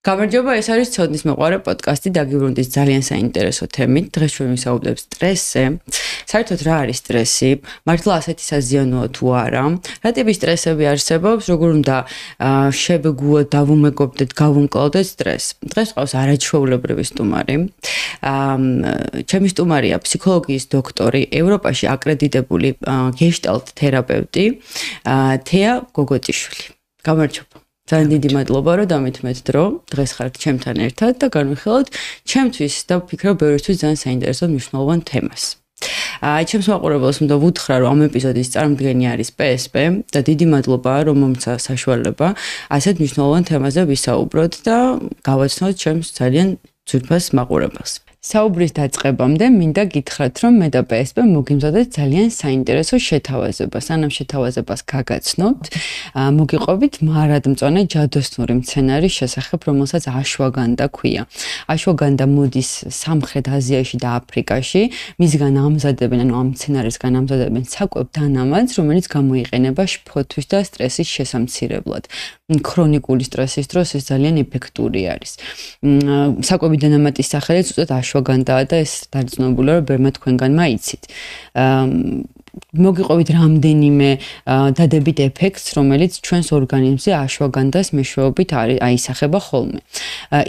გამარჯობა, ეს არის ცოდნის მოყვარე პოდკასტი დაგიბრუნდით ძალიან საინტერესო თემით. დღეს ჩვენ ვისაუბრებთ სტრესზე. საერთოდ რა არის სტრესი? მართლა ასეთი საზიანოა თუ არა? რა ტიპის სტრესები არსებობს? როგორ უნდა შევეგუოთ, დავუმეგობრდეთ, გავუმკლავდეთ სტრესს? დღეს ყავს არაჩვეულებრივი სტუმარი. ჩემი სტუმარია ფსიქოლოგიის დოქტორი, ევროპაში აკრედიტებული გეშტალტ თერაპევტი თეა გოგოწიშვილი. გამარჯობა. ძალიან დიდი მადლობა, რომ დამითმეთ დრო. დღეს ხართ ჩემთან ერთად და განვიხილოთ ჩემთვის და ვფიქრობ ბევრისთვის ძალიან საინტერესო მნიშვნელოვან თემას. ჩემს მაყურებელს უნდა ვუთხრა, რომ ამ ეპიზოდის წარმოდგენი არის PSP და დიდი მადლობა, რომ მომცა საშუალება ასეთ მნიშვნელოვან თემაზე ვისაუბროთ და გავაცნოთ ჩემს ძალიან ძვირფას მაყურებელს. საუბრის დაწყებამდე მინდა გითხრათ, რომ მე და PSP მოგიმზადეთ ძალიან საინტერესო შეთავაზება. სანამ შეთავაზებას გაგაცნობთ, მოგიყვებით მარადმწვანე ჯადოსნური მცენარის შესახებ, რომელსაც აშვაგანდა ქვია. აშვაგანდა მოდის სამხრეთ აზიაში და აფრიკაში. მისგან ამზადებენ, ამ მცენარისგან ამზადებენ საკვებ დანამატს, რომელიც გამოიყენება შფოთვის და სტრესის შესამცირებლად. ქრონიკული სტრესის დროს ეს ძალიან ეფექტური არის. საკვები დანამატის სახელიც უწოდ აშვაგანდაა და ეს დარწმუნებულია, რომ ბევრმა თქვენგან მაიცით. მოგიყვებით რამდენიმე დადებით ეფექტს, რომელიც ჩვენს ორგანიზმზე აშვაგანდას მეშვეობით აისახება ხოლმე.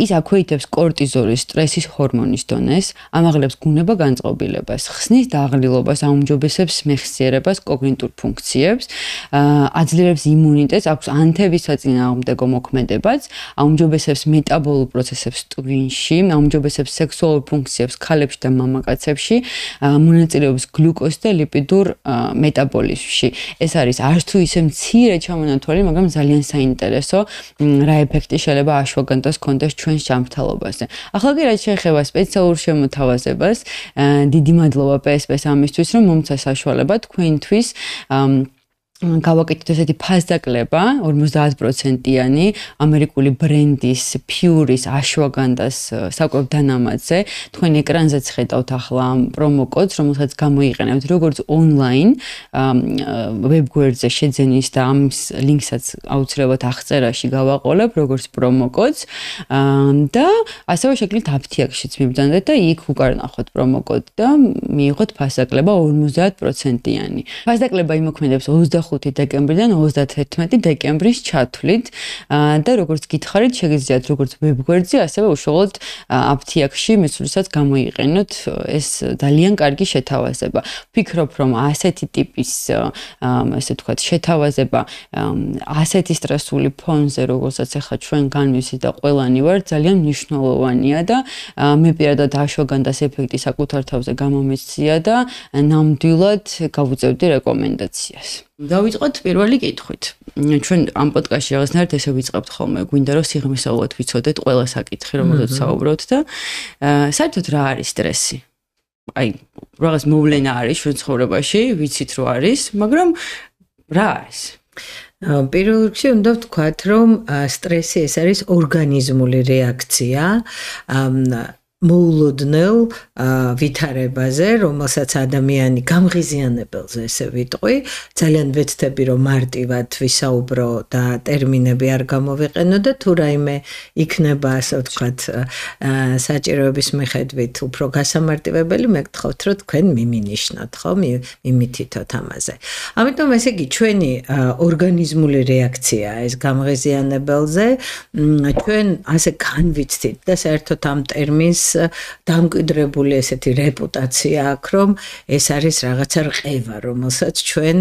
ის აქვეითებს კორტიზოლის, სტრესის ჰორმონის დონეს, ამაღლებს ბუნება-განწყობილებას, ხსნის დაღლილობას, აუმჯობესებს მეხსიერებას, კოგნიტურ ფუნქციებს, აძლიერებს იმუნიტეტს, აქვს ანთების საწინააღმდეგო მოქმედებაც, აუმჯობესებს მეტაბოლურ პროცესებს ტვინში, აუმჯობესებს სექსუალურ ფუნქციებს ქალებში და მამაკაცებში, მონაწილეობს გლუკოზ და ლიპიდურ მეტაბოლიზმში. ეს არის არც თუ ისე მცირე ჩამონათვალი, მაგრამ ძალიან საინტერესო რა ეფექტი შეიძლება აშვაგანდას კონდეს ჩვენს ჯანმრთელობაზე. ახლა კი რაც შეეხება სპეციალურ შემოთავაზებას, დიდი მადლობა PSP-ს ამისთვის, რომ მომცა საშუალება თქვენთვის გავაკეთოთ ესეთი ფასდაკლება 50%-იანი ამერიკული ბრენდის Pure's აშვაგანდას საკვებ დანამატზე. თქვენ ეკრანზეც ხედავთ ახლა ამ პრომო კოდს, რომელსაც გამოიყენებთ როგორც ონლაინ ვებგვერდზე შეძენის და ამ ლინკსაც აუცილებლად აღწერაში გავაყოლებ როგორც პრომო კოდს და ასევე შეგიძლიათ აფთიაქშიც მიბრძანდეთ და იქ უკან ნახოთ პრომო კოდი და მიიღოთ ფასდაკლება 50%-იანი. ფასდაკლება იმოქმედებს 25 დეკემბრიდან 31 დეკემბრის ჩათვლით და როგორც გითხარით, შეგიძლიათ როგორც ვებგვერდზე, ასევე უშუალოდ აფთიაქში მისვლისას გამოიყენოთ ეს ძალიან კარგი შეთავაზება. ვფიქრობ, რომ ასეთი ტიპის ესე ვთქვათ, შეთავაზება ასეთი სტრესული ფონზე, როგორცაც ახლა ჩვენ განვისით და ყველანი ვარ, ძალიან მნიშვნელოვანია და მე პირადად აშვაგანდას ეფექტი საკუთარ თავზე გამომეცია და ნამდვილად გავუწევდი რეკომენდაციას. დავიწყოთ პირველი კითხვით. ჩვენ ამ პოდკასტში რაღაცნაირად ესე ვიწყებთ ხოლმე, გვინდა რომ სიღრმისეულად ვიცოდეთ ყველა საკითხი, რომელზეც საუბრობთ და საერთოდ რა არის სტრესი? აი, რაღაც მოვლენა არის ჩვენ ცხოვრებაში, ვიცით რომ არის, მაგრამ რა არის? პირველ რიგში უნდა ვთქვათ, რომ სტრესი ეს არის ორგანიზმული რეაქცია მოულოდნელ ვითარებაზე, რომელსაც ადამიანი გამღიზიანებელზე ესე ვიტყვი, ძალიან ვეცდები რომ მარტივად ვისაუბრო და ტერმინები არ გამოვიყენო და თუ რაიმე იქნება, ასე ვთქვათ, საჭიროების მიხედვით უფრო გასამარტივებელი, მეკითხავთ რომ თქვენ მიმინიშნოთ, ხო, მიმითითოთ ამაზე. ამიტომ ესე იგი ჩვენი ორგანიზმული რეაქცია ეს გამღიზიანებელზე, ჩვენ ასე განვიცდით და საერთოდ ამ ტერმინს დამკვიდრებული ესეთი რეპუტაცია აქვს, რომ ეს არის რაღაცა რყევა, რომელსაც ჩვენ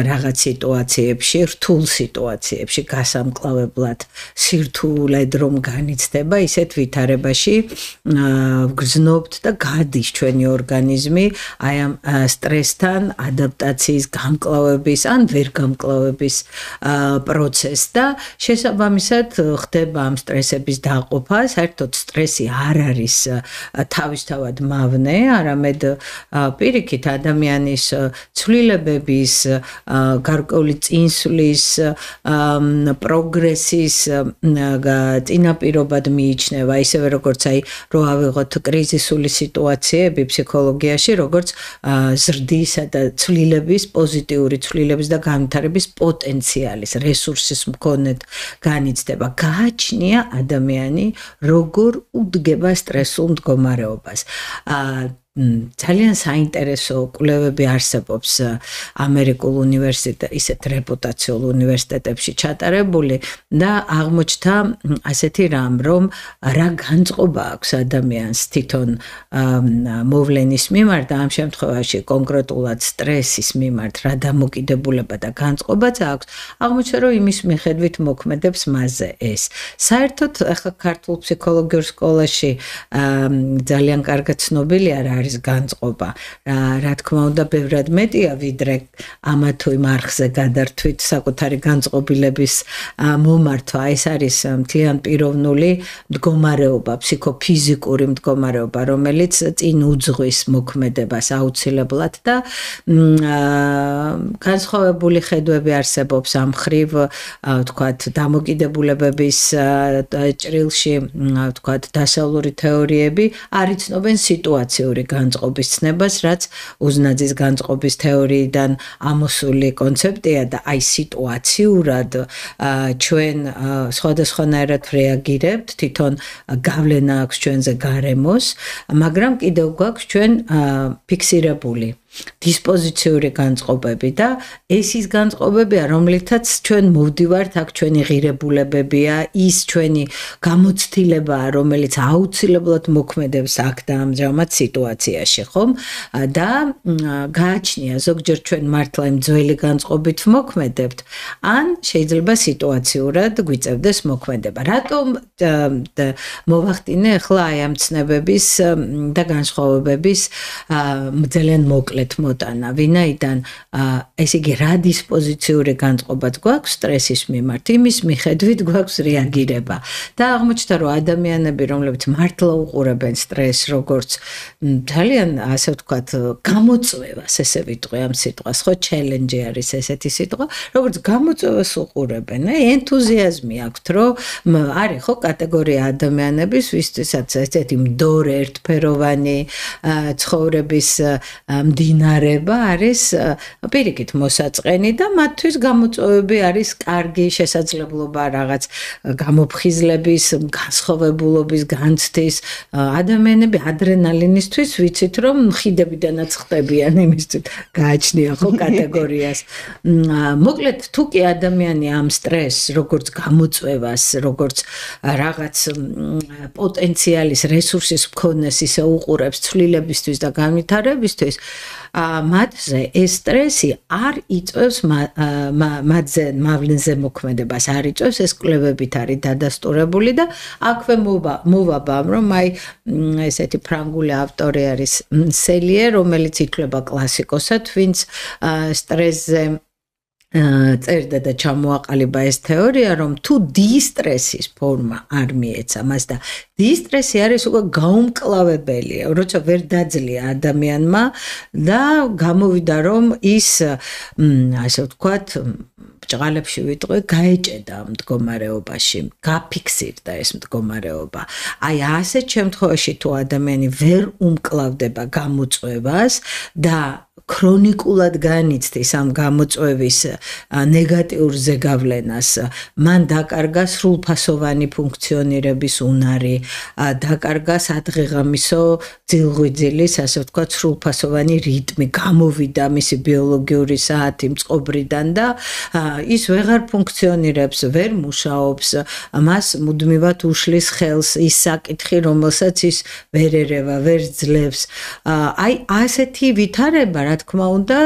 რაღაც სიტუაციებში, რთულ სიტუაციებში გასამკლავებლად სირთულედ რომ განიცდება, ისეთ ვითარებაში ვგრძნობთ და გადის ჩვენი ორგანიზმი აი ამ სტრესთან ადაპტაციის, გამკლავების ან ვერ გამკლავების პროცესს და შესაბამისად ხდება ამ სტრესების დაყოფა. საერთოდ სტრესი არ არის არის თავისთავად მავნე, არამედ პირიქით ადამიანის ცვლილებების, გარკვეული წინსვლის, პროგრესის წინაპირობად მიიჩნევა, ისევე როგორც რო ავიღოთ კრიზისული სიტუაციები ფსიქოლოგიაში, როგორც ზრდისა და ცვლილების, პოზიტიური ცვლილების და განვითარების პოტენციალის, რესურსის მქონედ განიცდება. გააჩნია ადამიანი როგორ უდგება სტრესულ მდგომარეობას. ძალიან საინტერესო კვლევები არსებობს ამერიკულ ისეთ რეპუტაციულ უნივერსიტეტებში ჩატარებული და აღმოჩნდა ასეთი რამ, რომ რა განწყობა აქვს ადამიანს თვითონ მოვლენის მიმართ და ამ შემთხვევაში კონკრეტულად სტრესის მიმართ რა დამოკიდებულება და განწყობაც აქვს. აღმოჩნდა, რომ იმის მიხედვით მოქმედებს მასზე ეს. საერთოდ ახლა ქართულ ფსიქოლოგიურ სკოლაში ძალიან კარგად ცნობილია რა არის განწყობა. რა თქმა უნდა, ბევრად მეტია, ვიდრე ამა თუ იმ არხზე გადართვით საკუთარი განწყობილების მომართვა. ეს არის მთლიან პიროვნული მდგომარეობა, ფსიქოფიზიკური მდგომარეობა, რომელიც წინ უძღვის მოქმედებას აუცილებლად და განსხვავებული ხედვები არსებობს ამ მხრივ, ვთქვათ, დამოკიდებულებების ჭრილში, ვთქვათ, დასავლური თეორიები არ იცნობენ სიტუაციური განწყობის ცნებას, რაც უზნაძის განწყობის თეორიიდან ამოსული კონცეფტია და აი სიტუაციურად ჩვენ სხვადასხვანაირად რეაგირებთ, თვითონ გავლენა აქვს ჩვენზე გარემოს, მაგრამ კიდევ გვაქვს ჩვენ ფიქსირებული დისპოზიციური განწყობები და ეს ის განწყობებია, რომლითაც ჩვენ მოვდივართ, აქ ჩვენი ღირებულებებია, ის ჩვენი გამოცდილებაა, რომელიც აუცილებლად მოქმედებს აქ და ამჟამად სიტუაციაში, ხომ? და გააჩნია ზოგჯერ ჩვენ მართლა იმ ძველი განწყობით მოქმედებთ, ან შეიძლება სიტუაციურად გვიწევდეს მოქმედება. რატომ მოვახდინე ახლა აი ამ ცნებების და განსხვავებების ძალიან მოკლედ მოტანა, ვინაიდან ესე იგი რა დისპოზიციური განწყობაც გვაქვს სტრესის მიმართ, იმის მიხედვით გვაქვს რეაგირება. და აღმოჩნდა, რომ ადამიანები, რომლებიც მართლა უყურებენ სტრესს, როგორც ძალიან, ასე ვთქვათ, გამოწვევას, ესე ვიტყვი ამ სიტყვას, ხო, ჩელენჯი არის ესეთი სიტყვა, როგორც გამოწვევას უყურებენ. ენთუზიაზმი აქვთ, რომ არის ხო კატეგორია ადამიანების, ვისთვისაც ესეთი მდორე, ერთფეროვანი ცხოვრების მდინარება არის პირიქით მოსაწყენი და მათთვის გამოწვევები არის კარგი შესაძლებლობა რაღაც გამოფხიზლების, განსხვავებულობის, განცდის. ადამიანები ადრენალინისთვის ვიცით, რომ ხიდებიდანაც ხტებიან იმისთვის გააჩნია ხო კატეგორიას. მოკლედ, თუ კი ადამიანი ამ სტრესს, როგორც გამოწვევას, როგორც რაღაც პოტენციალის რესურსის მქონეს ისე უყურებს ცვლილებისთვის და განვითარებისთვის, მათზე ეს სტრესი არ იწვევს მათზე მოქმედებას, არ იწვევს, ეს კვლევებით არის დადასტურებული და აქვე მოვაბამ, რომ აი ესეთი ფრანგული ავტორი არის სელიე, რომელიც ითვლება კლასიკოსად, ვინც სტრესზე წერდა და ჩამოაყალიბა ეს თეორია, რომ თუ დისტრესის ფორმა არ მიეცა მას და დისტრესი არის უკვე გაუმკლავებელი, როცა ვერ დაძლია ადამიანმა და გამოვიდა, რომ ის ასე ვთქვათ, ბჭყალებში ვიტყვი, გაეჭედა მდგომარეობაში, გაფიქსირდა ეს მდგომარეობა. აი ასეთ შემთხვევაში თუ ადამიანი ვერ უმკლავდება გამოწვევას და ქრონიკულად განიცდის ამ გამოწვევის ნეგატიურ ზეგავლენას, მან დაკარგა სრულფასოვანი ფუნქციონირების უნარი, დაკარგა სადღეღამისო ძილღვიძილის, ასე ვთქვათ, სრულფასოვანი რიტმი, გამოვიდა მისი ბიოლოგიური საათი მწყობრიდან და ის ვეღარ ფუნქციონირებს, ვერ მუშაობს, მას მუდმივად უშლის ხელს ის საკითხი, რომელსაც ის ვერ ერევა, ვერ ძლევს. აი ასეთი ვითარება რა თქმა უნდა,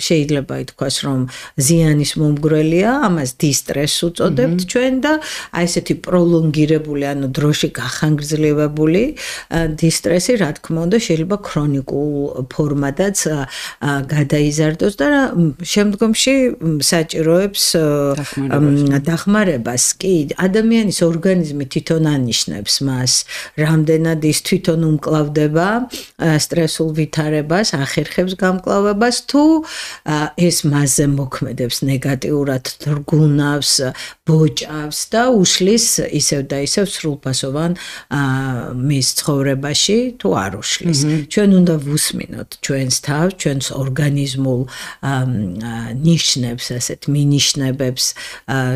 შეიძლება ითქვას, რომ ზიანის მომგვრელია, ამას დისტრესს უწოდებთ ჩვენ და აი ესეთი პროლონგირებული, ანუ დროში გახანგრძლივებული დისტრესი, რა თქმა უნდა, შეიძლება ქრონიკულ ფორმადაც გადაიზარდოს და შემდგომში საჭიროებს დახმარებას. კი, ადამიანის ორგანიზმი თვითონ ანიშნებს მას, რამდენად ის თვითონ უმკლავდება სტრესულ ვითარებას, ახერხებს გამკლავებას, თუ ეს მასზე მოქმედებს ნეგატიურად, რგუნავს, ბოჭავს და უშლის ისევ და ისევ სრულფასოვან მის ცხოვრებაში, თუ არ უშლის. ჩვენ უნდა ვუსმინოთ ჩვენს თავს, ჩვენს ორგანიზმულ ნიშნებს, ასეთ მინიშნებებს,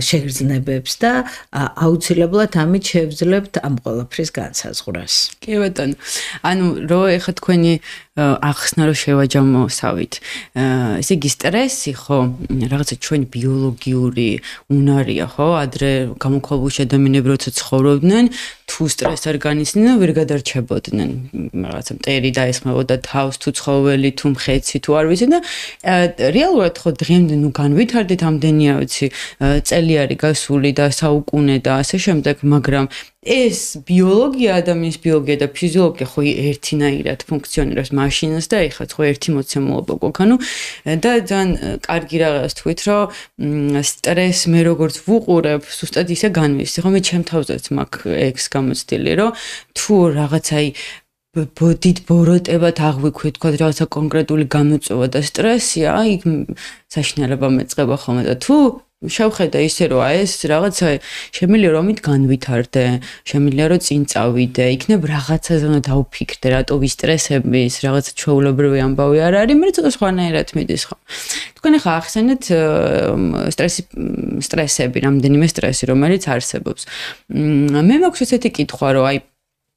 შეგრძნებებს და აუცილებლად ამით შევძლებთ ამ ყველაფრის განსაზღვრას. კი ბატონო. ანუ რო ეხა თქვენი ახსნა რო შევაჯამოსავით. ესე იგი სტრესი ხო, რაღაცა ჩვენი ბიოლოგიური უნარია, ხო? ადრე გამოქვაბულში ადამიანები როცა ცხოვრობდნენ, თუ სტრესს არ განიცდიდნენ, ვერ გადარჩებოდნენ. რაღაცა მტერი დაესხმებოდა თავს, თუ ცხოველი, თუ მხეცი, თუ არ ვიცი და რეალურად ხო დღემდე ნუ განვითარდით ამდენი ავიცი წელი არის გასული და საუკუნე და ასე შემდეგ, მაგრამ ეს ბიოლოგია, ადამიანის ბიოლოგია და ფიზიოლოგია ხო ერთნაირად ფუნქციონირებს მაშინაც და ეხლა ხო ერთი მოცემულობა გვაქვს. ანუ და ძალიან კარგი რაღაც თქვით, რომ სტრესს მე როგორც ვუყურებ, ზუსტად ისე განვისწრე. ხო მე ჩემ თავზეც მაქვს ექს გამოცდილი, რომ თუ რაღაცაი დიდ ბოროტებად აღვიქვი, თქვა რაღაცა კონკრეტული გამოწვევა და სტრესია, იქ საშინელება მეწყება ხოლმე და თუ შევხედე ისე რომ ეს რაღაცა შემიძლია რომ მით განვითარდე, შემიძლია რომ წინ წავიდე, იქნებ რაღაცაზე უნდა დავფიქრდე, რატო ვისტრესები, ის რაღაცა ჩვეულებრივი ამბავი არ არის, მე ცოტა სხვანაირად მიდის ხო. თქვენ ახლა ახსენეთ სტრესები, რამდენიმე სტრესი, რომელიც არსებობს. მე მაქვს ესეთი კითხვა, რომ აი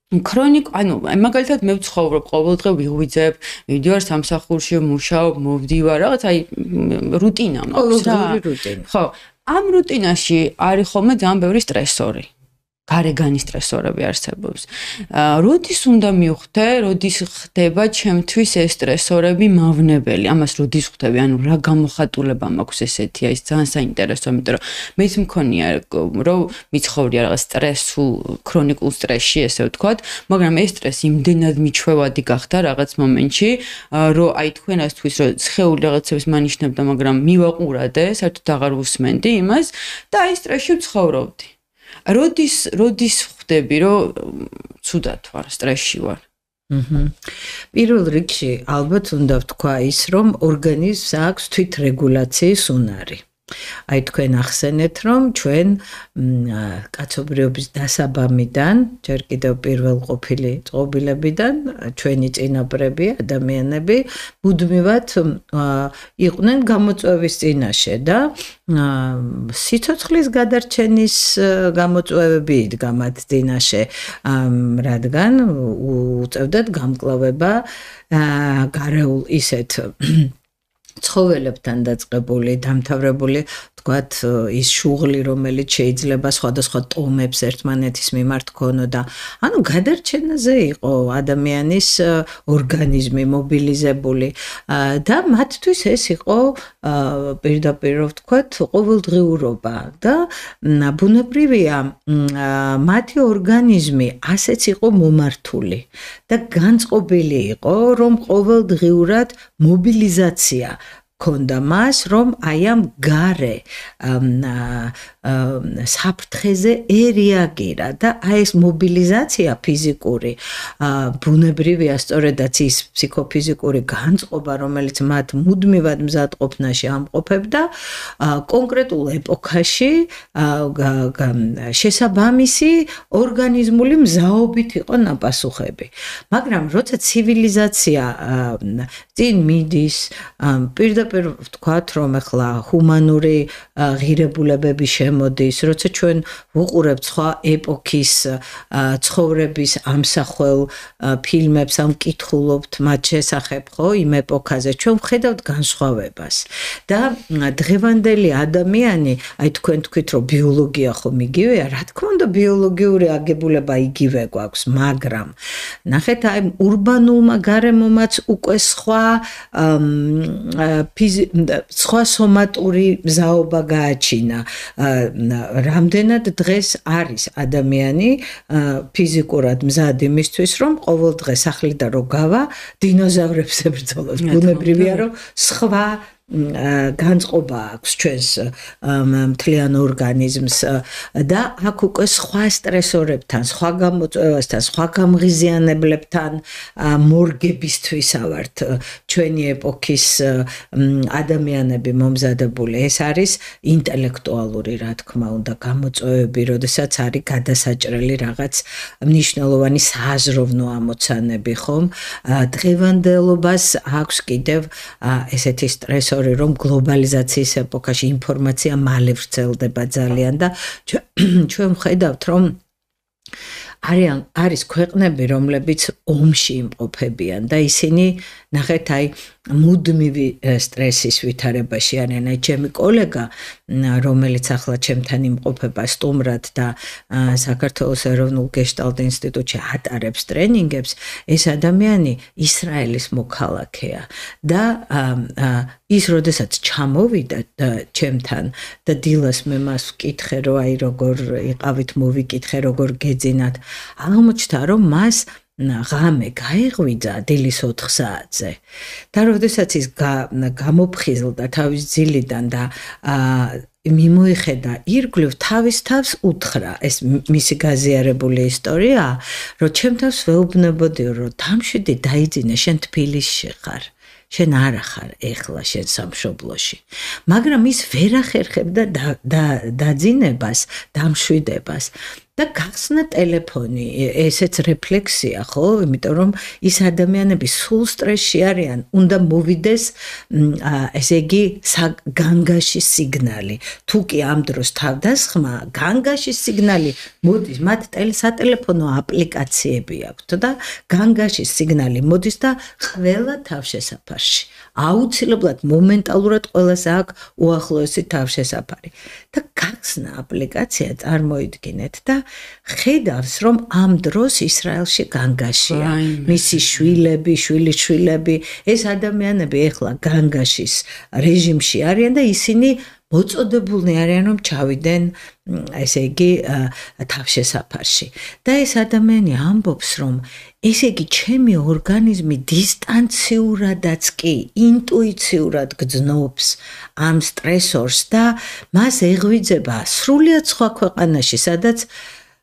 ანუ მაგალითად მე ვცხოვრობ ყოველდღე ვიღვიძებ, მივდივარ სამსახურში, მუშაობ, მოვდივარ, რაღაც აი რუტინა მაქვს რა. ხო, ამ რუტინაში არის ხოლმე ძალიან ბევრი სტრესორი. გარეგანი სტრესორები არსებობს. როდის უნდა მივხვდე, როდის ხდება ჩემთვის ეს სტრესორები მავნებელი? ამას როდის ხვდები? ანუ რა გამოხატულება მაქვს ესეთი? ეს ძალიან საინტერესო, იმიტომ რომ მეც მქონია რომ მიცხოვრია რაღაც სტრესულ, ქრონიკულ სტრესში, ესე ვთქვათ, მაგრამ ეს სტრესი იმდენად მიჩვევადი გახდა რაღაც მომენტში, რომ აი თქვენასთვის რომ სხეული რაღაცებს მანიშნებდა, მაგრამ მივაყურადე, საერთოდ აღარ უსმენდი იმას და აი სტრესში ვცხოვრობდი. როდის ხვდები, რომ ცუდად ვარ, სტრესში ვარ? პირველ რიგში ალბათ უნდა ვთქვა ის, რომ ორგანიზმს აქვს თვითრეგულაციის უნარი. აი თქვენ ახსენეთ, რომ ჩვენ კაცობრიობის დასაბამიდან, ჯერ კიდევ პირველყოფილი წყობილებიდან, ჩვენი წინაპრები, ადამიანები მუდმივად იყვნენ გამოწვევის წინაშე და სიცოცხლის გადარჩენის გამოწვევები იდგა მათ წინაშე, რადგან უწევდათ გამკლავება გარეულ ისეთ ცხოველებთან დაწყებული, დამთავრებული, ვთქვათ, ის შუღლი, რომელიც შეიძლება სხვადასხვა ტომებს ერთმანეთის მიმართ ქონოდა. ანუ გადარჩენაზე იყო ადამიანის ორგანიზმი მობილიზებული და მათთვის ეს იყო პირდაპირ ვთქვათ, ყოველდღიურობა და ბუნებრივია მათი ორგანიზმი ასეც იყო მომართული და განწყობილი იყო, რომ ყოველდღიურად მობილიზაცია ქონდა მას, რომ აი ამ გარე საფრთხეზე ერეაგირა და აი ეს მობილიზაცია ფიზიკური, ბუნებრივია სწორედაც ის ფსიქოფიზიკური განწყობა, რომელიც მათ მუდმივად მზადყოფნაში ამყოფებდა, კონკრეტულ ეპოქაში შესაბამისი ორგანიზმული მზაობით იყო ნაპასუხები. მაგრამ როცა ცივილიზაცია წინ მიდის, პირდაპირ პირდაპირ ვთქვათ, რომ ახლა ჰუმანური ღირებულებები შემოდის, როცა ჩვენ ვუყურებთ სხვა ეპოქის ცხოვრების ამსახველ ფილმებს, ამ კითხულობთ მათ შესახებ, ხო, იმ ეპოქაზე, ჩვენ ვხედავთ განსხვავებას. და დღევანდელი ადამიანი, აი თქვენ თქვით, რომ ბიოლოგია ხომ იგივეა, რა თქმა უნდა, ბიოლოგიური აგებულება იგივე გვაქვს, მაგრამ ნახეთ, აი ურბანულმა გარემომაც უკვე სხვა სომატური მზაობა გააჩინა. რამდენად დღეს არის ადამიანი ფიზიკურად მზად იმისთვის, რომ ყოველ დღე სახლიდან რო გავა, დინოზავრებს ებრძოლოს. ბუნებრივია, რომ სხვა განწყობა აქვს ჩვენს მთლიან ორგანიზმს და აქ უკვე სხვა სტრესორებთან, სხვა გამოწვევასთან, სხვა გამღიზიანებლებთან მორგებისთვის ავართ ჩვენი ეპოქის ადამიანები მომზადებული. ეს არის ინტელექტუალური, რა თქმა უნდა, გამოწვევები, როდესაც არის გადასაჭრელი რაღაც მნიშვნელოვანი სააზროვნო ამოცანები, ხომ? დღევანდელობას აქვს კიდევ ესეთი სტრესორი, რომ გლობალიზაციის ეპოქაში ინფორმაცია მალე ვრცელდება ძალიან და ჩვენ ვხედავთ, რომ არის ქვეყნები, რომლებიც ომში იმყოფებიან და ისინი ნახეთ, აი მუდმივი სტრესის ვითარებაში არიან. აი ჩემი კოლეგა, რომელიც ახლა ჩემთან იმყოფება სტუმრად და საქართველოს ეროვნულ გეშტალტ ინსტიტუტში ატარებს ტრენინგებს, ეს ადამიანი ისრაელის მოქალაქეა და ის როდესაც ჩამოვიდა ჩემთან და დილას მე მას ვკითხე, რომ აი როგორ იყავით, მოვიკითხე, როგორ გეძინათ, აღმოჩნდა, რომ მას ღამე გაეღვიძა დილის 4 საათზე და როდესაც ის გამოფხიზლდა თავის ძილიდან და მიმოიხედა ირგვლივ, თავის თავს უთხრა, ეს მისი გაზიარებული ისტორიაა, რომ ჩემ თავს ვეუბნებოდიო, რომ დამშვიდი დაიძინე, შენ თბილისში ხარ. შენ არ ახარ ეხლა შენ სამშობლოში. მაგრამ ის ვერ ახერხებდა დაძინებას, დამშვიდებას. და გახსნა ტელეფონი, ესეც რეფლექსია, ხო? იმიტომ რომ ის ადამიანები სულ სტრესში არიან, უნდა მოვიდეს, ესე იგი, განგაშის სიგნალი. თუ კი ამ დროს თავდასხმა, განგაშის სიგნალი მოდის, მათ სატელეფონო აპლიკაციები აქვთ და განგაშის სიგნალი მოდის და ყველა თავშესაფარში. აუცილებლად მომენტალურად ყველას აქვს უახლოესი თავშესაფარი. და გახსნა აპლიკაცია, წარმოიდგინეთ და ხედავს, რომ ამ დროს ისრაელში განგაშია. მისი შვილები, შვილიშვილები, ეს ადამიანები ეხლა განგაშის რეჟიმში არიან და ისინი მოწოდებულნი არიან, რომ ჩავიდნენ, ესე იგი, თავშესაფარში. და ეს ადამიანი ამბობს, რომ ესე იგი, ჩემი ორგანიზმი დისტანციურადაც კი, ინტუიციურად გძნობს ამ სტრესორს და მას ეღვიძება სრულიად სხვა ქვეყანაში, სადაც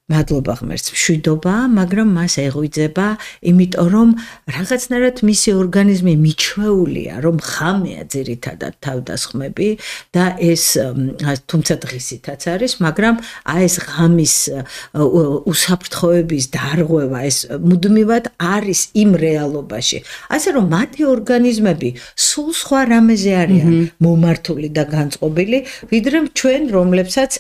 მადლობა ღმერთს, მშვიდობაა, მაგრამ მას ეღვიძება, იმიტომ რომ რაღაცნაირად მისი ორგანიზმი მიჩვეულია, რომ ხამეა ძირითადად თავდასხმები და ეს თუმცა დღისითაც არის, მაგრამ ეს ღამის უსაფრთხოების დარღვევა, ეს მუდმივად არის იმ რეალობაში. ასე რომ მათი ორგანიზმები სულ სხვა რამეზე არიან მომართული და განწყობილი, ვიდრე ჩვენ, რომლებსაც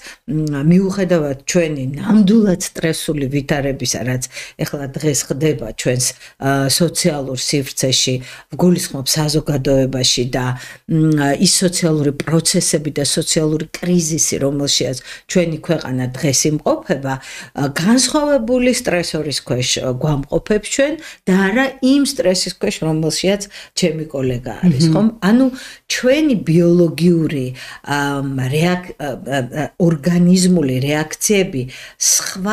მიუხედავად ჩვენი ნამდვილად სტრესული ვითარებისა, რაც ეხლა დღეს ხდება ჩვენს სოციალურ სივრცეში, ვგულისხმობ საზოგადოებაში და ის სოციალური პროცესები და სოციალური კრიზისი, რომელშიც ჩვენი ქვეყანა დღეს იმყოფება, განსხვავებული სტრესორის ქვეშ გვამყოფებს ჩვენ და არა იმ სტრესის ქვეშ, რომელშიც ჩემი კოლეგა არის, ხომ? ანუ ჩვენი ბიოლოგიური ორგანიზმული რეაქციები სხვა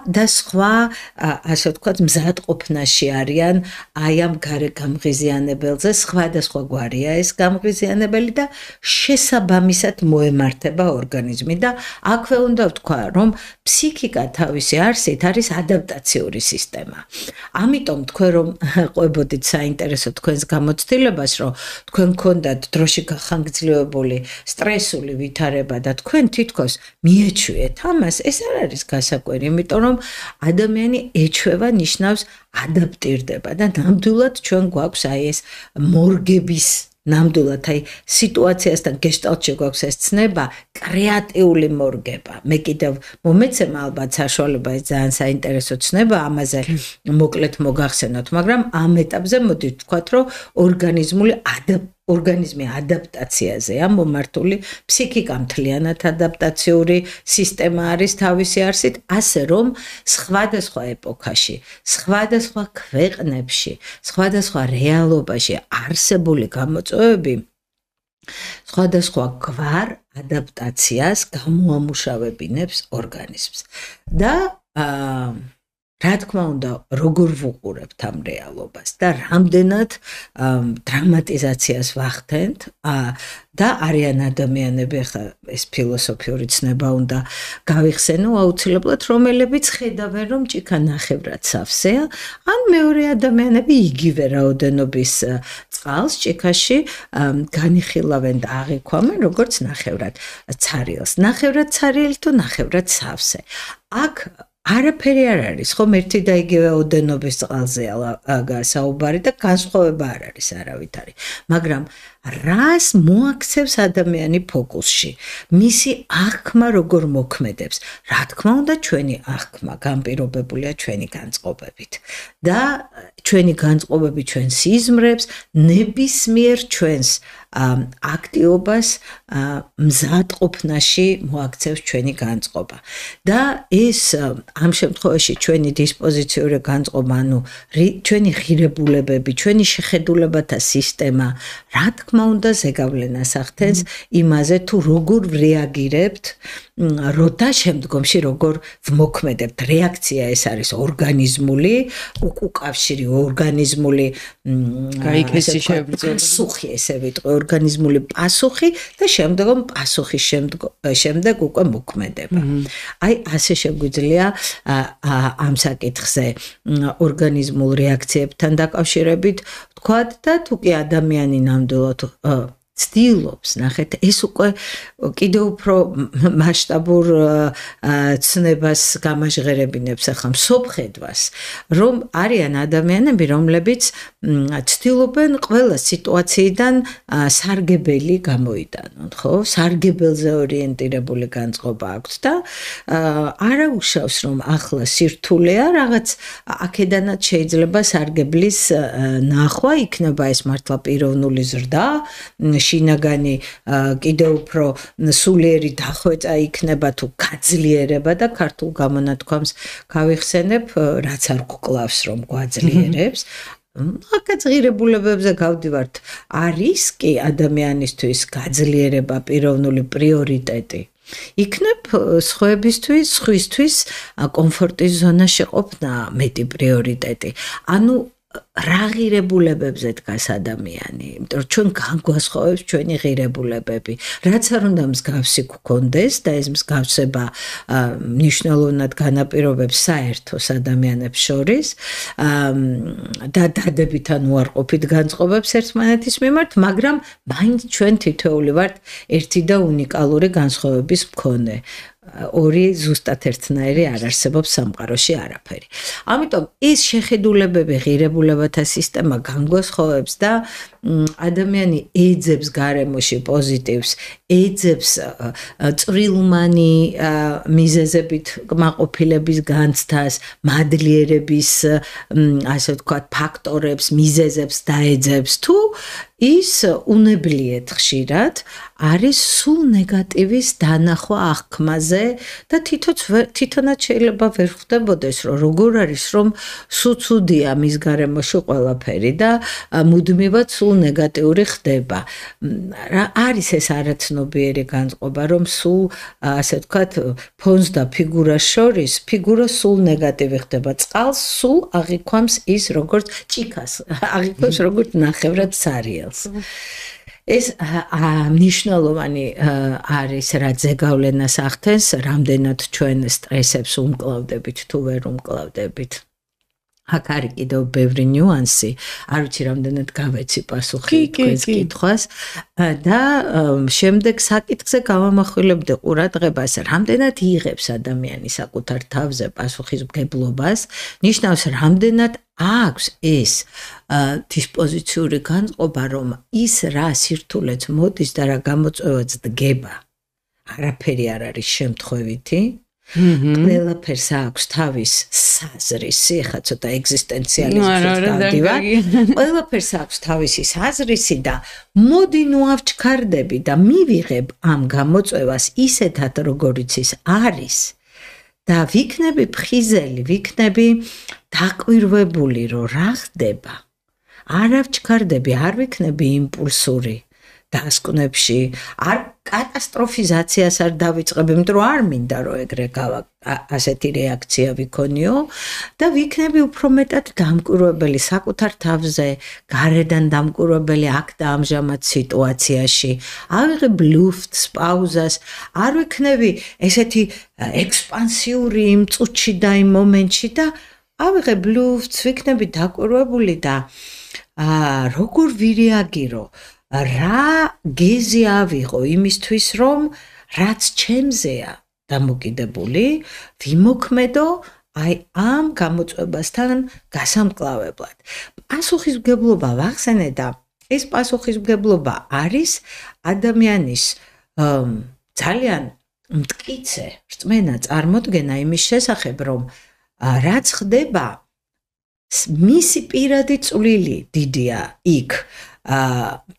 და სხვა, ასე ვთქვათ, მზადყოფნაში არიან აი ამ გარე გამღიზიანებელზე, სხვადასხვა გვარია ეს გამღიზიანებელი და შესაბამისად მოემართება ორგანიზმი და აქვე უნდა ვთქვა, რომ ფსიქიკა თავისი არსით არის ადაპტაციური სისტემა. ამიტომ თქვენ რომ ყვებოდით საინტერესო თქვენს გამოცდილებას, რომ თქვენ გქონდათ დროში გახანგრძლივებული სტრესული ვითარება და თქვენ თითქოს მიეჩვიეთ ამას, ეს არ არის გასაკვირი, იმიტომ რომ ადამიანი ეჩვევა ნიშნავს ადაპტირდება და ნამდვილად ჩვენ გვაქვს აი ეს მორგების ნამდვილად აი სიტუაციასთან გეშტალტში გვაქვს ეს ცნება კრეატიული მორგება. მე კიდევ მომეცემ ალბათ საშუალება ეს ძალიან საინტერესო ცნება ამაზე მოკლედ მოგახსენოთ, მაგრამ ამ ეტაპზე მოდით ვთქვათ, რომ ორგანიზმი ადაპტაციაზეა მომართული, ფსიქიკა მთლიანად ადაპტაციური სისტემა არის თავისი არსით, ასე რომ სხვადასხვა ეპოქაში, სხვადასხვა ქვეყნებში, სხვადასხვა რეალობაში არსებული გამოწვევები სხვადასხვა გვარ ადაპტაციას გამოამუშავებინებს ორგანიზმს. და რა თქმა უნდა, როგორ ვუყურებთ ამ რეალობას და რამდენად დრამატიზაციას ვახდენთ და არიან ადამიანები, ახლა ეს ფილოსოფიური ცნება უნდა გავიხსენო აუცილებლად, რომელებიც ხედავენ, რომ ჭიქა ნახევრად სავსეა, ან მეორე ადამიანები იგივე რაოდენობის წყალს ჭიქაში განიხილავენ და აღიქვამენ, როგორც ნახევრად ცარიელს. ნახევრად ცარიელი თუ ნახევრად სავსე. აქ არაფერი არ არის, ხომ ერთი და იგივე ოდენობის წყალზეა საუბარი და განსხვავება არ არის არავითარი. მაგრამ რას მოაქცევს ადამიანი ფოკუსში? მისი აღქმა როგორ მოქმედებს? რა თქმა უნდა, ჩვენი აღქმა განპირობებულია ჩვენი განწყობებით. და ჩვენი განწყობები ჩვენ სიზმრებს, ნებისმიერ ჩვენს აქტიობას მზადყოფნაში მოაქცევს ჩვენი განწყობა. და ეს ამ შემთხვევაში ჩვენი დისპოზიციური განწყობა, ანუ ჩვენი ღირებულებები, ჩვენი შეხედულებათა სისტემა, რა თქმა უნდა, ზეგავლენას ახდენს იმაზე, თუ როგორ რეაგირებთ, და შემდგომში როგორ ვმოქმედებთ. რეაქცია ეს არის ორგანიზმული, უკავშირი ორგანიზმული პასუხი, ესე ვიტყვი, ორგანიზმული პასუხი და შემდგომ პასუხის შემდეგ უკვე მოქმედება. აი ასე შეგვიძლია ამ საკითხზე ორგანიზმულ რეაქციებთან დაკავშირებით ვთქვათ და თუ კი ადამიანი ნამდვილად ცდილობს, ნახეთ, ეს უკვე კიდევ უფრო მასშტაბურ ცნებას გამაჟღერებინებს ახლა მსოფლხედვას, რომ არიან ადამიანები, რომლებიც ცდილობენ ყველა სიტუაციიდან სარგებელი გამოიტანონ, ხო? სარგებელზე ორიენტირებული განწყობა აქვთ და არა უშავს, რომ ახლა სირთულეა, რაღაც აქედანაც შეიძლება სარგებლის ნახვა, იქნება ეს მართლა პიროვნული ზრდა, შინაგანი კიდევ უფრო სულიერი დახვეწა იქნება თუ გაძლიერება და ქართულ გამონათქვამს გავიხსენებ, რაც არ გკლავს რომ გვაძლიერებს. აქაც ღირებულებებზე გავდივართ, არის კი ადამიანისთვის გაძლიერება პიროვნული პრიორიტეტი. იქნებ სხვისთვის კომფორტის ზონაში ყოფნა მეტი პრიორიტეტი. ანუ რა ღირებულებებზე დგას ადამიანი, იმიტომ რომ ჩვენ განგვასხოვებს ჩვენი ღირებულებები, რაც არ უნდა მსგავსი გქონდეს და ეს მსგავსება მნიშვნელოვნად განაპირობებს საერთოს ადამიანებს შორის და დადებითან უარყოფით განწყობებს ერთმანეთის მიმართ, მაგრამ მაინც ჩვენ თითოეული ვართ ერთი და უნიკალური განსხვავების მქონე. ორი ზუსტად ერთნაირი არ არსებობს სამყაროში არაფერი. ამიტომ ეს შეხედულებები, ღირებულებათა სისტემა განგვასხოვებს და ადამიანი ეძებს გარემოში პოზიტივს, ეძებს წვრილმანი მიზეზებით კმაყოფილების განცდას, მადლიერების, ასე ვთქვათ, ფაქტორებს, მიზეზებს დაეძებს, თუ ის უნებლიეთ ხშირად არის სულ ნეგატივის დანახვა აღქმაზე და თვითონაც შეიძლება ვერ ხვდებოდეს, რომ როგორ არის, რომ სულ ცუდია მის გარემოში ყველაფერი და მუდმივად სულ ნეგატიური ხდება. არის ეს არაცნობიერი განწყობა, რომ სულ, ასე ვთქვათ, ფონს და ფიგურას შორის, ფიგურა სულ ნეგატივი ხდება. წყალს სულ აღიქვამს ის როგორც ჭიქას, აღიქვამს როგორც ნახევრად ცარიელს. ეს მნიშვნელოვანი არის, რაც ზეგავლენას ახდენს, რამდენად ჩვენ სტრესებს უმკლავდებით თუ ვერ უმკლავდებით. აქ არის კიდევ ბევრი ნიუანსი, არ ვიცი რამდენად გავეცი პასუხი თქვენს კითხვას და შემდეგ საკითხზე გავამახვილებდი ყურადღებას, რამდენად იღებს ადამიანი საკუთარ თავზე პასუხისმგებლობას, ნიშნავს რამდენად აქვს ეს დისპოზიციური განწყობა, რომ ის რა სირთულეც მოდის და რა გამოწვევაც დგება, არაფერი არ არის შემთხვევითი. ყველაფერს აქვს თავის საზრისი, ხა ცოტა ეგზისტენციალიზმით დავდივარ. ყველაფერს აქვს თავისი საზრისი და მოდი ნუ ავჩქარდები და მივიღებ ამ გამოწვევას ისეთად, როგორიც ის არის და ვიქნები ფხიზელი, ვიქნები დაკვირვებული, რომ რა ხდება. არ ავჩქარდები, არ ვიქნები იმპულსური. დასკვნებში არ კატასტროფიზაციას არ დავიწყებ, იმიტომ რომ არ მინდა რომ ეგრე ასეთი რეაქცია ვიქონიო და ვიქნები უფრო მეტად დამკვირვებელი საკუთარ თავზე, გარედან დამკვირვებელი აქ და ამჟამად სიტუაციაში. ავიღებ ლუფტს, პაუზას, არ ვიქნები ესეთი ექსპანსიური იმ წუთში და იმ მომენტში და ავიღებ ლუფტს, ვიქნები დაკვირვებული და როგორ ვირეაგირო. რა გეზი ავიღო იმისთვის, რომ რაც ჩემზეა დამოკიდებული, ვიმოქმედო აი ამ გამოწვევასთან გასამკლავებლად. პასუხისმგებლობა ვახსენე და ეს პასუხისმგებლობა არის ადამიანის ძალიან მტკიცე რწმენა წარმოდგენა იმის შესახებ, რომ რაც ხდება, მისი პირადი წვლილი დიდია იქ.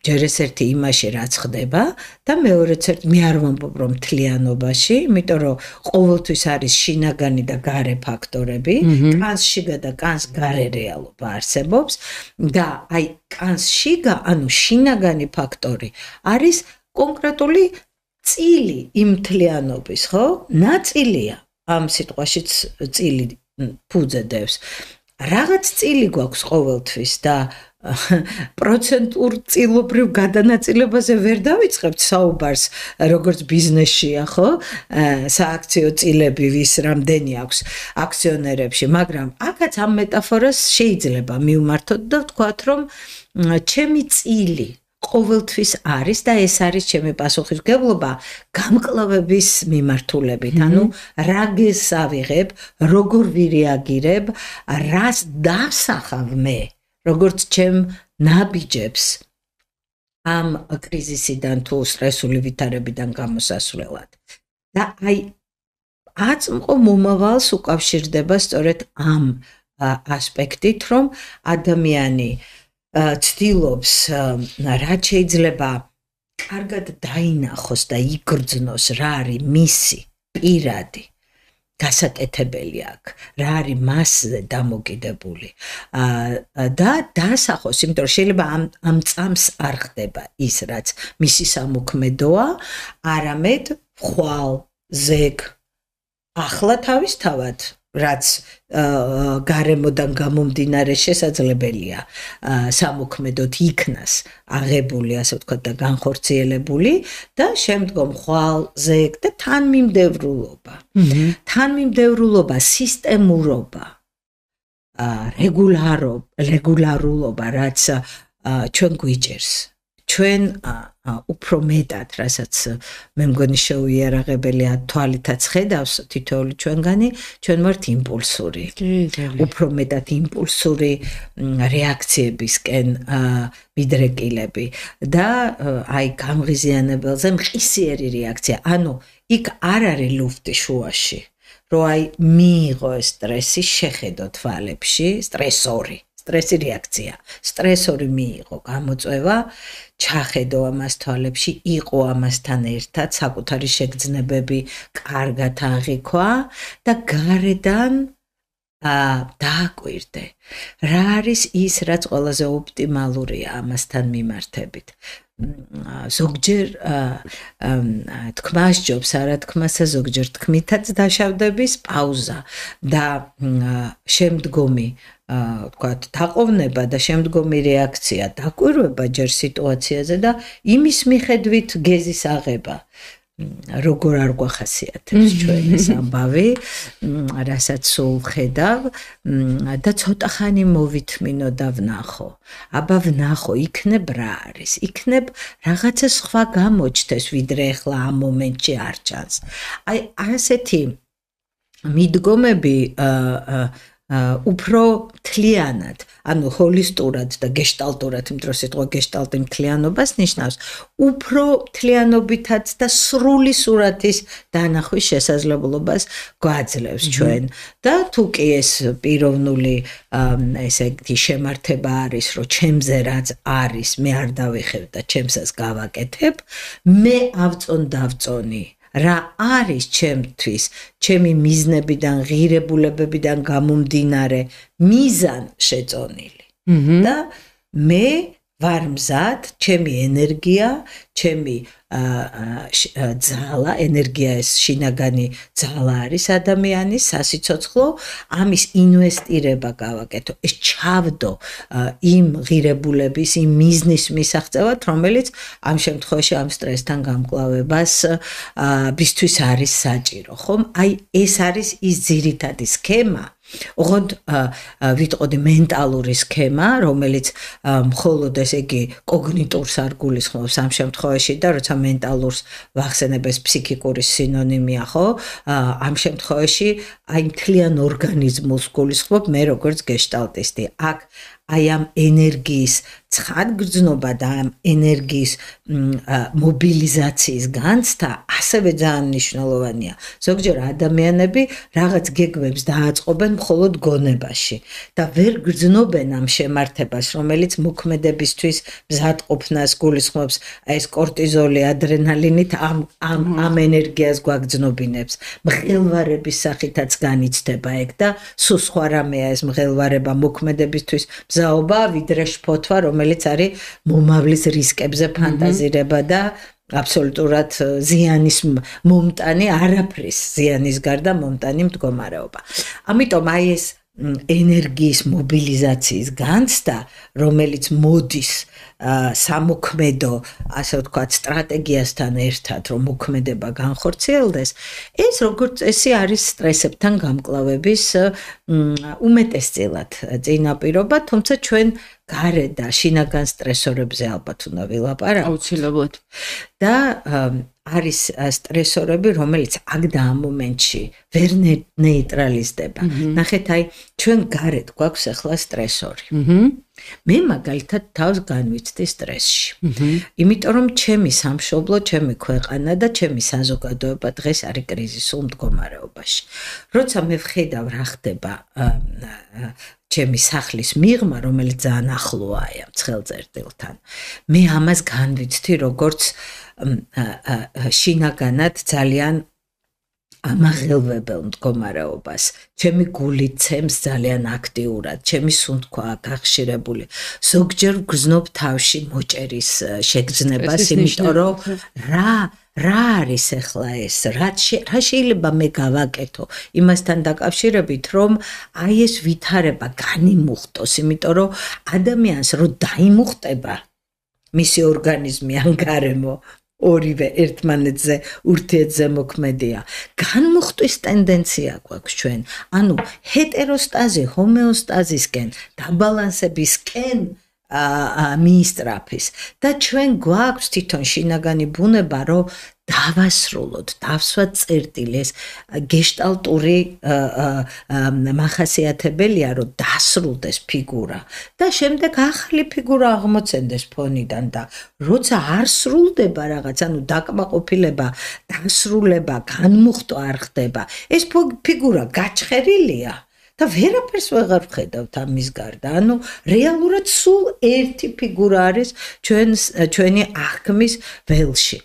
ჯერ ეს ერთი იმაში რაც ხდება და მეორეც ერთი მე არ ვამბობ რომ მთლიანობაში, იმიტომ რომ ყოველთვის არის შინაგანი და გარე ფაქტორები, კანს შიგა და კანს გარე რეალობა არსებობს და აი კანს შიგა, ანუ შინაგანი ფაქტორი არის კონკრეტული წილი იმ მთლიანობის, ხო? ნაწილია ამ სიტყვაშიც წილი ფუძედებს. რაღაც წილი გვაქვს ყოველთვის და პროცენტურ წილობრივ გადანაწილებაზე ვერ დავიწყებთ საუბარს, როგორც ბიზნესშია, ხო? სააქციო წილები ვის რამდენი აქვს აქციონერებში, მაგრამ აქაც ამ მეტაფორას შეიძლება მივმართოთ და ვთქვათ, რომ ჩემი წილი ყოველთვის არის და ეს არის ჩემი პასუხისმგებლობა გამკლავების მიმართულებით. ანუ რა გესავიღებ, როგორ ვირეაგირებ, რას დასახავ მე, როგორც ჩემ ნაბიჯებს ამ კრიზისიდან თუ სტრესული ვითარებიდან გამოსასვლელად. და აი აწმყო მომავალს უკავშირდება სწორედ ამ ასპექტით, რომ ადამიანი ცდილობს რაც შეიძლება კარგად დაინახოს და იგრძნოს რა არის მისი პირადი გასაკეთებელი აქ, რა არის მასზე დამოკიდებული და დასახოს, იმიტომ რომ შეიძლება ამ წამს არ ხდება ის, რაც მისი სამოქმედოა, არამედ ხვალ, ზეგ, ახლა თავისთავად რაც გარემოდან გამომდინარე შესაძლებელია სამოქმედოდ იქნას აღებული, ასე ვთქვათ, და განხორციელებული და შემდგომ ხვალ, ზეგ და თანმიმდევრულობა. თანმიმდევრულობა, სისტემურობა, რეგულარულობა, რაც ჩვენ გვიჭერს. ჩვენ უფრო მეტად, რასაც მე მგონი შეუიარაღებელია თვალითაც ხედავს თითოეული ჩვენგანი, ჩვენ ვართ იმპულსური. უფრო მეტად იმპულსური რეაქციებისკენ მიდრეკილები და აი გამღიზიანებელზე მყისიერი რეაქცია. ანუ იქ არ არის ლუფტი შუაში, რომ აი მიიღო სტრესი, შეხედო თვალებში, სტრესი რეაქცია. სტრესორი მიიღო გამოწვევა, ჩახედო ამას თვალებში, იყო ამასთან ერთად, საკუთარი შეგრძნებები კარგად აღიქვა და გარედან დააკვირდე. რა არის ის, რაც ყველაზე ოპტიმალურია ამასთან მიმართებით. ზოგჯერ თქმა სჯობს, არა თქმასა, ზოგჯერ თქმითაც დაშავდების პაუზა და შემდგომი ვთქვათ, დაყოვნება და შემდგომი რეაქცია, დაკვირვება ჯერ სიტუაციაზე და იმის მიხედვით გეზის აღება. როგორ არ გვახასიათებს ჩვენ ეს ამბავი, რასაც სულ ხედავ და ცოტა ხანი მოვითმინო და ვნახო. აბა ვნახო, იქნებ რა არის? იქნებ რაღაცა სხვა გამოჩნდეს, ვიდრე ახლა ამ მომენტში არ ჩანს. აი ასეთი მიდგომები უფრო მთლიანად, ანუ ჰოლისტურად და გეშტალტურად, იმიტომ რომ სიტყვა გეშტალტი მთლიანობას ნიშნავს, უფრო მთლიანობითაც და სრული სურათის დანახვის შესაძლებლობას გვაძლევს ჩვენ. და თუ კი ეს პიროვნული ესე იგი შემართება არის, რომ ჩემზე რაც არის, მე არ დავიხევ და ჩემსაც გავაკეთებ, მე ავწონი რა არის ჩემთვის, ჩემი მიზნებიდან, ღირებულებებიდან გამომდინარე მიზან შეწონილი. და მე ვარ მზად, ჩემი ენერგია, ჩემი ძალა, ენერგია ეს შინაგანი ძალა არის ადამიანის სასიცოცხლო, ამის ინვესტირება გავაკეთო, ეს ჩავდო იმ ღირებულების, იმ მიზნის მისაღწევად, რომელიც ამ შემთხვევაში ამ სტრესთან გამკლავებას ბისთვის არის საჭირო, ხომ? აი ეს არის ის ძირითადი სქემა, ოღონდ ვიტყოდი მენტალური სქემა, რომელიც მხოლოდ ესე იგი კოგნიტურს არ გულისხმობს ამ შემთხვევაში და როცა მენტალურს ვახსენებ ეს ფსიქიკური სინონიმია, ხო? ამ შემთხვევაში აი მთლიან ორგანიზმს გულისხმობ მე როგორც გეშტალტისტი. აქ აი ამ ენერგიის ცხადგრძნობა და ამ ენერგიის მობილიზაციის განცდა ასევე ძალიან მნიშვნელოვანია. ზოგჯერ ადამიანები რაღაც გეგმებს დააწყობენ მხოლოდ გონებაში და ვერ გრძნობენ ამ შემართებას, რომელიც მოქმედებისთვის მზადყოფნას გულისხმობს, ეს კორტიზოლი, ადრენალინით ამ ენერგიას გვაგრძნობინებს. მღელვარების სახითაც განიცდება ეგ და სულ სხვა რამეა ეს მღელვარება მოქმედებისთვის მზაობა, ვიდრე შფოთვა, რომელიც არის მომავლის რისკებზე ფანტაზირება და აბსოლუტურად ზიანის მომტანი, არაფრის ზიანის გარდა მომტანი მდგომარეობა. ამიტომ აი ეს ენერგიის მობილიზაციის განცდა, რომელიც მოდის სამოქმედო, ასე ვთქვათ, სტრატეგიასთან ერთად, რომ მოქმედება განხორციელდეს, ეს როგორც წესი არის სტრესებთან გამკლავების უმეტესწილად წინაპირობა, თუმცა ჩვენ გარეთ და შინაგან სტრესორებზე ალბათ უნდა ვილაპარაკოთ. აუცილებლად. და არის სტრესორები, რომელიც აქ და ამ მომენტში ვერ ნეიტრალიზდება. ნახეთ, აი, ჩვენ გარეთ გვაქვს ახლა სტრესორი. მე მაგალითად თავს განვიცდი სტრესში. იმიტომ რომ ჩემი სამშობლო, ჩემი ქვეყანა და ჩემი საზოგადოება დღეს არის კრიზისულ მდგომარეობაში. როცა მე ვხედავ რა ხდება ჩემი სახლის მიღმა, რომელიც ძალიან ახლოა ამ ცხელწერტილთან. მე ამას განვიცდი როგორც შინაგანად ძალიან ამაღელვებელ მდგომარეობას. ჩემი გული ცემს ძალიან აქტიურად, ჩემი სუნთქვა გახშირებული. ზოგჯერ ვგრძნობ თავში მოჭერის შეგრძნებას, იმიტომ რომ რა არის ახლა ეს? რა შეიძლება მე გავაკეთო იმასთან დაკავშირებით, რომ აი ეს ვითარება განიმუხტოს, იმიტომ რომ ადამიანს რო დაიმუხტება მისი ორგანიზმი ან გარემო ორივე ერთმანეთზე ურთიერთზე მოქმედია. განმუხტვის ტენდენცია გვაქვს ჩვენ. ანუ ჰეტეროსტაზი ჰომეოსტაზისკენ დაბალანსებისკენ მიისტრაფის და ჩვენ გვაქვს თვითონ შინაგანი ბუნება, რომ დავასრულოთ, დავსვათ წერტილს, გეშტალტური მახასიათებელია, რომ დასრულდეს ფიგურა და შემდეგ ახალი ფიგურა აღმოცენდეს ფონიდან და როცა არ სრულდება რაღაც, ანუ დაკმაყოფილება, დასრულება, განმუხტვა არ ხდება, ეს ფიგურა გაჩხერილია. და ვერაფერს ვეღარ ვხედავთ ამის გარდა. ანუ რეალურად სულ ერთი ფიგურა არის ჩვენი აღქმის ველში.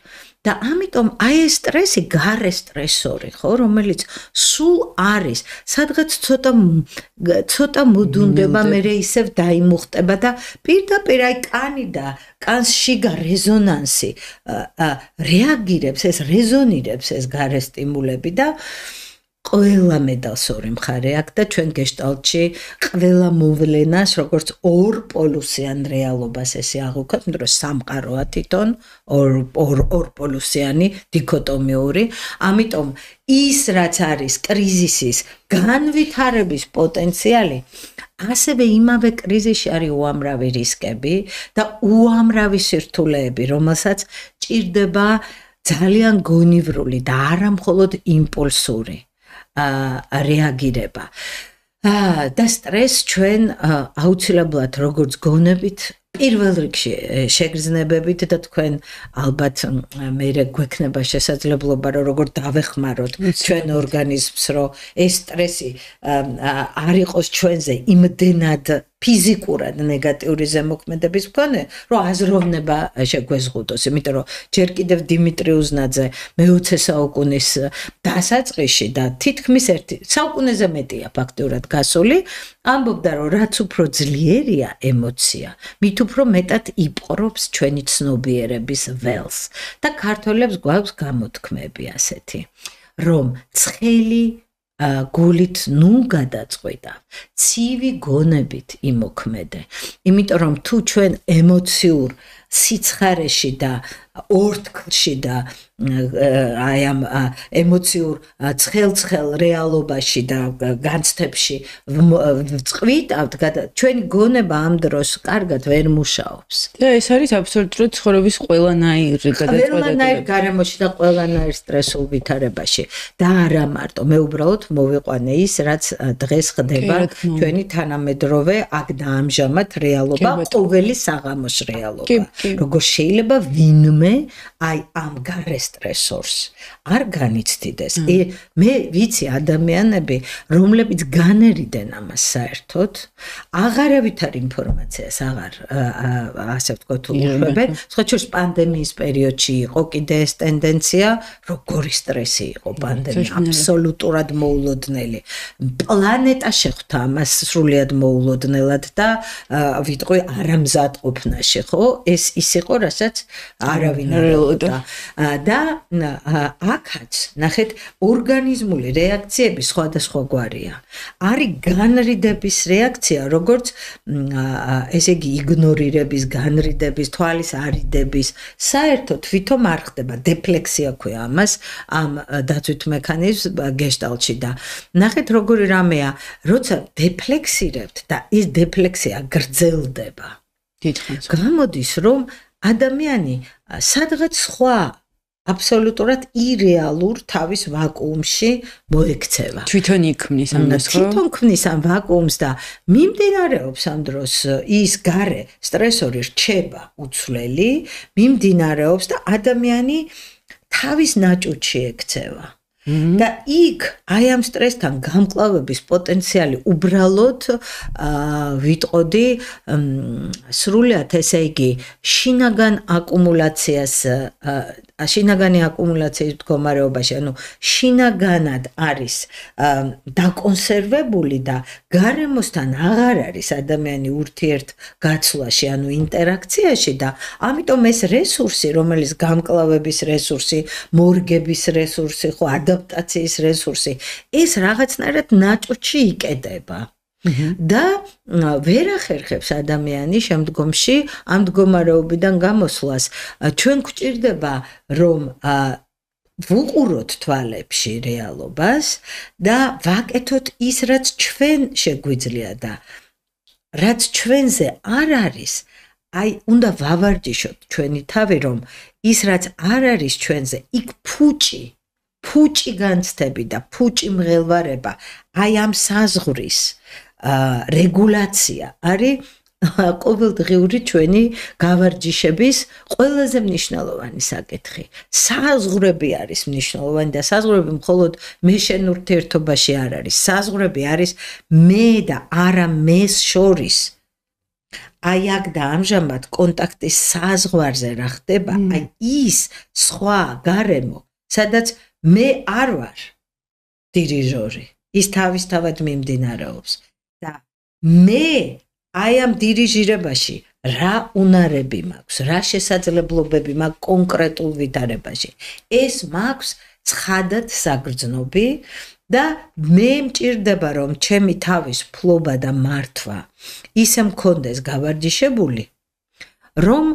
და ამიტომ აი ეს სტრესი, გარე სტრესორი, ხო, რომელიც სულ არის, სადღაც ცოტა მოდუნდება, მერე ისევ დაიმუხტება და პირდაპირ აი კანი და კანს შიგა რეზონანსი რეაგირებს, ეს რეზონირებს ეს გარე სტიმულები და ყველა მედალს ორი მხარე აქვს და ჩვენ გეშტალტში ყველა მოვლენას როგორც ორ პოლუსიან რეალობას ესე აღვქვათ, იმიტომ რომ სამყაროა თვითონ ორ პოლუსიანი დიქოტომიური, ამიტომ ის რაც არის კრიზისის განვითარების პოტენციალი, ასევე იმავე კრიზისში არის უამრავი რისკები და უამრავი სირთულეები, რომელსაც ჭირდება ძალიან გონივრული და არა მხოლოდ იმპულსური რეაგირება. და სტრესს ჩვენ აუცილებლად როგორც გონებით პირველ რიგში შეგრძნებებით და თქვენ ალბათ მე გვექნება შესაძლებლობა რომ როგორ დავეხმაროთ ჩვენ ორგანიზმს რომ ეს სტრესი არ იყოს ჩვენზე იმდენად ფიზიკურად ნეგატიური ზემოქმედების მქონე, რომ აზროვნება შეგვეზღუდოს, იმიტომ რომ ჯერ კიდევ დიმიტრი უზნაძე მე-20 საუკუნის დასაწყისში და თითქმის ერთი საუკუნეზე მეტია ფაქტურად გასული, ამბობდა რომ რაც უფრო ძლიერია ემოცია, მით უფრო მეტად იპყრობს ჩვენი ცნობიერების ველს და ქართველებს გვაქვს გამოთქმები ასეთი, რომ ცხელი გულით ნუ გადაწყვიტა, ცივი გონებით იმოქმედე, იმიტომ რომ თუ ჩვენ ემოციურ სიცხარეში და ორთქლში და აი ამ ემოციურ ცხელ რეალობაში და განცდებში წყვიტავთ, ჩვენი გონება ამ დროს კარგად ვერ მუშაობს. და ეს არის აბსოლუტურად ცხოვრების ყველანაირი გადაწყვეტილება. ყველანაირ გარემოში და ყველანაირ სტრესულ ვითარებაში და არა მარტო, მე უბრალოდ მოვიყვანე ის, რაც დღეს ხდება ჩვენი თანამედროვე აქ და ამჟამად რეალობა, ყოველი საღამოს რეალობა. როგორ შეიძლება ვინმე აი ამ გარე სტრესორს არ განიცდიდეს. მე ვიცი ადამიანები, რომლებიც განერიდენ ამას საერთოდ, აღარავითარ ინფორმაციას აღარ ასე ვთქვათ უშვებენ. სხვაჩვენს პანდემიის პერიოდში იყო კიდე ეს ტენდენცია, როგორი სტრესი იყო პანდემია, აბსოლუტურად მოულოდნელი. პლანეტა შეხვდა ამას სრულიად მოულოდნელად და ვიტყვი არამზადყოფნაში, ხო? ეს ის იყო, რასაც არავინ არ ელოდა. და აქაც ნახეთ ორგანიზმული რეაქციები სხვადასხვაგვარია. არის განრიდების რეაქცია, როგორც ესე იგი იგნორირების, განრიდების, თვალის არიდების, საერთოდ თვითონ არ ხდება დეფლექსია ქვია ამას, ამ დაცვით მექანიზმს გეშტალტში და ნახეთ როგორი რამეა, როცა დეფლექსირებთ და ის დეფლექსია გრძელდება. დიდხანს გამოდის რომ ადამიანი სადღაც სხვა აბსოლუტურად ირეალურ თავის ვაკუუმში მოექცევა. თვითონ იქმნის ამას, ხო? თვითონ ქმნის ამ ვაკუუმს და მიმდინარეობს ამ დროს ის გარე სტრესორი რჩება უცვლელი, მიმდინარეობს და ადამიანი თავის ნაჭუჭში ექცევა. და იქ აი ამ სტრესთან გამკლავების პოტენციალი უბრალოდ ვიტყოდი სრულიად ესე იგი შინაგან შინაგანი აკუმულაციის მდგომარეობაში, ანუ შინაგანად არის დაკონსერვებული და გარემოსთან აღარ არის ადამიანი ურთიერთგაცვლაში, ანუ ინტერაქციაში და ამიტომ ეს რესურსი, რომელიც გამკლავების რესურსი, მორგების რესურსი, ხო, ადაპტაციის რესურსი, ეს რაღაცნაირად ნაჭუჭში იკედება. და ვერ ახერხებს ადამიანი შემდგომში ამ მდგომარეობიდან გამოსვლას. ჩვენ გვჭირდება რომ ვუყუროთ თვალებში რეალობას და ვაკეთოთ ის, რაც ჩვენ შეგვიძლია და რაც ჩვენზე არ არის, აი უნდა ვავარჯიშოთ ჩვენი თავი, რომ ის რაც არ არის ჩვენზე, იქ ფუჭი განცდები და ფუჭი მღელვარება, აი ამ საზღვრის რეგულაცია არის ყოველდღიური ჩვენი გავარჯიშების ყველაზე მნიშვნელოვანი საკითხი. საზღვრები არის მნიშვნელოვანი და საზღვრები მხოლოდ მე შენ ურთიერთობაში არ არის. საზღვრები არის მე და არა მეს შორის. აი აქ და ამჟამად კონტაქტის საზღვარზე რა ხდება, აი ის სხვა გარემო, სადაც მე არ ვარ დირიჟორი, ის თავისთავად მიმდინარეობს და მე აი ამ დირიჟირებაში რა უნარები მაქვს, რა შესაძლებლობები მაქვს კონკრეტულ ვითარებაში. ეს მაქვს ცხადად საგრძნობი და მე მჭირდება რომ ჩემი თავის ფლობა და მართვა ისე მქონდეს გავარჯიშებული რომ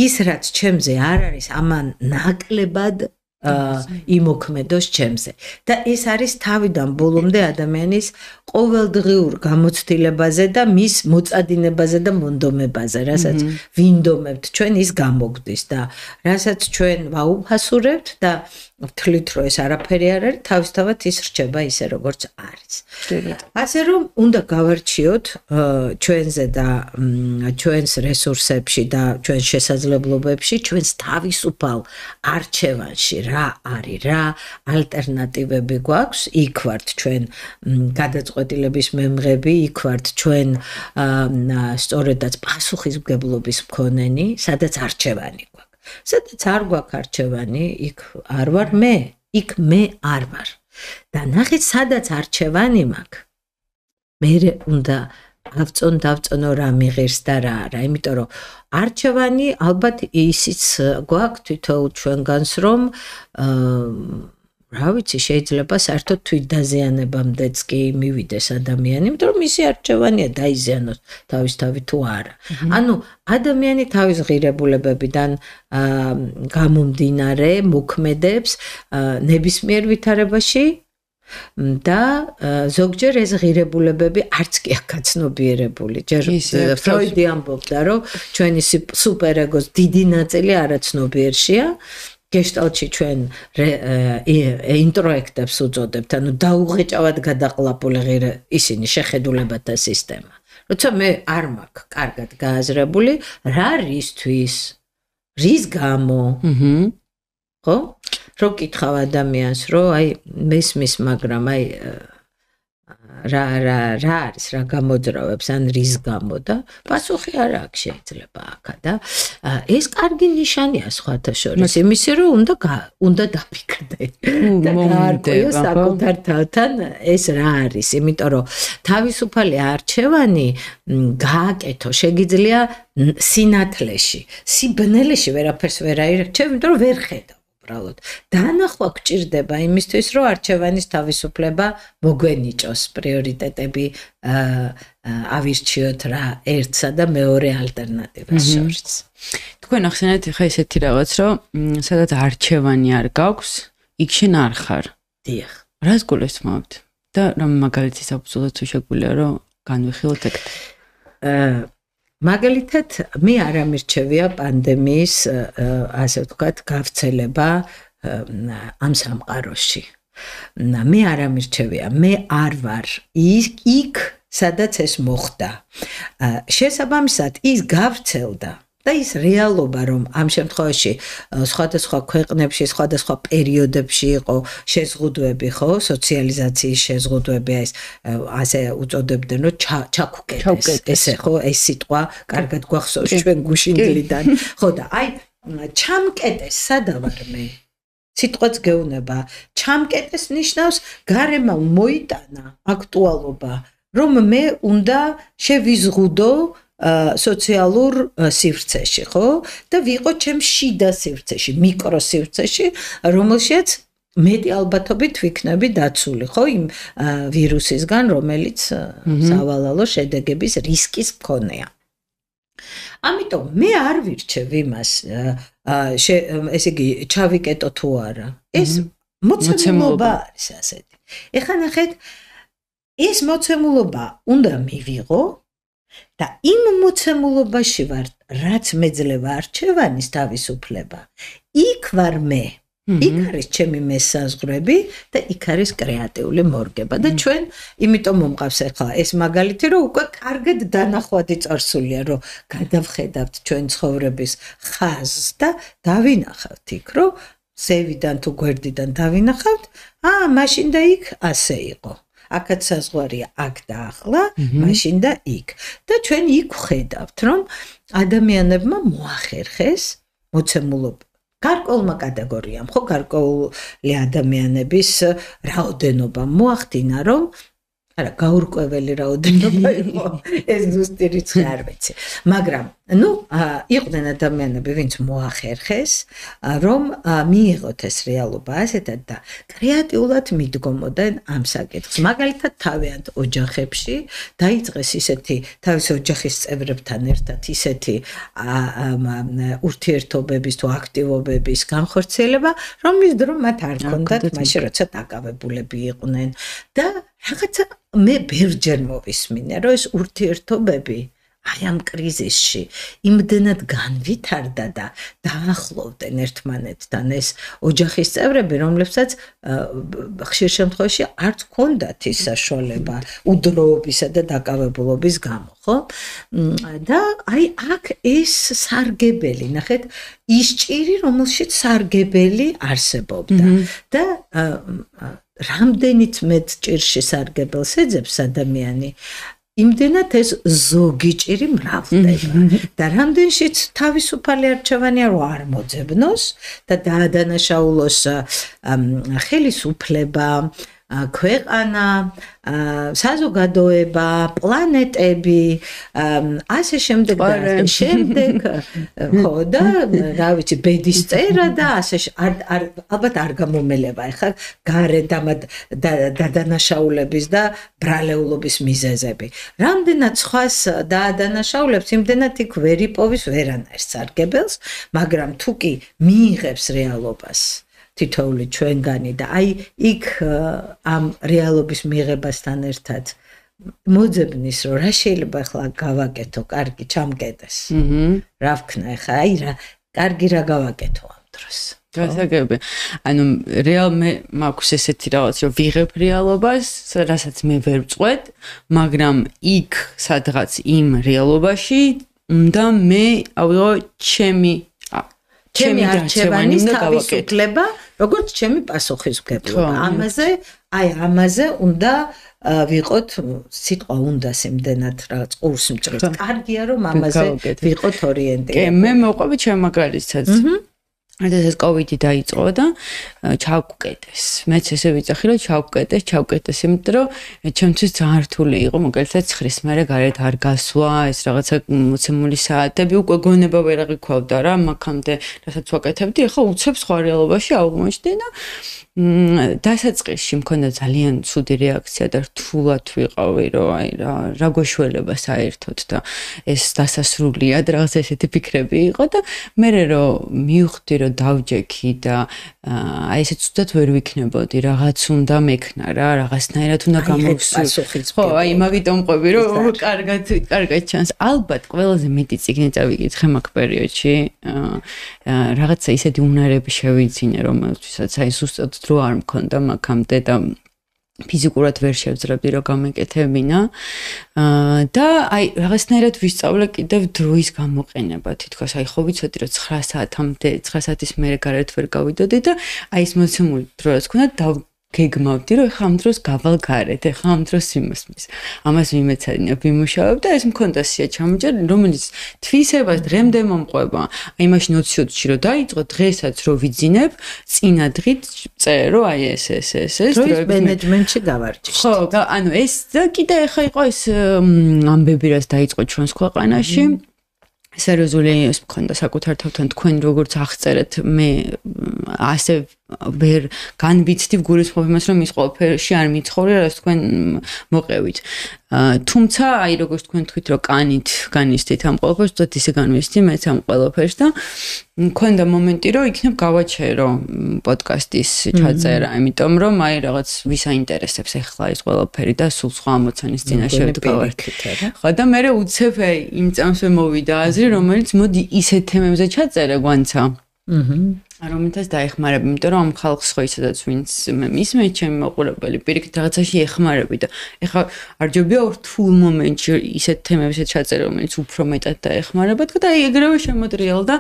ის რაც ჩემზე არ არის ამან ნაკლებად იმოქმედოს ჩემზე და ეს არის თავიდან ბოლომდე ადამიანის ყოველდღიურ გამოცდილებაზე და მის მოწადინებაზე და მონდომებაზე, რასაც ვინდომებთ ჩვენ ის გამოგდის და რასაც ჩვენ ვაუფასურებთ და ვთვლით რომ ეს არაფერი არ არის, თავისთავად ის რჩება ისე როგორც არის. ასე რომ უნდა გავარჩიოთ ჩვენზე და ჩვენს რესურსებში და ჩვენს შესაძლებლობებში, ჩვენს თავისუფალ არჩევანში რა არის, რა ალტერნატივები გვაქვს, იქ ვართ ჩვენ გადაწყვეტილების მემღები, იქ ვართ ჩვენ სწორედაც პასუხისმგებლობის მქონენი, სადაც არჩევანი გვაქვს. სადაც არ გვაქვს არჩევანი, იქ არ ვარ მე, იქ მე არ ვარ. და ნახეთ, სადაც არჩევანი მაქვს, მე უნდა დავწონო რა მიღირს და რა არა, იმიტომ რომ არჩევანი ალბათ ისიც გვაქვს თითოეულ ჩვენგანს, რომ რა ვიცი, შეიძლება საერთოდ თვითდაზიანებამდეც კი მივიდეს ადამიანი, იმიტომ რომ მისი არჩევანია დაიზიანოს თავისთავად თუ არა. ანუ ადამიანი თავის ღირებულებებიდან გამომდინარე მოქმედებს ნებისმიერ ვითარებაში და ზოგჯერ ეს ღირებულებები არც კი აქაც ცნობიერებული. ჯერ ფროიდი ამბობდა, რომ ჩვენი სუპერეგოს დიდი ნაწილი არაცნობიერშია. გეშტალტში ჩვენ ინტროექტებს უწოდებთ, ანუ დაუღეჭავად გადაყლაპული ისინი შეხედულებათა სისტემა. როცა მე არ მაქვს კარგად გააზრებული, რა რისთვის, რის გამო, ხო? რო კითხავ ადამიანს, რომ აი მესმის, მაგრამ აი რა არის, რა გამოძრავებს, ან რის გამო და პასუხი არ აქვს შეიძლება აქა და ეს კარგი ნიშანია სხვათა შორის, იმისი რომ უნდა დაფიქრდე და გაარკვიო საკუთარ თავთან ეს რა არის, იმიტომ რომ თავისუფალი არჩევანი გააკეთო შეგიძლია სინათლეში, სიბნელეში ვერაფერს ვერ აირჩევ, იმიტომ რომ ვერ ხედავ. დაანახვა გჭირდება იმისთვის, რომ არჩევანის თავისუფლება მოგვენიჭოს, პრიორიტეტები ავირჩიოთ რა ერთსა და მეორე ალტერნატივას შორის. თქვენ ახსენეთ ხა ესეთი რაღაც, რომ სადაც არჩევანი არ გაქვს, იქ შენ არ ხარ. დიახ. რას გულისხმობთ? და რომ მაგალითის აბსოლუტურად შეგვიძლია რომ განვიხილოთ ეგ. მაგალითად, მე არ ამირჩევია პანდემიის, ასე ვთქვათ, გავრცელება ამ სამყაროში. მე არ ამირჩევია, მე არ ვარ იქ, სადაც ეს მოხდა. შესაბამისად, ის გავრცელდა და ის რეალობა, რომ ამ შემთხვევაში სხვადასხვა ქვეყნებში, სხვადასხვა პერიოდებში იყო შეზღუდვები, ხო, სოციალიზაციის შეზღუდვები, ასე უწოდებდნენ, რომ ჩაკუკეტეს, ესე ხო, ეს სიტყვა კარგად გვახსოვს ჩვენ გუშინგლიდან. ხო და აი ჩამკეტეს, სადავარ მე? სიტყვაც გეუბნება, ჩამკეტეს ნიშნავს გარემო მოიტანა აქტუალობა, რომ მე უნდა შევიზღუდო სოციალურ სივრცეში, ხო? და ვიყო ჩემ შიდა სივრცეში, მიკრო სივრცეში, რომელშიც მეტი ალბათობით ვიქნები დაცული, ხო, იმ ვირუსისგან, რომელიც სავალალო შედეგების რისკის მქონეა. ამიტომ მე არ ვირჩევ იმას, ესე იგი, ჩავიკეტო თუ არა. ეს მოცემულობა არის ასეთი. ეხლა ნახეთ, ეს მოცემულობა უნდა მივიღო და იმ მოცემულობაში ვარ, რაც მეძლევა არჩევანის თავისუფლება, იქ ვარ მე. იქ არის ჩემი მესაზღვრები და იქ არის კრეატიული მორგება და ჩვენ იმიტომ მომყავს ახლა ეს მაგალითი, რომ უკვე კარგად დანახვადი წარსულია, რომ გადავხედავთ ჩვენ ცხოვრების ხაზს და დავინახავთ იქ, რომ ზევიდან თუ გვერდიდან დავინახავთ, მაშინ და იქ ასე იყო. აქაც საზღვარია აქ და ახლა, მაშინ და იქ. და ჩვენ იქ ვხედავთ, რომ ადამიანებმა მოახერხეს მოცემულობა. გარკვეულმა კატეგორიამ, ხო, გარკვეული ადამიანების რაოდენობა მოახდინა, რომ არა, გაურკვეველი რაოდენობა იყო, ეს ზუსტი რიცხვი არ ვიცი. მაგრამ, იყვნენ ადამიანები, ვინც მოახერხეს, რომ მიიღოთ ეს რეალობა ასეთად და კრეატიულად მიდგომოდნენ ამ საკითხს. მაგალითად, თავიანთ ოჯახებში დაიწყეს ისეთი თავის ოჯახის წევრებთან ერთად ისეთი ურთიერთობების თუ აქტივობების განხორციელება, რომლის დრო მათ არ ჰქონდათ, მაშინ როცა დაკავებულები იყვნენ და რაღაცა მე ბევრჯერ მოვისმინე, რომ ეს ურთიერთობები აი ამ კრიზისში იმდენად განვითარდა და დაახლოვდნენ ერთმანეთთან ეს ოჯახის წევრები, რომლებსაც ხშირ შემთხვევაში არც ჰქონდათ ის საშუალება უდროობისა და დაკავებულობის გამო, ხო? და აი აქ ეს სარგებელი, ნახეთ, ის ჭირი, რომელშიც სარგებელი არსებობდა და რამდენიც მეტ ჭირში სარგებელს ეძებს ადამიანი, იმდენად ეს ზოგი ჭირი მრავლდება და რამდენშიც თავისუფალი არჩევანია რომ არ მოძებნოს და დაადანაშაულოს ხელისუფლება, ქვეყანა, საზოგადოება, პლანეტები, ასე შემდეგ და ასე შემდეგ, ხო და რა ვიცი, ბედის წერა და ასე ალბათ არ გამომელება ახლა გარეთ დადანაშაულების და ბრალეულობის მიზეზები. რამდენად სხვას დაადანაშაულებს, იმდენად იქ ვერ იპოვის ვერანაირ სარგებელს, მაგრამ თუ კი მიიღებს რეალობას თითოეული ჩვენგანი და აი იქ ამ რეალობის მიღებასთან ერთად მოძებნის რომ რა შეიძლება ახლა გავაკეთო, კარგი ჩამკეტეს. რა ვქნა ახლა, აი რა, კარგი რა გავაკეთო ამ დროს. გასაგები. ანუ მე მაქვს ესეთი რაღაც რომ ვიღებ რეალობას, რასაც მე ვერ ვწყვეტ, მაგრამ იქ სადღაც იმ რეალობაში უნდა მე ავიღო ჩემი არჩევანის თავისუფლება, როგორც ჩემი პასუხისმგებლობა. ამაზე უნდა ვიყოთ, სიტყვა უნდა იმდენად რაღაც ყურს მჭრით. კარგია რომ ამაზე ვიყოთ ორიენტირებული. კი, მე მოყვები ჩემ მაგალითად. ეს კოვიდი დაიწყო და ჩავკეტეს. მეც ესე ვიცახი რომ ჩავკეტეს, იმიტომ რომ ჩემთვის ძალიან რთული იყო, მაგალითად ცხრის მერე გარეთ არ გასვლა, ეს რაღაცა მოცემული საათები უკვე გონება ვერ აღიქვავდა რა, მაგამდე რასაც ვაკეთებდი, ახლა უცებ სხვა რეალობაში აღმოჩნდი და დასაწყისში მქონდა ძალიან ცუდი რეაქცია და რთულად ვიყავი, რომ აი რა გვეშველება საერთოდ და ეს დასასრულიად რაღაც ესეთი ფიქრები იყო და მე რომ მივხვდი რომ დავჯექი და აი ესე ცუდად ვერ ვიქნებოდი, რაღაც უნდა მექნა რა, რაღაცნაირად უნდა გამოვსულიყო. ხო, აი მაგიტომ ყვები რომ კარგად ჩანს. ალბათ ყველაზე მეტი წიგნი წავიკითხე მაგ პერიოდში. რაღაცა ისეთი უნარები შევიძინე, რომელთვისაც აი ზუსტად დრო არ მქონდა მაგამდე და ფიზიკურად ვერ შევძლებდი რომ გამეკეთებინა და აი რაღაცნაირად ვისწავლე კიდევ დროის გამოყენება თითქოს აი ხო ვიცოდი რომ 9 საათის მერე გარეთ ვერ გავიდოდი და აი ეს მოცემული დრო რაც ქონდა გეგმავდი რომ ეხლა ამ დროს გავალ გარეთ, ეხლა ამ დროს იმასმის. ამას ვიმეცადინებ, ვიმუშავებ და ეს მქონდა სია ჩამოჭერილი, რომელიც თვისებას დღემდე მომყვება. აი მაშინ 20-ში რომ დაიწყო, დღესაც რომ ვიძინებ, წინა დღით წერო აი ეს დროის მენეჯმენტში გავარჯიშე. ხო, ანუ ეს და კიდე ეხლა იყო ეს ამბები რაც დაიწყო ჩვენს ქვეყანაში. სერიოზული ეს მქონდა საკუთარ თავთან თქვენ როგორც აღწერეთ, მე ასე ვერ განვიცდი გულისხმობ იმას რომ ის ყველაფერში არ მიცხოვრე, რაც თქვენ მოყევით. თუმცა აი როგორც თქვენ თქვით რომ განისტით ამ ყველაფერს, ზუსტად ისე განვიცდი მეც ამ ყველაფერს და მქონდა მომენტი რომ იქნებ გავაჩერო პოდკასტის ჩაწერა, იმიტომ რომ აი რაღაც ვისაინტერესებს ახლა ეს ყველაფერი და სულ სხვა ამოცანის წინაშე ვდგავართ. ხო და მე უცებ იმ წამს მოვიდა აზრი, რომელიც მოდი ისეთ თემებზე ჩაწერე გვანცა. რომელთაც დაეხმარები, იმიტომ რომ ამ ხალხს ხო ისედაც ვინც მისმე ჩემი მაყურებელი პირიქით რაღაცაში ეხმარები და ეხლა არ ჯობია რთულ მომენტში ისეთ თემებზე ჩაწერე, რომელიც უფრო მეტად დაეხმარებათ და აი ეგრევე შემოდრიალ და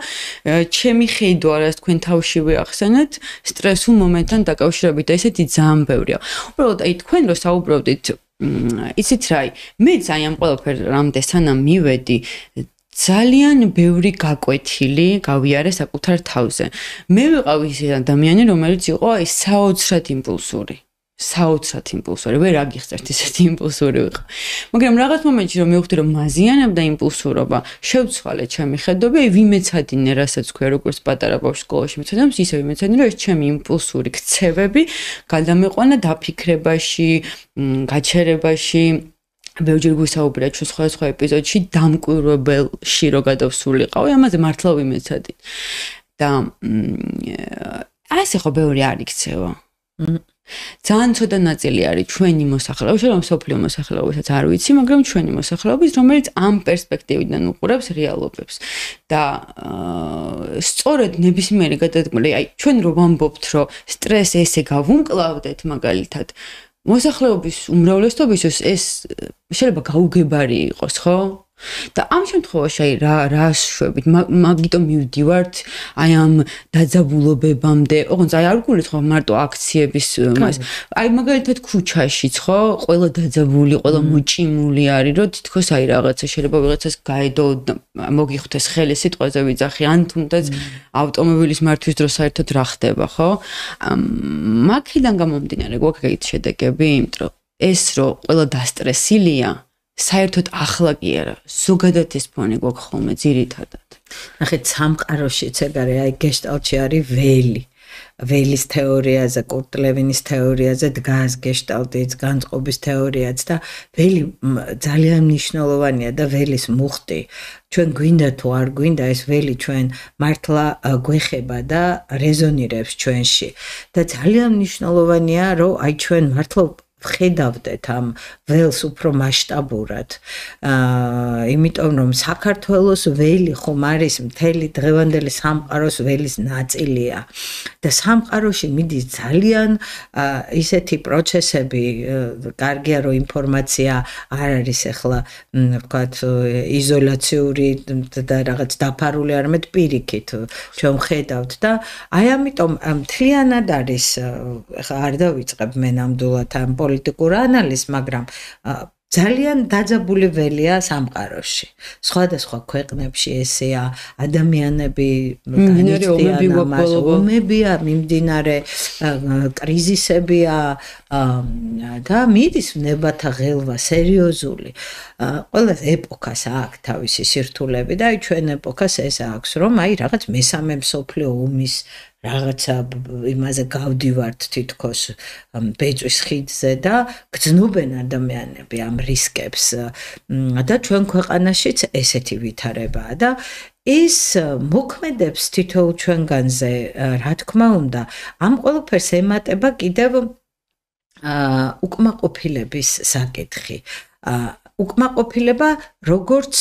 ჩემი ხედვა, რაც თქვენ თავშივე ახსენეთ, სტრესულ მომენტთან დაკავშირებით და ესეთი ძალიან ბევრია. უბრალოდ აი თქვენ რო საუბრობდით, იცით რა, მეც აი ამ ყველაფერამდე სანამ მივედი ძალიან ბევრი გაკვეთილი გავიარე საკუთარ თავზე. მე ვიყავ ის ადამიანი, რომელიც იყო აი საოცრად იმპულსური. საოცრად იმპულსური, ვერ აგიხსენებთ ისეთი იმპულსური ვიყო. მაგრამ რაღაც მომენტში რომ მივხვდი რომ მაზიანებდა იმპულსურობა, შევცვალე ჩემი ხედვები, აი ვიმეცადინე, რასაც ქვია როგორც პატარა ბავშვს სკოლაში მეცადებს, ისე ვიმეცადინე, რომ ეს ჩემი იმპულსური ქცევები გადამეყვანა დაფიქრებაში, გაჩერებაში, ბევრჯერ გვისაუბრია ჩვენ სხვადასხვა ეპიზოდში დამკვირვებელში რო გადავსულიყავი, ამაზე მართლა ვიმეცადინე. და ასე ხო ბევრი არ იქცევა. ძალიან ცოტა ნაწილი არის ჩვენი მოსახლეობის, რომ სოფლიო მოსახლეობისაც არ ვიცი, მაგრამ ჩვენი მოსახლეობის, რომელიც ამ პერსპექტივიდან უყურებს რეალობებს. და სწორედ ნებისმიერი გადადგმული, აი ჩვენ რო ვამბობთ, რომ სტრესს ესე გავუმკლავდეთ მაგალითად, მოსახლეობის უმრავლესობისთვის ეს შეიძლება გაუგებარი იყოს, ხო? და ამ შემთხვევაში აი რა შვებით, მაგიტომ მივდივართ აი ამ დაძაბულობებამდე, ოღონდ აი არ გულისხმობ მარტო აქციების მას. აი მაგალითად ქუჩაშიც, ხო, ყველა დაძაბული, ყველა მოჭიმული არის, რომ თითქოს აი რაღაცა შეიძლება ვიღაცას გაედო, მოგიხდეს ხელი სიტყვაზე ვიძახი, ან თუნდაც ავტომობილის მართვის დროს საერთოდ რა ხდება, ხო? მაგიდან გამომდინარე გვაქვს შედეგები, იმიტომ რომ ეს რომ ყველა დასტრესილია საერთოდ ახლა კი არა, ზოგადად ეს ფონი გვაქვს ხოლმე ძირითადად. ნახეთ, სამყაროშიც ეგ არის, აი გეშტალტში არის ველი. ველის თეორიაზე, კურტ ლევინის თეორიაზე დგას გეშტალტიც, განწყობის თეორიაც და ველი ძალიან მნიშვნელოვანია და ველის მუხტი. ჩვენ გვინდა თუ არ გვინდა ეს ველი ჩვენ მართლა გვეხება და რეზონირებს ჩვენში. და ძალიან მნიშვნელოვანია, რომ აი ჩვენ მართლა ვხედავდეთ ამ ველს უფრო მასშტაბურად. იმიტომ რომ საქართველოს ველი ხომ არის მთელი დღევანდელი სამყაროს ველის ნაწილია და სამყაროში მიდის ძალიან ისეთი პროცესები, კარგია რომ ინფორმაცია არ არის ახლა ვთქვათ იზოლაციური და რაღაც დაფარული, არამედ პირიქით ჩვენ ვხედავთ და აი ამიტომ მთლიანად არის, ახლა არ დავიწყებ მე ნამდვილად ამ პოლიტიკურ ანალიზს, მაგრამ ძალიან დაძაბული ველია სამყაროში. სხვადასხვა ქვეყნებში ესეა, ადამიანები ომებია, მიმდინარე კრიზისებია და მიდის ნებათა ღელვა სერიოზული. ყველა ეპოქას აქვს თავისი სირთულეები და აი ჩვენ ეპოქას ეს აქვს, რომ აი რაღაც მესამე მსოფლიო ომის რაღაცა იმაზე გავდივართ თითქოს ბეწვის ხიდზე და გრძნობენ ადამიანები ამ რისკებს და ჩვენ ქვეყანაშიც ესეთი ვითარებაა და ის მოქმედებს თითოეულ ჩვენგანზე, რა თქმა უნდა, ამ ყველაფერს ემატება კიდევ უკმაყოფილების საკითხი. უკმაყოფილება როგორც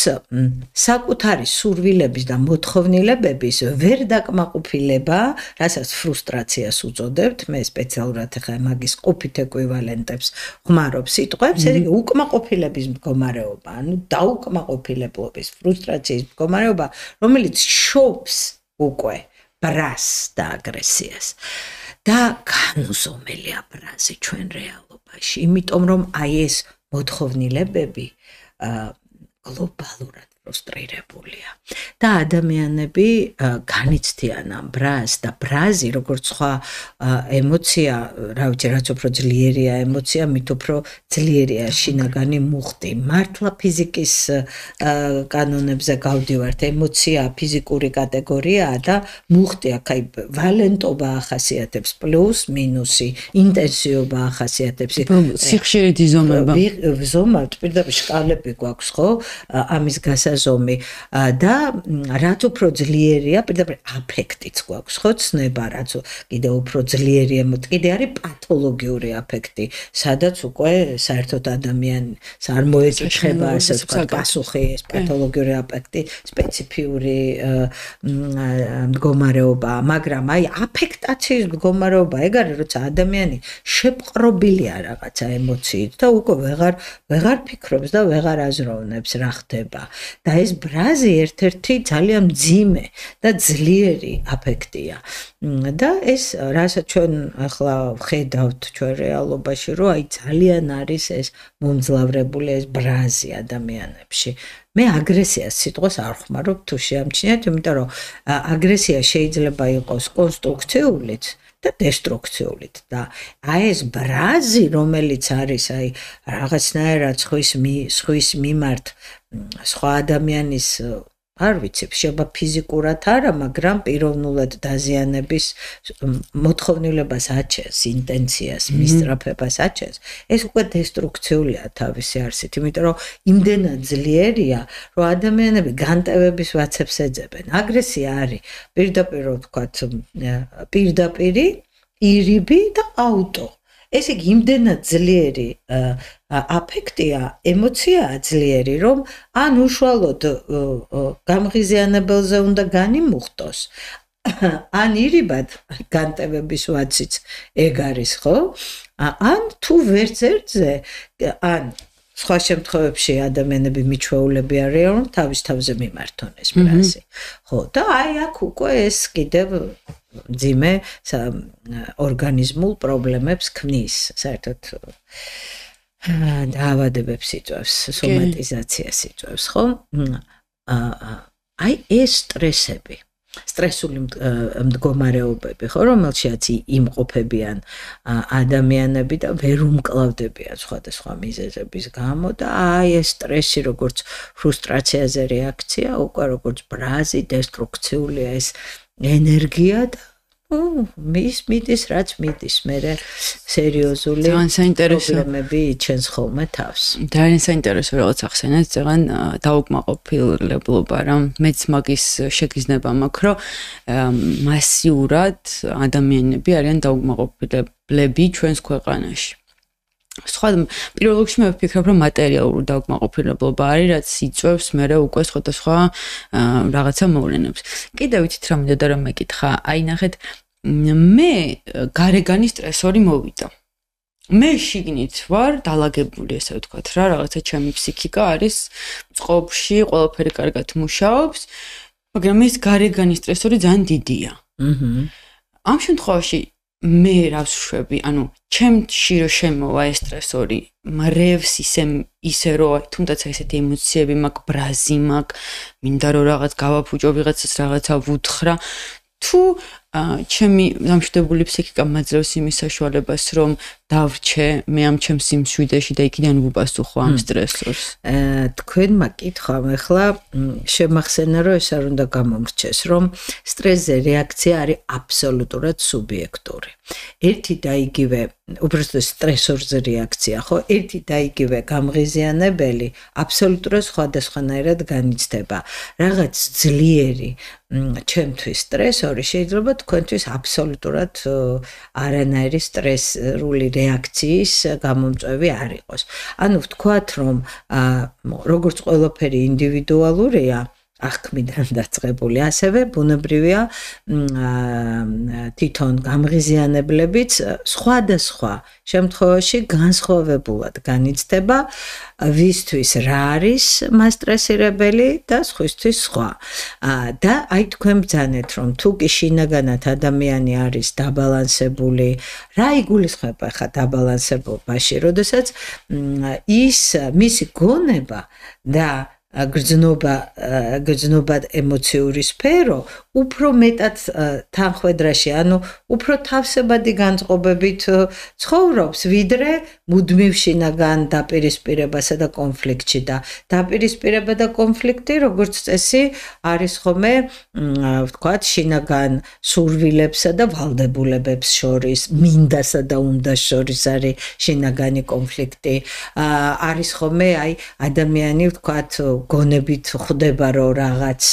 საკუთარი სურვილების და მოთხოვნილებების ვერ დაკმაყოფილება, რასაც ფრუსტრაციას უწოდებთ, მე სპეციალურად ახლა მაგის ყოფით ეკვივალენტებს ხმარობ სიტყვებს, ეს უკმაყოფილების მდგომარეობა, ანუ დაუკმაყოფილებლობის, ფრუსტრაციის მდგომარეობა, რომელიც შობს უკვე ბრას და აგრესიას. და განუზომელია ბრაზი ჩვენ რეალობაში, იმიტომ რომ აი ეს მოთხოვნილებები გლობალურად ფრუსტრირებულია და ადამიანები განიცდიან ამ ბრაზს და ბრაზი როგორც სხვა ემოცია, რა ვიცი, რაც უფრო ძლიერია ემოცია, მით უფრო ძლიერია შინაგანი მუხტი. მართლა ფიზიკის კანონებზე გავდივართ, ემოცია ფიზიკური კატეგორიაა და მუხტი აქ აი ვალენტობა ახასიათებს, პლუს მინუსი, ინტენსივობა ახასიათებს. სიხშირით იზომება. ვზომავთ, პირდაპირ შკალები გვაქვს, ხო? ამის გასაზომი და რაც უფრო ძლიერია, პირდაპირ აფექტიც გვაქვს, ხო, ცნება, რაც კიდე უფრო ძლიერი ემოცია, კიდე არის პათოლოგიური აფექტი, სადაც უკვე საერთოდ ადამიანს არ მოეწევა ასე ვთქვათ პასუხი, ეს პათოლოგიური აფექტი, სპეციფიური მდგომარეობა, მაგრამ აი აფექტაციის მდგომარეობა, ეგ არის, როცა ადამიანი შეპყრობილია რაღაცა ემოციით და უკვე ვეღარ ფიქრობს და ვეღარ აზროვნებს რა ხდება. და ეს ბრაზი ერთ-ერთი ძალიან მძიმე და ძლიერი აფექტია. და ეს რასაც ჩვენ ახლა ვხედავთ ჩვენ რეალობაში, რომ აი ძალიან არის ეს მომძლავრებული ეს ბრაზი ადამიანებში. მე აგრესიას სიტყვას არ ხმარობ თუ შეამჩნიათ, იმიტომ რომ აგრესია შეიძლება იყოს კონსტრუქციულიც და დესტრუქციულით და აი ეს ბრაზი, რომელიც არის აი რაღაცნაირად სხვის მიმართ სხვა ადამიანის არ ვიცი, შეება ფიზიკურად არა, მაგრამ პიროვნულად დაზიანების მოთხოვნილებას აჩენს, ინტენციას, მისწრაფებას აჩენს. ეს უკვე დესტრუქციულია თავისი არსით, იმიტომ რომ იმდენად ძლიერია, რომ ადამიანები განტევების ვაცებს ეძებენ. აგრესია არის პირდაპირ ვთქვათ, პირდაპირი, ირიბი და აუტო. ესე იგი იმდენად ძლიერი აფექტია, ემოციაა ძლიერი, რომ ან უშუალოდ გამღიზიანებელზე უნდა განიმუხტოს, ან ირიბად განტევების ვაციც ეგ არის, ხო? ან თუ ვერც ერთზე, ან სხვა შემთხვევებში ადამიანები მიჩვეულები არიან, რომ თავის თავზე მიმართონ ეს ბრაზი. ხო, და აი აქ უკვე ეს კიდევ ძიმე ორგანიზმულ პრობლემებს ქმნის, საერთოდ დაავადებებს იწვევს, სომატიზაციას იწვევს, ხო? აი ეს სტრესები, სტრესული მდგომარეობები, ხო, რომელშიც იმყოფებიან ადამიანები და ვერ უმკლავდებიან სხვადასხვა მიზეზების გამო და აი ეს სტრესი, როგორც ფრუსტრაციაზე რეაქცია, უკვე როგორც ბრაზი, დესტრუქციულია ეს ენერგია და მიდის, რაც მიდის, მერე სერიოზული პრობლემები იჩენს ხოლმე თავს. ძალიან საინტერესო რაღაც ახსენეთ, ზეგან დაუკმაყოფილებლობა, რომ მეც მაგის შეგრძნება მაქვს, რომ მასიურად ადამიანები არიან დაუკმაყოფილებლები ჩვენს ქვეყანაში. სხვა პირველ რიგში მე ვფიქრობ, რომ მატერიალური დაუკმაყოფილებლობა არის, რაც იწვევს მერე უკვე სხვადასხვა რაღაცა მოვლენებს. კიდევ ვიცით რა მინდა რომ მეკითხა, აი ნახეთ, მე გარეგანი სტრესორი მოვიდა. მე შიგნით ვარ დალაგებული, ესე ვთქვათ რა, რაღაცა ჩემი ფსიქიკა არის წყობში, ყველაფერი კარგად მუშაობს, მაგრამ ეს გარეგანი სტრესორი ძალიან დიდია. ამ შემთხვევაში მე რას ვშვები, ანუ ჩემში რო შემოვა ეს სტრესორი, მრევს ისე რომ თუნდაც ესეთი ემოციები მაქვს, ბრაზი მაქვს, მინდა რომ რაღაც გავაფუჭო, ვიღაცას რაღაცა ვუთხრა, თუ ჩემი დამშვიდებული ფსიქიკა მაძლევს იმის საშუალებას, რომ დავრჩე მე ამ ჩემს სიმშვიდეში და იქიდან ვუპასუხო ამ სტრესორს. თქვენმა კითხავ ახლა შემახსენა, რომ ეს არ უნდა გამომრჩეს, რომ სტრესზე რეაქცია არის აბსოლუტურად სუბიექტური. ერთი და იგივე, უბრალოდ სტრესორზე რეაქცია, ხო? ერთი და იგივე გამღიზიანებელი აბსოლუტურად სხვადასხვანაირად განიცდება. რაღაც ძლიერი ჩემთვის სტრესორი შეიძლება თქვენთვის აბსოლუტურად არანაირი სტრესული რეაქციის გამომწვევი არ იყოს. ანუ ვთქვათ, რომ როგორც ყველაფერი ინდივიდუალურია, აღქმიდან დაწყებული, ასევე ბუნებრივია თვითონ გამღიზიანებლებიც სხვადასხვა შემთხვევაში განსხვავებულად განიცდება, ვისთვის რა არის მასტრესირებელი და სხვისთვის სხვა. და აი თქვენ ბრძანეთ, რომ თუ კი შინაგანად ადამიანი არის დაბალანსებული, რა იგულისხმება ხა დაბალანსებობაში, როდესაც მისი გონება და გრძნობა ემოციური სფერო უფრო მეტად თანხwebdriverში, ანუ უფრო თავსებადი განწყობებით ცხოვრობს, ვიდრე მუდმივ შინაგან დაპირისპირებასა და კონფლიქტში და დაპირისპირება და კონფლიქტი, როგორც წესი, არის ხოლმე, ვთქვათ, შინაგან სურვილებსა და ვალდებულებებს შორის, მინდასა და უნდას შორის არის შინაგანი კონფლიქტი. არის ხოლმე, აი, ადამიანი, ვთქვათ, გონებით ხვდება, რომ რაღაც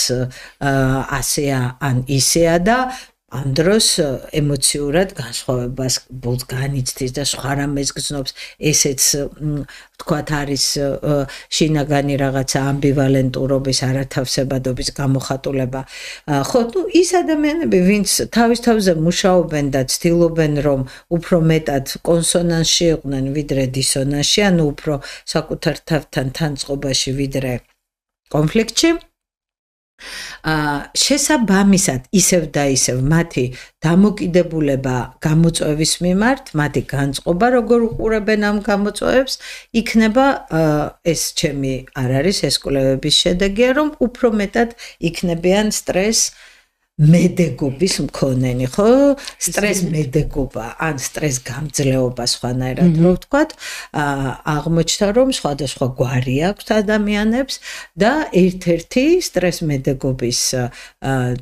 ასეა ან ისეა და ამ დროს ემოციურად განსხვავებას განიცდის და სხვა რამეს გრძნობს, ესეც ვთქვათ არის შინაგანი რაღაცა ამბივალენტურობის, არათავსებადობის გამოხატულება. ხო, თუ ის ადამიანები, ვინც თავის თავზე მუშაობენ და ცდილობენ, რომ უფრო მეტად კონსონანსში იყვნენ, ვიდრე დისონანსში, ანუ უფრო საკუთარ თავთან თანწყობაში, ვიდრე კონფლიქტში, შესაბამისად ისევ და ისევ მათი დამოკიდებულება გამოწვევის მიმართ, მათი განწყობა როგორ უყურებენ ამ გამოწვევებს, იქნება ეს ჩემი არ არის ეს კვლევების შედეგია, რომ უფრო მეტად იქნებიან სტრეს მედეგობის მქონენი, ხო? სტრეს მედეგობა, ან სტრეს გამძლეობა სხვანაირად რო ვთქვათ, აღმოჩნდა რომ სხვადასხვა გვარი აქვს ადამიანებს და ერთ-ერთი სტრეს მედეგობის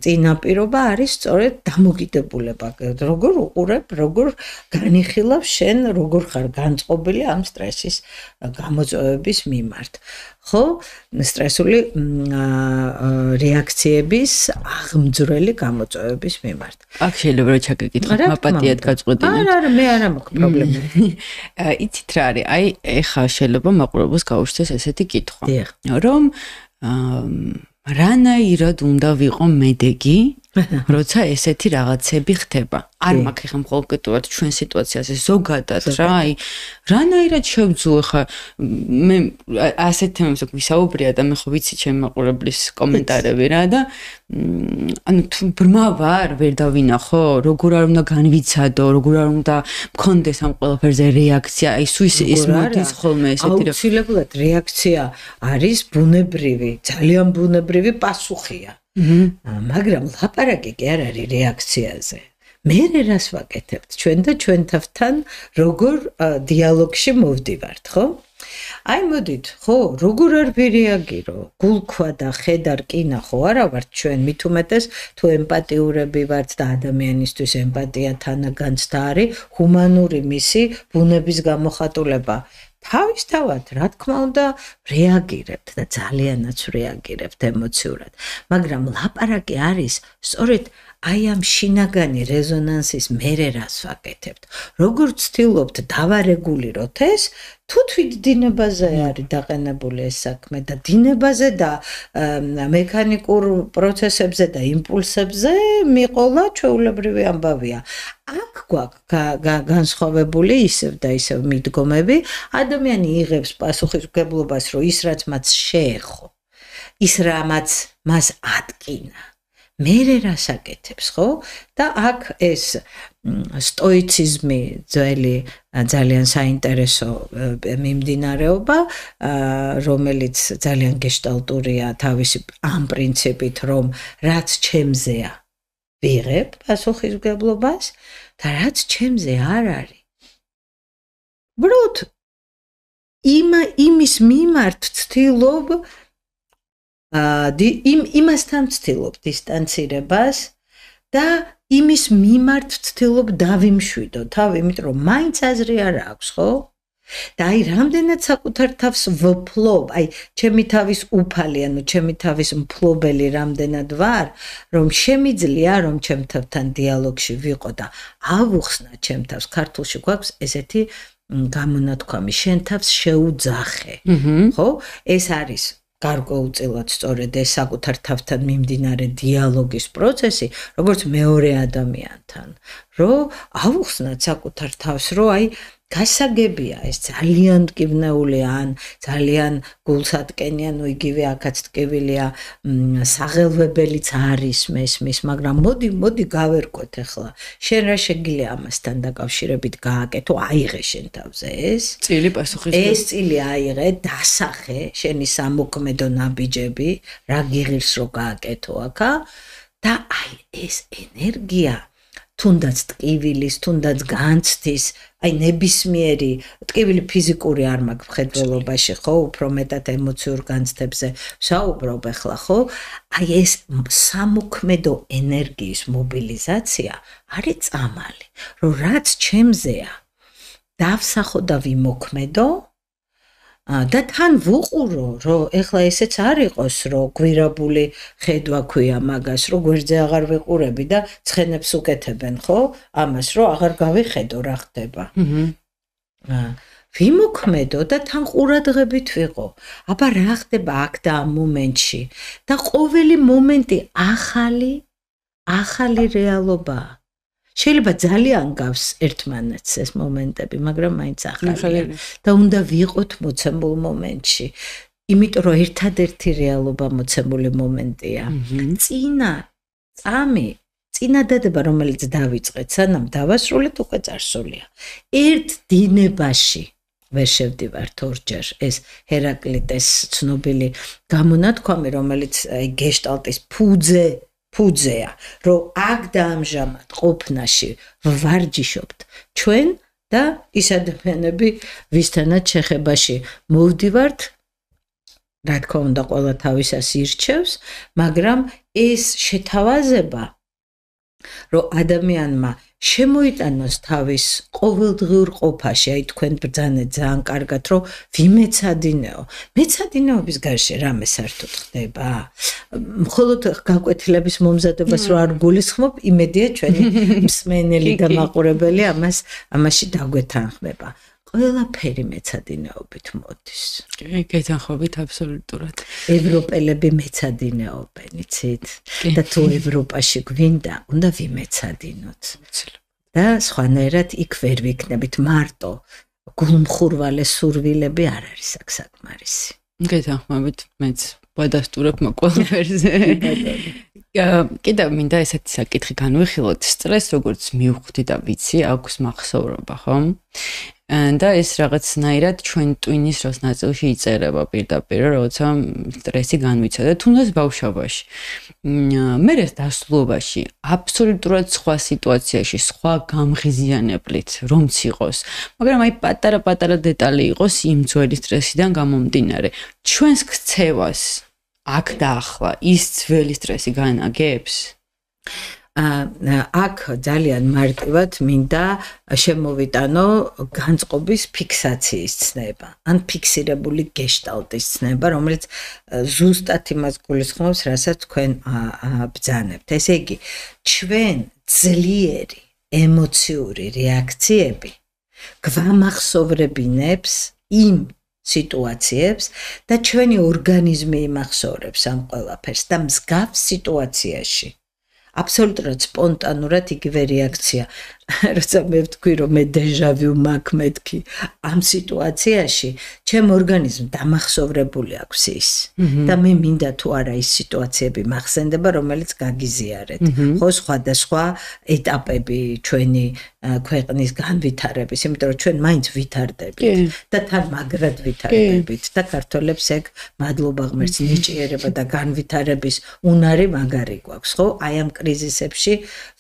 წინაპირობა არის სწორედ დამოკიდებულება. როგორ უყურებ, როგორ განიხილავ შენ, როგორ ხარ განწყობილი ამ სტრესის გამოწვევების მიმართ. ხო, სტრესული რეაქციების აღმძვრელი გამოწვევების მიმართ. აქ შეიძლება რა ჩაგეკითხოთ, მაპატიად გაწყვეტინოთ. არა, მე არ მაქვს პრობლემა. იცით რა არის? აი, ეხა შეიძლება მაყურებელს გაუშვეს ესეთი კითხვა. რომ რანაირად უნდა ვიყო მედეგი, როცა ესეთი რაღაცები ხდება. არ მაქვს ხა მხოლოდ ჩვენ სიტუაციაზე ზოგადად რა, აი რანაირად შევძლო ხა მე ასეთ თემებზე ვისაუბრია და მე ხო ვიცი ჩემი მაყურებლის კომენტარები რა და ანუ თუ ბრმა ვარ, ვერ დავინახო, როგორ არ უნდა განვიცადო, როგორ არ უნდა მქონდეს ამ ყველაფერზე რეაქცია, აი სუის ის მოდის ხოლმე ესეთი რა. აუცილებლად რეაქცია არის ბუნებრივი, ძალიან ბუნებრივი პასუხია. მაგრამ ლაპარაკი კი არ არის რეაქციაზე. მე რას ვაკეთებთ ჩვენ და ჩვენ თავთან როგორ დიალოგში მოვდივართ, ხო? აი მოდით, ხო, როგორ არ ვირეაგირო? გულქვა და ხედარ კინა ხო არა ვართ ჩვენ, მით უმეტეს თუ ემპათიურები ვართ და ადამიანისთვის ემპათია თანაგანცდა არის ჰუმანური მისი ბუნების გამოხატულება. თავისთავად, რა თქმა უნდა, რეაგირებთ და ძალიანაც რეაგირებთ ემოციურად. მაგრამ ლაპარაკი არის სწორედ აი ამ შინაგანი რეზონანსის მერე რას ვაკეთებთ. როგორ ვცდილობთ დავარეგულიროთ ეს, თუ თვით დინებაზე არის დაყენებული ეს საქმე და დინებაზე და მექანიკურ პროცესებზე და იმპულსებზე მიყოლა ჩვეულებრივი ამბავია. აქ გვაქვს განსხვავებული ისევ და ისევ მიდგომები, ადამიანი იღებს პასუხისმგებლობას, რომ ის რაც მას შეეხო, ის რამაც მას ატკინა. მერე რას აკეთებს, ხო? და აქ ეს სტოიციზმი ძალიან საინტერესო მიმდინარეობა, რომელიც ძალიან გეშტალტურია თავისი ამ პრინციპით, რომ რაც ჩემზეა ვიღებ პასუხისმგებლობას და რაც ჩემზე არ არის. ბროდ იმის მიმართ ვცდილობ იმასთან ვცდილობ დისტანცირებას და იმის მიმართ ვცდილობ დავიმშვიდო თავი, იმიტომ რომ მაინც აზრი არ აქვს, ხო? და აი რამდენად საკუთარ თავს ვფლობ, აი ჩემი თავის უფალი, ანუ ჩემი თავის მფლობელი რამდენად ვარ, რომ შემიძლია რომ ჩემ თავთან დიალოგში ვიყო და ავუხსნა ჩემ თავს. ქართულში გვაქვს ესეთი გამონათქვამი, შენ თავს შეუძახე. ხო? ეს არის გარკვეულწილად სწორედ ეს საკუთარ თავთან მიმდინარე დიალოგის პროცესი, როგორც მეორე ადამიანთან, რომ ავუხსნათ საკუთარ თავს, რომ აი გასაგებია ეს ძალიან მტკივნეულია ან ძალიან გულსატკენია, ნუ იგივე აქაც ტკივილია, საღელვებელიც არის მესმის, მაგრამ მოდი გავერკვეთ ახლა. შენ რა შეგიძლია ამასთან დაკავშირებით გააკეთო, აიღე შენ თავზე ეს წილი პასუხის. ეს წილი აიღე, დასახე შენი სამოქმედო ნაბიჯები, რა გიღირს რო გააკეთო აქა და აი ეს ენერგია თუნდაც ტკივილის, თუნდაც განცდის, აი ნებისმიერი ტკივილი ფიზიკური არ მაქვს მხედველობაში, ხო, უფრო მეტად ემოციურ განცდებზე ვსაუბრობ ახლა, ხო? აი ეს სამოქმედო ენერგიის მობილიზაცია არის წამალი, რომ რაც ჩემზეა დავსახო და ვიმოქმედო და თან ვუყურო, რომ ეხლა ესეც არ იყოს, რომ გვირაბული ხედვა ქვია მაგას, რომ გვერდზე აღარ ვიყურები და ცხენებს უკეთებენ, ხო? ამას რომ აღარ გავიხედო რა ხდება. ვიმოქმედო და თან ყურადღებით ვიყო. აბა რა ხდება აქ და ამ მომენტში და ყოველი მომენტი ახალი რეალობაა. შეიძლება ძალიან გავს ერთმანეთს ეს მომენტები, მაგრამ მაინც ახალია და უნდა ვიყოთ მოცემულ მომენტში. იმიტომ რომ ერთადერთი რეალობა მოცემული მომენტია. წინადადება, რომელიც დავიწყეთ, სანამ დავასრულეთ, უკვე წარსულია. ერთ დინებაში ვერ შევდივართ ორჯერ. ეს ჰერაკლიტეს ცნობილი გამონათქვამი, რომელიც გეშტალტის ფუძე ფუძეა, რომ აქ და ამჟამად ყოფნაში ვარჯიშობთ ჩვენ და ის ადამიანები, ვისთანაც შეხებაში მოვდივართ, რა თქმა უნდა, ყველა თავისას ირჩევს, მაგრამ ეს შეთავაზება, რომ ადამიანმა შემოიტანოს თავის ყოველდღიურ ყოფაში, აი თქვენ ბრძანეთ ძალიან კარგად, რომ ვიმეცადინეო. მეცადინეობის გარშე რამე საერთოდ ხდება? მხოლოდ გაკვეთილების მომზადებას რო არ გულისხმობ, იმედია ჩვენი მსმენელი და მაყურებელი ამაში დაგვეთანხმება. ყველაფერი მეცადინეობით მოდის. გეთანხმებით აბსოლუტურად. ევროპელები მეცადინეობენ, იცით? და თუ ევროპაში გვინდა, უნდა ვიმეცადინოთ. და სხვანაირად იქ ვერ ვიქნებით, მარტო გულმხურვალე სურვილები არ არის აქ საკმარისი. გეთანხმებით, მეც ვადასტურებ ყველაფერზე. კიდევ მინდა ესეთი საკითხი განვიხილოთ. სტრესს როგორც მივხვდი და ვიცი, აქვს მახსოვრობა, ხო? და ეს რაღაცნაირად ჩვენ ტვინის როს ნაწილში იწერება პირდაპირ, როცა სტრესი განვიცადა, თუნდაც ბავშვობაში. მე ეს დასრულობაში აბსოლუტურად სხვა სიტუაციაში, სხვა გამღიზიანებლით რომც იყოს, მაგრამ აი პატარა დეტალი იყოს იმ ძველი სტრესიდან გამომდინარე. ჩვენს ქცევას აქ და ახლა ის ძველი სტრესი განაგებს? აქ ძალიან მარტივად მინდა შემოვიტანო განწყობის ფიქსაციის ცნება, ან ფიქსირებული გეშტალტის ცნება, რომელიც ზუსტად იმას გულისხმობს, რასაც თქვენ ბრძანებთ. ესე იგი, ჩვენ ძლიერი ემოციური რეაქციები გვამახსოვრებინებს იმ სიტუაციებს და ჩვენი ორგანიზმი იმახსოვრებს ამ ყველაფერს და მსგავს სიტუაციაში აბსოლუტურად სპონტანურად იგივე რეაქცია. როცა მე ვთქვი, რომ მე დეჟავიუ მაქვს მეთქი ამ სიტუაციაში, ჩემ ორგანიზმს დამახსოვრებული აქვს ის. და მე მინდა თუ არა ის სიტუაციები მახსენდება, რომელიც გაგიზიარეთ. ხო, სხვადასხვა ეტაპები ჩვენი ქვეყნის განვითარების, იმიტომ რომ ჩვენ მაინც ვითარდებით და თან მაგრად ვითარდებით და ქართველებს ეგ მადლობა ღმერთს ნიჭიერება და განვითარების უნარი მაგარი გვაქვს, ხო? აი ამ კრიზისებში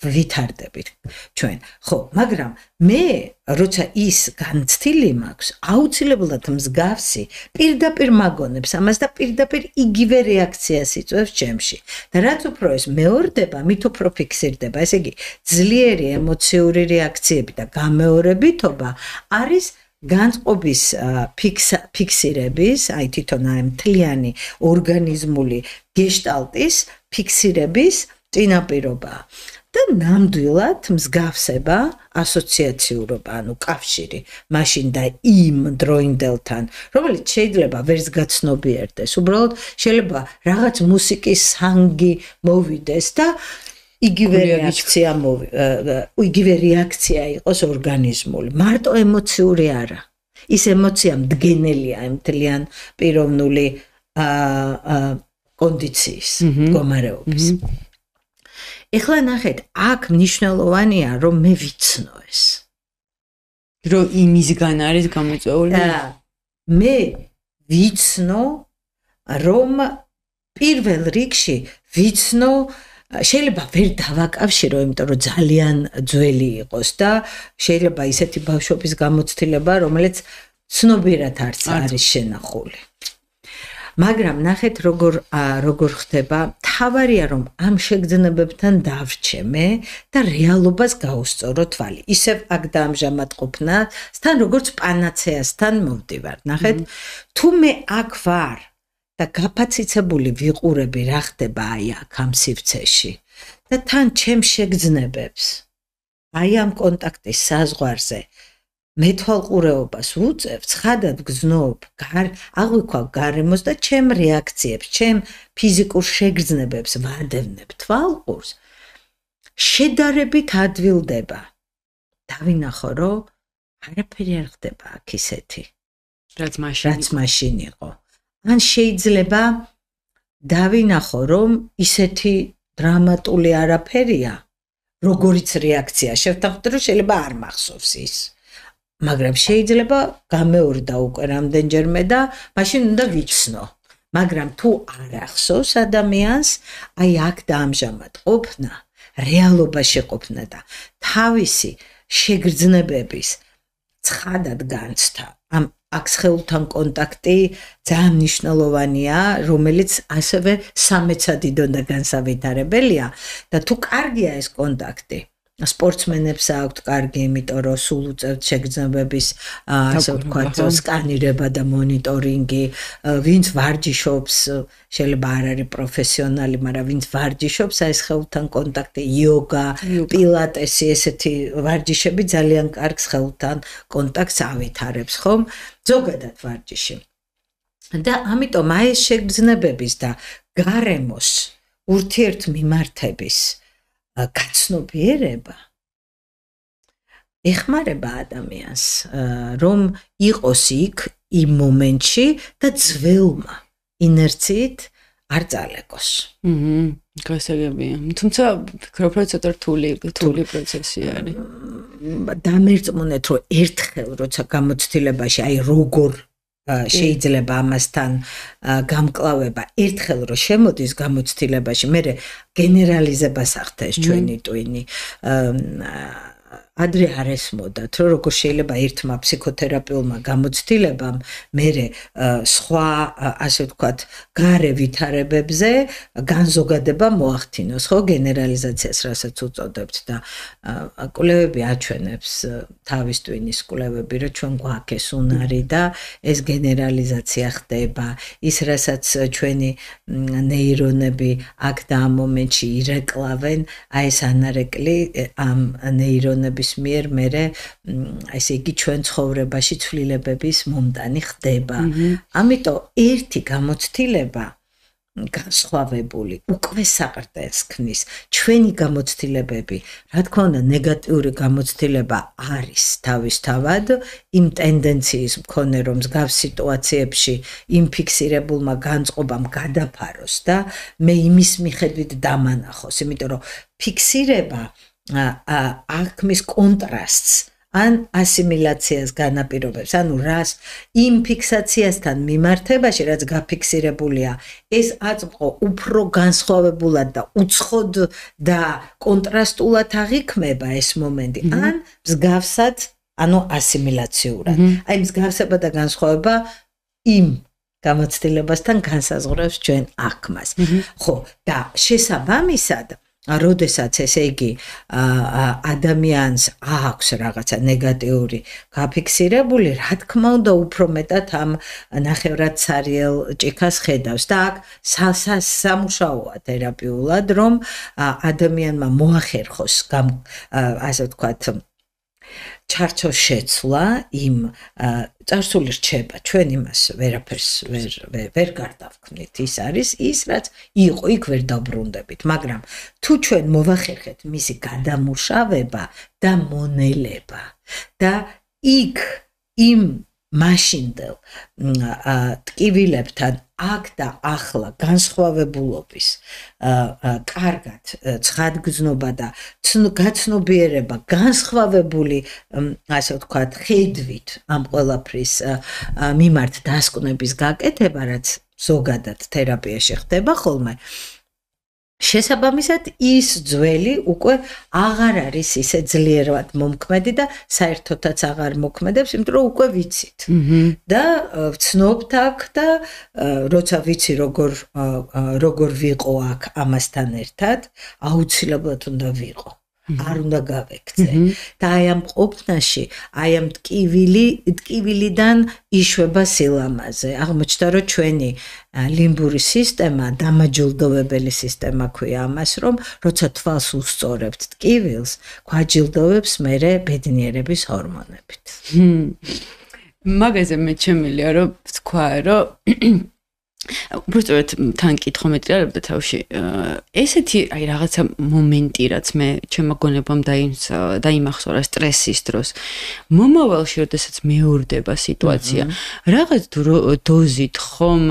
ვითარდებით ჩვენ. ხო, მაგრამ მე როცა ის განცდილი მაქვს, აუცილებლად მსგავსი პირდაპირ მაგონებს ამას და პირდაპირ იგივე რეაქციას იწვევს ჩემში. და რაც უფრო ეს მეორდება, მით უფრო ფიქსირდება. ესე იგი, ძლიერი ემოციური რეაქციები და გამეორებითობა არის განწყობის ფიქსირების, აი თვითონ აი მთლიანი ორგანიზმული გეშტალტის ფიქსირების წინაპირობაა. და ნამდვილად მსგავსება, ასოციაციურობა, ანუ კავშირი მაშინ და იმ დროინდელთან, რომელიც შეიძლება ვერც გაცნობიერდეს, უბრალოდ შეიძლება რაღაც მუსიკის სანგი მოვიდეს და იგივე რეაქცია იყოს ორგანიზმული, მარტო ემოციური არა. ის ემოცია მდგენელია მთლიან პიროვნული კონდიციის, მდგომარეობის. ეხლა ნახეთ, აქ მნიშვნელოვანია, რომ მე ვიცნო ეს. რომ იმისგან არის გამოწვეული? მე ვიცნო, რომ პირველ რიგში ვიცნო, შეიძლება ვერ დავაკავშირო, იმიტომ რომ ძალიან ძველი იყოს და შეიძლება ისეთი ბავშვობის გამოცდილება, რომელიც ცნობიერად არც არის შენახული. მაგრამ ნახეთ როგორ ხდება, თავარია რომ ამ შეგრძნებებთან დავრჩემე და რეალობას გაუსწორო თვალი. ისევ აქ და ამჟამად ყოფნასთან როგორც პანაცეასთან მოვდივარ. ნახეთ, თუ მე აქ ვარ და გაფაციცებული ვიყურები რა ხდება აი აქ ამ სივრცეში და თან ჩემ შეგრძნებებს აი ამ კონტაქტის საზღვარზე მეთვალყურეობას ვუწევ, ცხადად გრძნობ, აღვიქვავ გარემოს და ჩემ რეაქციებს, ჩემ ფიზიკურ შეგრძნებებს ვადევნებ თვალყურს, შედარებით ადვილდება. დავინახო, რომ არაფერი არ ხდება აქ ისეთი, რაც მაშინ იყო. ან შეიძლება დავინახო, რომ ისეთი დრამატული არაფერია, როგორიც რეაქცია. შევთანხმდეთ, რომ შეიძლება არ მახსოვს ის. მაგრამ შეიძლება გამეორდა უკვე რამდენჯერმე და მაშინ უნდა ვიცნო. მაგრამ თუ არ ახსოვს ადამიანს, აი აქ და ამჟამად ყოფნა, რეალობაში ყოფნა და თავისი შეგრძნებების ცხადად განცდა. აქ სხეულთან კონტაქტი ძალიან მნიშვნელოვანია, რომელიც ასევე სამეცადიდო და განსავითარებელია და თუ კარგია ეს კონტაქტი, სპორტსმენებს აქვთ კარგი, იმიტომ რომ სულ უწევთ შეგრძნებების, ასე ვთქვათ, სკანირება და მონიტორინგი, ვინც ვარჯიშობს, შეიძლება არ არის პროფესიონალი, მაგრამ ვინც ვარჯიშობს, აი სხეულთან კონტაქტი, იოგა, პილატესი, ესეთი ვარჯიშები ძალიან კარგ სხეულთან კონტაქტს ავითარებს, ხომ? ზოგადად ვარჯიში. და ამიტომ აი ეს შეგრძნებების და გარემოს ურთიერთმიმართების გაცნობიერება ეხმარება ადამიანს, რომ იყოს იქ იმ მომენტში და ძველმა ინერციით არ წალეკოს. გასაგებია. თუმცა ვფიქრობ, რომ ცოტა რთული პროცესი არის. დამერწმუნეთ, რომ ერთხელ როცა გამოცდილებაში, აი როგორ შეიძლება ამასთან გამკლავება, ერთხელ რომ შემოდის გამოცდილებაში, მერე გენერალიზებას ახდა ეს ჩვენი ტვინი. ადრე არ ესმოდათ, რომ როგორ შეიძლება ერთმა ფსიქოთერაპიულმა გამოცდილებამ მერე სხვა, ასე ვთქვათ, გარე ვითარებებზე განზოგადება მოახდინოს, ხო, გენერალიზაციას, რასაც უწოდებთ და კვლევები აჩვენებს, თავის ტვინის კვლევები, რომ ჩვენ გვაქვს ეს უნარი და ეს გენერალიზაცია ხდება, ის რასაც ჩვენი ნეირონები აქ და ამ მომენტში ირეკლავენ, აი ეს ანარეკლი ამ ნეირონების მიერ მერე ესე იგი ჩვენ ცხოვრებაში ცვლილებების მომტანი ხდება. ამიტომ ერთი გამოცდილება განსხვავებული უკვე საყრდენს ქმნის. ჩვენი გამოცდილებები, რა თქმა უნდა, ნეგატიური გამოცდილება არის თავისთავად იმ ტენდენციის მქონე, რომ მსგავს სიტუაციებში იმ ფიქსირებულმა განწყობამ გადაფაროს და მე იმის მიხედვით დამანახოს, იმიტომ რომ ფიქსირება აღქმის კონტრასტს ან ასიმილაციას განაპირობებს, ანუ რას იმ ფიქსაციასთან მიმართებაში, რაც გაფიქსირებულია, ეს აწმყო უფრო განსხვავებულად და უცხოდ და კონტრასტულად აღიქმება ეს მომენტი, ან მსგავსად, ანუ ასიმილაციურად. აი მსგავსება და განსხვავება იმ გამოცდილებასთან განსაზღვრავს ჩვენ აღქმას. ხო, და შესაბამისად როდესაც ესე იგი ადამიანს აქვს რაღაცა ნეგატიური გაფიქსირებული, რა თქმა უნდა, უფრო მეტად ამ ნახევრად ცარიელ ჭიქას ხედავს და აქ სამუშაოა თერაპიულად, რომ ადამიანმა მოახერხოს ასე ვთქვათ ჩარჩოს შეცვლა იმ წარსული რჩება, ჩვენ იმას ვერაფერს ვერ გარდავქმნით, ის არის ის, რაც იყო, იქ ვერ დაბრუნდებით, მაგრამ თუ ჩვენ მოვახერხეთ მისი გადამუშავება და მონელება და იქ იმ მაშინდელ ტკივილებთან აქ და ახლა განსხვავებულობის კარგად ცხადგზნობა და გაცნობიერება განსხვავებული, ასე ვთქვათ, ხედვით ამ ყველაფრის მიმართ დასკვნების გაკეთება, რაც ზოგადად თერაპიაში ხდება ხოლმე, შესაბამისად ის ძველი უკვე აღარ არის ისე ძლიერად მომქმედი და საერთოდაც აღარ მოქმედებს, იმიტომ რომ უკვე ვიცით. და ვცნობთ აქ და როცა ვიცი როგორ ვიყო აქ ამასთან ერთად, აუცილებლად უნდა ვიყო. არ უნდა გავექცე. და აი ამ ყოფნაში, აი ამ ტკივილიდან იშვება სილამაზე. აღმოჩნდა, რომ ჩვენი ლიმბური სისტემა, დამაჯილდოვებელი სისტემა ქვია ამას, რომ როცა თვალს უსწორებთ ტკივილს, გვაჯილდოვებს მერე ბედნიერების ჰორმონებით. მაგაზე მე შემილია, რომ თქვა, რომ უბრალოდ თან კითხომეტრიალებდა თავში. ესეთი აი რაღაცა მომენტი, რაც მე ჩემო გონებამ დაიმახსოვრა სტრესის დროს. მომავალში, როდესაც მეორდება სიტუაცია, რაღაც დოზით ხომ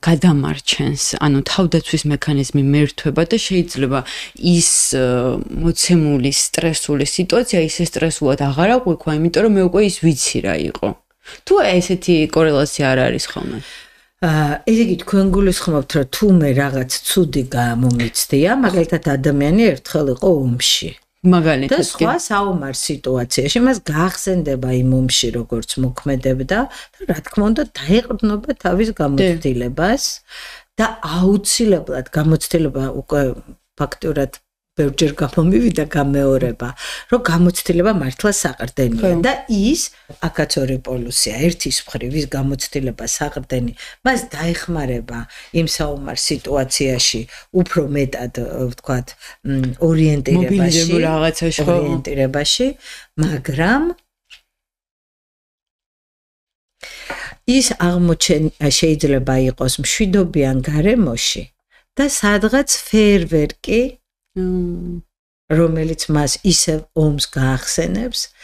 გადამარჩენს, ანუ თავდაცვის მექანიზმი მერტვება და შეიძლება ის მოცემული სტრესული სიტუაცია ისე სტრესულად აღარ აღვიქვა, იმიტომ რომ მე უკვე ის ვიცი რა იყო. თუ ესეთი კორელაცია არ არის ხოლმე. ესე იგი თქვენ გულისხმობთ, რომ თუმე რაღაც ცუდი გამომიცდია, მაგალითად ადამიანი ერთხელ იყო ომში. მაგალითად, და სხვა საომარ სიტუაციაში მას გაახსენდება იმ ომში როგორც მოქმედებდა და რა თქმა უნდა დაეყრდნობა თავის გამოცდილებას და აუცილებლად გამოცდილება უკვე ფაქტურად ბევრჯერ გამომივიდა გამეორება, რომ გამოცდილება მართლა საყრდენია და ის აქაც ორი პოლუსია, ერთის მხრივ ის გამოცდილება საყრდენი მას დაეხმარება იმ საომარ სიტუაციაში უფრო მეტად ვთქვათ ორიენტირებაში, მაგრამ ის შეიძლება იყოს მშვიდობიან გარემოში და სადღაც ფეერვერკი რომელიც მას ისევ ომს გაახსენებს,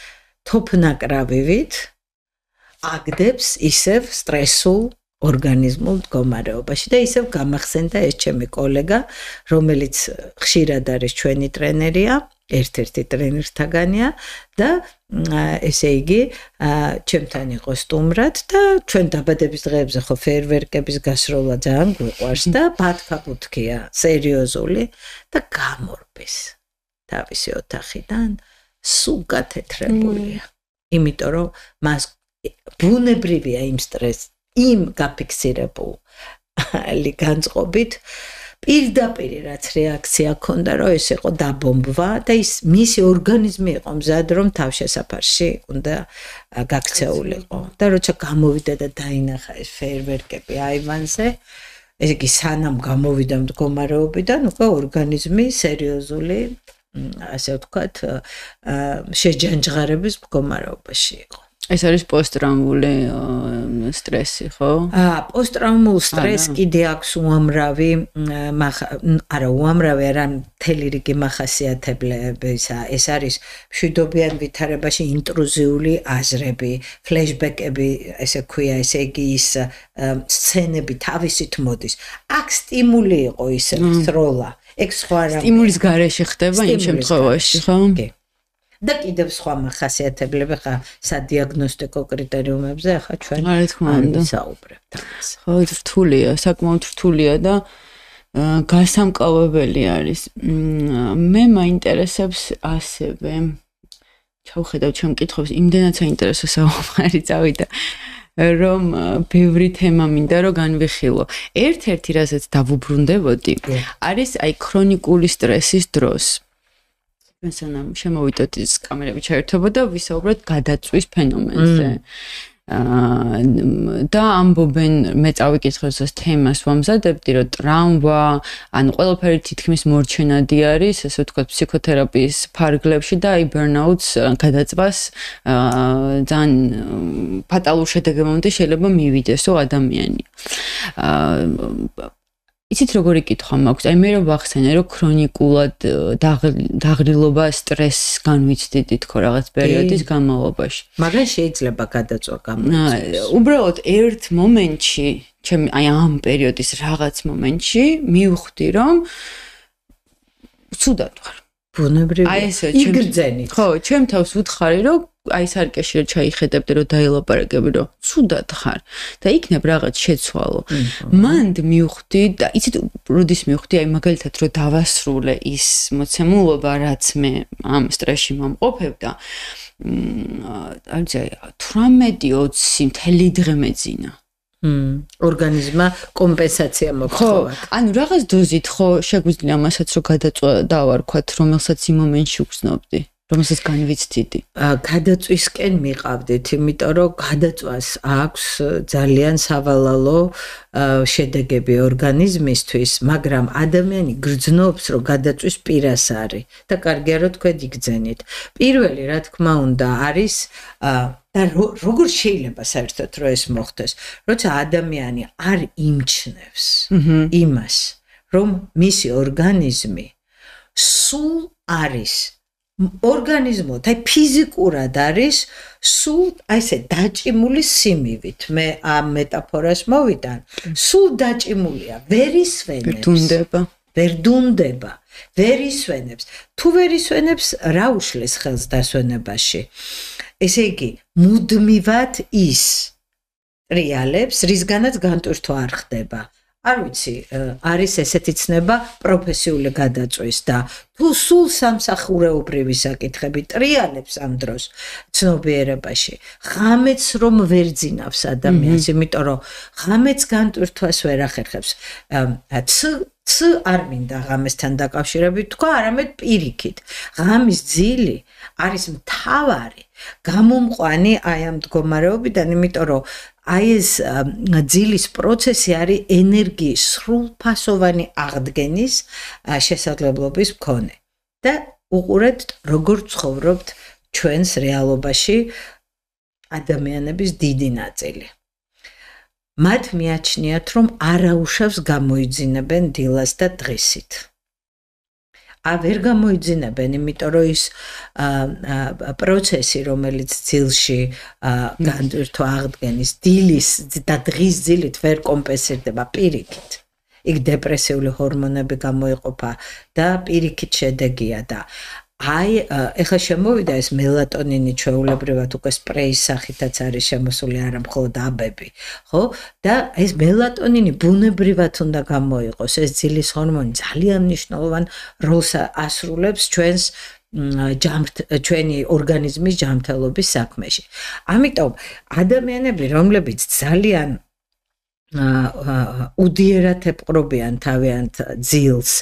თოფნაკრავივით აგდებს ისევ სტრესულ ორგანიზმულ მდგომარეობაში და ისევ გამახსენდა ეს ჩემი კოლეგა, რომელიც ხშირად არის ჩვენი ტრენერია, ერთ-ერთი ტრენერთაგანია და ესე იგი ჩემთან იყო სტუმრად და ჩვენ დაბადების დღეებზე ხო ფეერვერკების გასროლა ძალიან გვიყვარს და ბათქაბუთქია სერიოზული და გამორბის თავისი ოთახიდან სულ გათეთრებულია. იმიტომ რომ მას ბუნებრივია იმ სტრესს, იმ გაფიქსირებულ განწყობით პირდაპირ რაც რეაქცია ქონდა, რომ ეს იყო დაბომბვა და ის მისი ორგანიზმი იყო მზად, რომ თავშესაფარში უნდა გაქცეულიყო. და როცა გამოვიდა და დაინახა ეს ფეერვერკები აივანზე, ესე იგი სანამ გამოვიდა მდგომარეობიდან, უკვე ორგანიზმი სერიოზული, ასე ვთქვათ, შეჯანჯღარების მდგომარეობაში იყო. ეს არის პოსტტრაუმული სტრესი, ხო? პოსტტრაუმულ სტრესს კიდე აქვს უამრავი, არა მთელი რიგი მახასიათებლებისა. ეს არის მშვიდობიან ვითარებაში ინტრუზიული აზრები, ფლეშბეკები, ესე ქვია, ესე იგი ის სცენები თავისით მოდის. აქ სტიმული იყო ისე სროლა. ეგ სხვა რამე. სტიმულის გარეშე ხდება იმ შემთხვევაში, ხო? და კიდევ სხვა მახასიათებლები ხა სადიაგნოსტიკო კრიტერიუმებზე ახლა ჩვენ ვისაუბრებთ. ხო, რთულია, საკმაოდ რთულია და გასამკლავებელი არის. მე მაინტერესებს ასევე ჩავხედავ ჩემ კითხვებს, იმდენად საინტერესო საუბარი წავიდა, რომ ბევრი თემა მინდა რომ განვიხილო. ერთ-ერთი რასაც დავუბრუნდებოდი, არის აი ქრონიკული სტრესის დროს. სანამ შემოვიდოთ ის კამერები ჩაერთვებოდა და ვისაუბროთ გადაწვის ფენომენზე. და ამბობენ, მე წავიკითხეს ეს თემას ვამზადებდი, რომ ტრამვა, ანუ ყველაფერი თითქმის მორჩენადი არის, ასე ვთქვათ, ფსიქოთერაპიის ფარგლებში და აი ბერნაუტს გადაწვას ძალიან ფატალურ შედეგებამდე შეიძლება მივიდესო ადამიანი. იცით როგორი კითხვა მაქვს? აი მე რო ვახსენე, რომ ქრონიკულად დაღრილობა სტრესს განვიცდით თქო რაღაც პერიოდის განმავლობაში. მაგრამ შეიძლება გადაწვა გამოიწვიოს. უბრალოდ ერთ მომენტში, ჩემი აი ამ პერიოდის რაღაც მომენტში მივხვდი, რომ ცუდად ვარ. ბუნებრივია. აი ესე იგრძენით. ხო, ჩემ თავს ვუთხარი, რომ აი სარკეში რომ ჩაიხედებდი, რომ დაილაპარაკები, რომ ცუდად ხარ და იქნებ რაღაც შეცვალო. მანდ მივხვდი და იცით, როდის მივხვდი, აი მაგალითად, რომ დავასრულე ის მოცემულობა, რაც მე ამ სტრესში მომყოფებდა, აი 18-20 მთელი დღე მეძინა. ორგანიზმა კომპენსაცია მოხდა. ანუ რაღაც დოზით ხო შეგვიძლია მასაც რომ გადაწვა დავარქვათ, რომელსაც იმ მომენტში უგრძნობდი. რომელსაც განვიცდიდი. გადაწვისკენ მიყავდით, იმიტომ რომ გადაწვას აქვს ძალიან სავალალო შედეგები ორგანიზმისთვის, მაგრამ ადამიანი გრძნობს, რომ გადაწვის პირას არის და კარგია რომ თქვენ იგრძენით. პირველი, რა თქმა უნდა, არის და როგორ შეიძლება საერთოდ რომ ეს მოხდეს, როცა ადამიანი არ იმჩნევს იმას, რომ მისი ორგანიზმი სულ არის ორგანიზმოთ, აი ფიზიკურად არის სულ აი ესე დაჭიმული სიმივით. მე ამ მეტაფორას მოვიდან, სულ დაჭიმულია, ვერ ისვენებს. ვერ დუნდება, ვერ ისვენებს. თუ ვერ ისვენებს, რა უშლის ხელს დასვენებაში? ესე იგი, მუდმივად ის ტრიალებს, რისგანაც განტვირთვა არ ხდება. არ ვიცი, არის ესეთი ცნება პროფესიული გადაწვის და თუ სულ სამსახურეობრივი საკითხები ტრიალებს ამ დროს ცნობიერებაში, ღამეც რომ ვერ ძინავს ადამიანს, იმიტომ რომ ღამეც განტვირთვას ვერ ახერხებს. ც არ მინდა ღამესთან დაკავშირებით თქვა, არამედ პირიქით. ღამის ძილი არის მთავარი გამომყვანი აი ამ მდგომარეობიდან, იმიტომ რომ აი ეს ძილის პროცესი არის ენერგიის სრულფასოვანი აღდგენის შესაძლებლობის მქონე. და უყურეთ, როგორ ცხოვრობთ ჩვენს რეალობაში ადამიანების დიდი ნაწილი. მათ მიაჩნიათ, რომ არაუშავს გამოიძინებენ დილას და დღისით. ვერ გამოიძინებენ, იმიტომ რომ ის პროცესი, რომელიც ძილში განტვირთვა აღდგენის დილის და დღის ძილით ვერ კომპენსირდება პირიქით. იქ დეპრესიული ჰორმონები გამოიყოფა და პირიქით შედეგია და ეხლა შემოვიდა ეს მელატონინი ჩვეულებრივად უკვე სპრეის სახითაც არის შემოსული, არა მხოლოდ აბები, ხო? და ეს მელატონინი ბუნებრივად უნდა გამოიყოს, ეს ძილის ჰორმონი ძალიან მნიშვნელოვან როლს ასრულებს ჩვენი ორგანიზმის ჯანმრთელობის საქმეში. ამიტომ ადამიანები, რომლებიც ძალიან უდიერად ეპყრობიან თავიანთ ძილს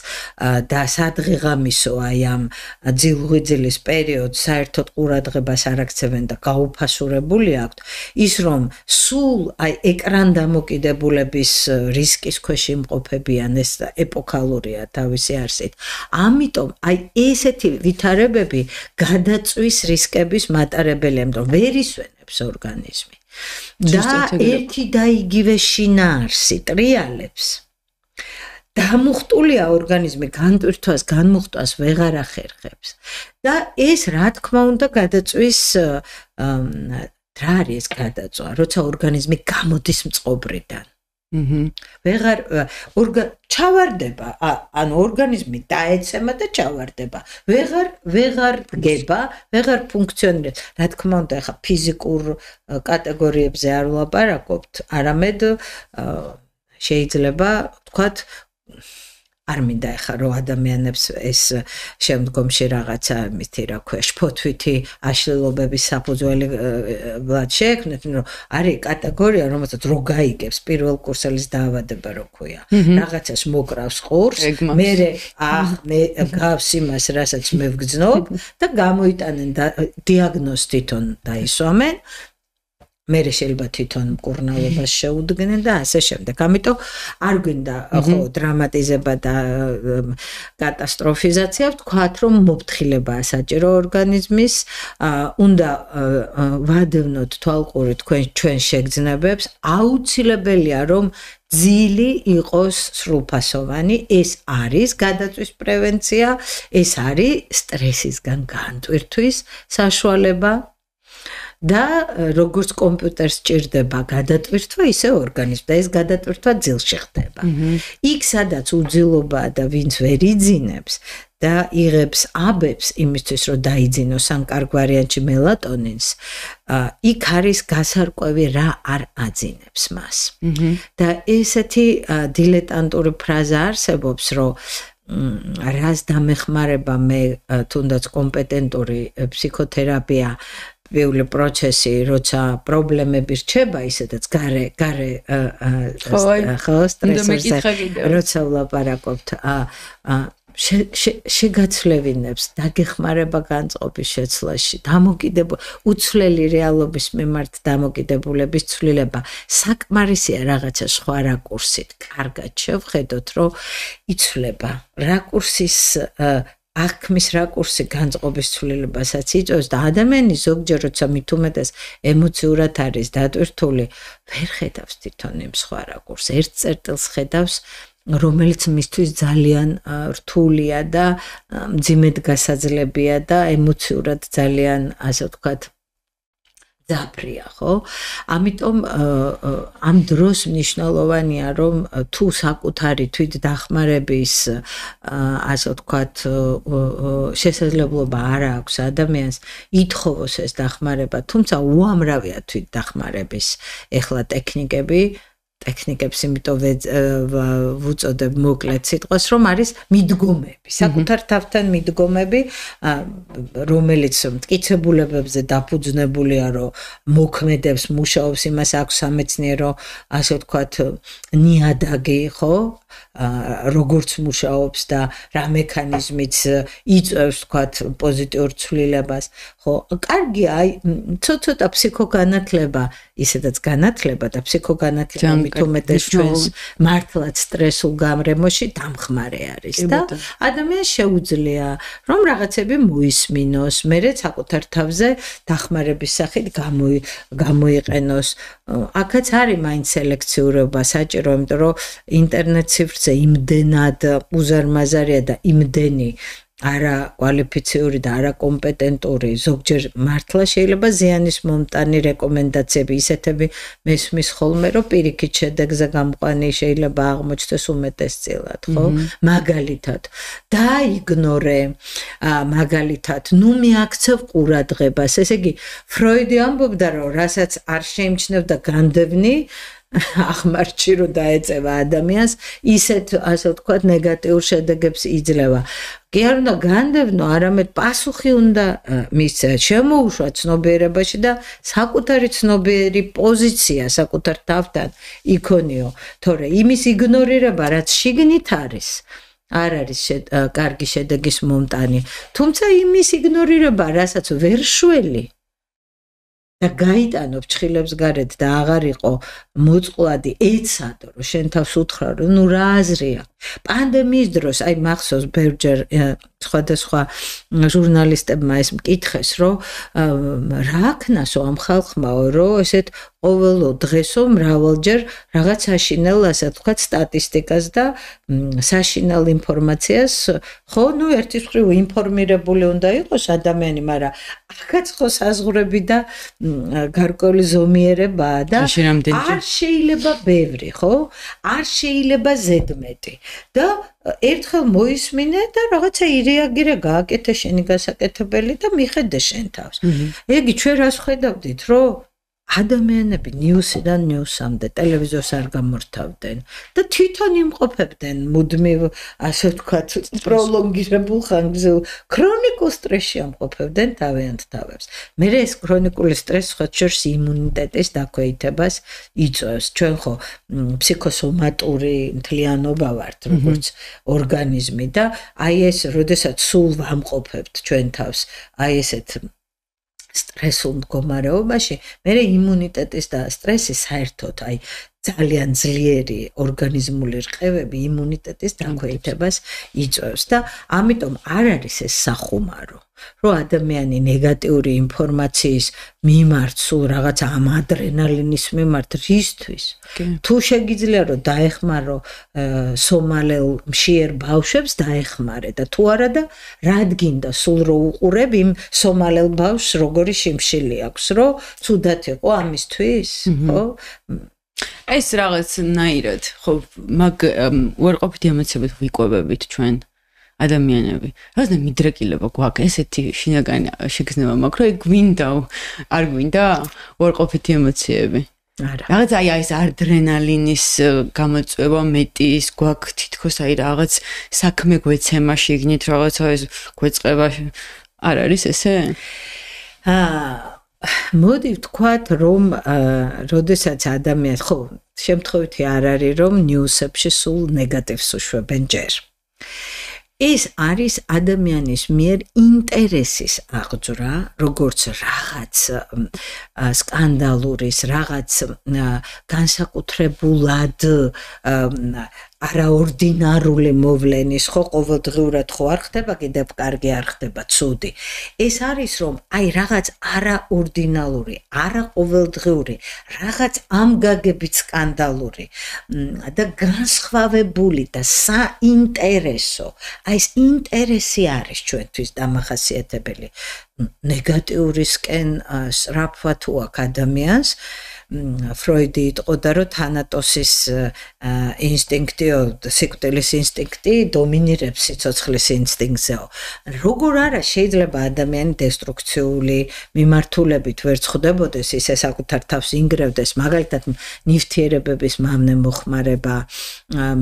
და სადღეღამისო აი ამ ძილღვიძილის პერიოდს საერთოდ ყურადღებას არ აქცევენ და გაუფასურებული აქვთ, ის რომ სულ აი ეკრან დამოკიდებულების რისკის ქვეშ იმყოფებიან, ეს ეპოქალურია თავისი არსით. ამიტომ აი ესეთი ვითარებები გადაწვის რისკების მატარებელია, რომ ვერ ისვენებს ორგანიზმი. და ერთი და იგივე შინაარსი ტრიალებს დამუხტულია ორგანიზმი განტვირთვას, განმუხტვას ვეღარ ახერხებს. და ეს რა თქმა უნდა გადაწვის რა არის გადაწვა, როცა ორგანიზმი გამოდის მწყობრიდან. ვეღარ ჩავარდება, ანუ ორგანიზმი დაეცემა და ჩავარდება. ვეღარ დგება, ვეღარ ფუნქციონირებს. რა თქმა უნდა, ახლა ფიზიკურ კატეგორიებზე არ ვლაპარაკობთ, არამედ შეიძლება ვთქვათ, არ მინდა ახლა რომ ადამიანებს ეს შემდგომში რაღაცა მითი რა ქვია, შფოთვითი აშლილობების საფუძველი შეექმნათ, რომ არის კატეგორია, რომელსაც რო გაიგებს პირველ კურსელის დაავადება რო ქვია. რაღაცას მოკრავს ყურს, მე გავს იმას, რასაც მე ვგრძნობ და გამოიტანენ დიაგნოზს თვითონ დაისვამენ. მე შეიძლება თვითონ მკურნალობას შეუდგნენ და ასე შემდეგ. ამიტომ არ გვინდა ხო დრამატიზება და კატასტროფიზაცია, ვთქვათ, რომ მოფრთხილებაა საჭირო ორგანიზმის, უნდა ვადევნოთ თვალყური ჩვენ შეგრძნებებს, აუცილებელია რომ ძილი იყოს სრულფასოვანი, ეს არის გადაწვის პრევენცია, ეს არის სტრესისგან განტვირთვის საშუალება. და როგორც კომპიუტერს ჭირდება გადატვირთვა, ისე ორგანიზმს და ეს გადატვირთვა ძილში ხდება. იქ სადაც უძილობაა და ვინც ვერ იძინებს და იღებს აბებს იმისთვის, რომ დაიძინოს ან კარგ ვარიანტში მელატონინს, იქ არის გასარკვევი რა არ აძინებს მას. და ესეთი დილეტანტური ფრაზა არსებობს, რომ რას დამეხმარება მე თუნდაც კომპეტენტური ფსიქოთერაპია პირველი პროცესი, როცა პრობლემები რჩება, ისედაც გარე სტრესზე, როცა ვლაპარაკობთ, შეგაცვლევინებს, დაგეხმარება განწყობის შეცვლაში, უცვლელი რეალობის მიმართ დამოკიდებულების ცვლილება. საკმარისია რაღაცა სხვა რაკურსით. კარგად შევხედოთ, რომ იცვლება. რაკურსის აღქმის რაკურსი განწყობის ცვლილებას იწვევს და ადამიანი ზოგჯერ როცა მით უმეტეს ემოციურად არის დატვირთული, ვერ ხედავს თვითონ იმ სხვა რაკურსს. ერთ წერტილს ხედავს, რომელიც მისთვის ძალიან რთულია და მძიმედ გასაძლებია და ემოციურად ძალიან, ასე ვთქვათ, ძაფრია, ხო? ამიტომ ამ დროს მნიშვნელოვანია, რომ თუ საკუთარი თვითდახმარების ასე ვთქვათ, შესაძლებლობა არ აქვს ადამიანს ითხოვოს ეს დახმარება, თუმცა უამრავია თვითდახმარების ეხლა ტექნიკები, ტექნიკებს იმიტომ ვუწოდებ მოკლედ სიტყვას, რომ არის მიდგომები, საკუთარ თავთან მიდგომები, რომელიც მტკიცებულებებზე დაფუძნებულია, რომ მოქმედებს, მუშაობს, იმას აქვს სამეცნიერო, ასე ვთქვათ, ნიადაგი, ხო? როგორც მუშაობს და რა მექანიზმით იწვევს, ვთქვათ, პოზიტიურ ცვლილებას, ხო? კარგია, აი, ცოტა ფსიქოგანათლება, ისედაც განათლება და ფსიქოგანათლება თუმეტეს ჩვენს მართლაც სტრესულ გამრემოში დამხმარე არის და ადამიანს შეუძლია რომ რაღაცები მოისმინოს, მერე საკუთარ თავზე დახმარების სახით გამოიყენოს. აქაც არის მაინც სელექციურობა საჭირო, იმიტომ რომ ინტერნეტ ციფრზე იმდენად უზარმაზარია და იმდენი არა კვალიფიციური და არა კომპეტენტური, ზოგჯერ მართლა შეიძლება ზიანის მომტანი რეკომენდაციები ისეთები მესმის ხოლმე, რომ პირიქით შედეგზე გამყვანი შეიძლება აღმოჩნდეს უმეტესწილად, ხო? მაგალითად, დაიგნორე, მაგალითად, ნუ მიაქცევ ყურადღებას. ესე იგი, ფროიდი ამბობდა, რომ რასაც არ შეიმჩნევდა განდევნი, აღმარჩი რომ დაეწევა ადამიანს, ისეთ, ასე ვთქვათ, ნეგატიურ შედეგებს იძლევა. კი არ უნდა განდევნო, არამედ პასუხი უნდა მისცეს, შემოუშვა ცნობიერებაში და საკუთარი ცნობიერი პოზიცია საკუთარ თავთან იქონიო, თორე იმის იგნორირება, რაც შიგნით არის, არ არის კარგი შედეგის მომტანი, თუმცა იმის იგნორირება, რასაც ვერ შველი და გაიტანო ფრჩხილებს გარეთ და აღარ იყო მოწყვლადი, ეცადო, რომ შენ თავს უთხრა, რომ ნუ რა აზრია. პანდემიის დროს, აი მახსოვს ბევრჯერ სხვადასხვა ჟურნალისტებმა ეს მკითხეს, რომ რა აქნასო ამ ხალხმაო, რომ ესეთ ყოველო დღესო მრავალჯერ რაღაც საშინელ, ასე ვთქვათ, სტატისტიკას და საშინელ ინფორმაციას, ხო, ნუ ერთის მხრივ ინფორმირებული უნდა იყოს ადამიანი, მაგრამ აქაც ხო საზღვრები და გარკვეული ზომიერებაა და არ შეიძლება ბევრი, ხო? არ შეიძლება ზედმეტი. და ერთხელ მოისმინე და რაღაცა ირეაგირე, გააკეთე შენი გასაკეთებელი და მიხედე შენ თავს. ეგი ჩვენ რას ხედავდით, რომ ადამიანები ნიუსიდან ნიუსამდე ტელევიზორს არ გამორთავდნენ და თვითონ იმყოფებდნენ მუდმივ, ასე ვთქვათ, პროლონგირებულ ხანგრძლივ ქრონიკულ სტრესში ამყოფებდნენ თავიანთ თავებს. მერე ეს ქრონიკული სტრესი ხოთშორს იმუნიტეტის დაქვეითებას იწვევს. ჩვენ ხო ფსიქოსომატური მთლიანობა ვართ, როგორც ორგანიზმი და აი ეს, როდესაც სულ ვამყოფებთ ჩვენ თავს, აი ესეთ სტრესულ მდგომარეობაში, მერე იმუნიტეტის და სტრესის საერთოდ, აი ძალიან ძლიერი ორგანიზმული რყევები იმუნიტეტის დაქვეითებას იწვევს და ამიტომ არ არის ეს სახუმარო, რომ ადამიანი ნეგატიური ინფორმაციის მიმართ სულ რაღაცა ამ ადრენალინის მიმართ რისთვის? თუ შეგიძლია რომ დაეხმარო სომალელ მშიერ ბავშვებს დაეხმარე და თუ არა და რად გინდა სულ რო უყურებ იმ სომალელ ბავშვს როგორი შიმშილი აქვს, რომ ცუდად იყო ამისთვის, ხო? ეს რაღაცნაირად, ხო, მაგ უარყოფითი ემოციებით ვიკვებებით ჩვენ ადამიანები. რაღაცა მიდრეკილება გვაქვს, ესეთი შინაგანი შეგრძნება მაქვს, რომ გვინდა, არ გვინდა უარყოფითი ემოციები. არა. რაღაც აი ეს ადრენალინის გამოწვევა მეტის გვაქვს თითქოს აი რაღაც საქმე გვეცემა შიგნით რაღაცა ეს გვეწყება არ არის ესე? მოდი ვთქვათ, რომ როდესაც ადამიანს, ხო, შემთხვევითი არ არის, რომ ნიუსებში სულ ნეგატივს უშვებენ ჯერ. ეს არის ადამიანის მიერ ინტერესის აღძვრა, როგორც რაღაც სკანდალურის, რაღაც განსაკუთრებულად არაორდინარული მოვლენის, ხო, ყოველდღიურად ხო არ ხდება, კიდევ კარგი არ ხდება, ცუდი. ეს არის რომ აი რაღაც არაორდინალური, არაყოველდღიური, რაღაც ამგაგებით სკანდალური და განსხვავებული და საინტერესო. აი ეს ინტერესი არის ჩვენთვის დამახასიათებელი. ნეგატიურისკენ სწრაფვა თუ აქ ადამიანს ფროიდი იტყოდა რომ თანატოსის ინსტინქტი, სიკვდილის ინსტინქტი დომინირებს სიცოცხლის ინსტინქტზეო. როგორ არა შეიძლება ადამიანი დესტრუქციული მიმართულებით ვერ ხვდებოდეს, ისე საკუთარ თავს ინგრევდეს, მაგალითად ნივთიერებების მავნე მოხმარება,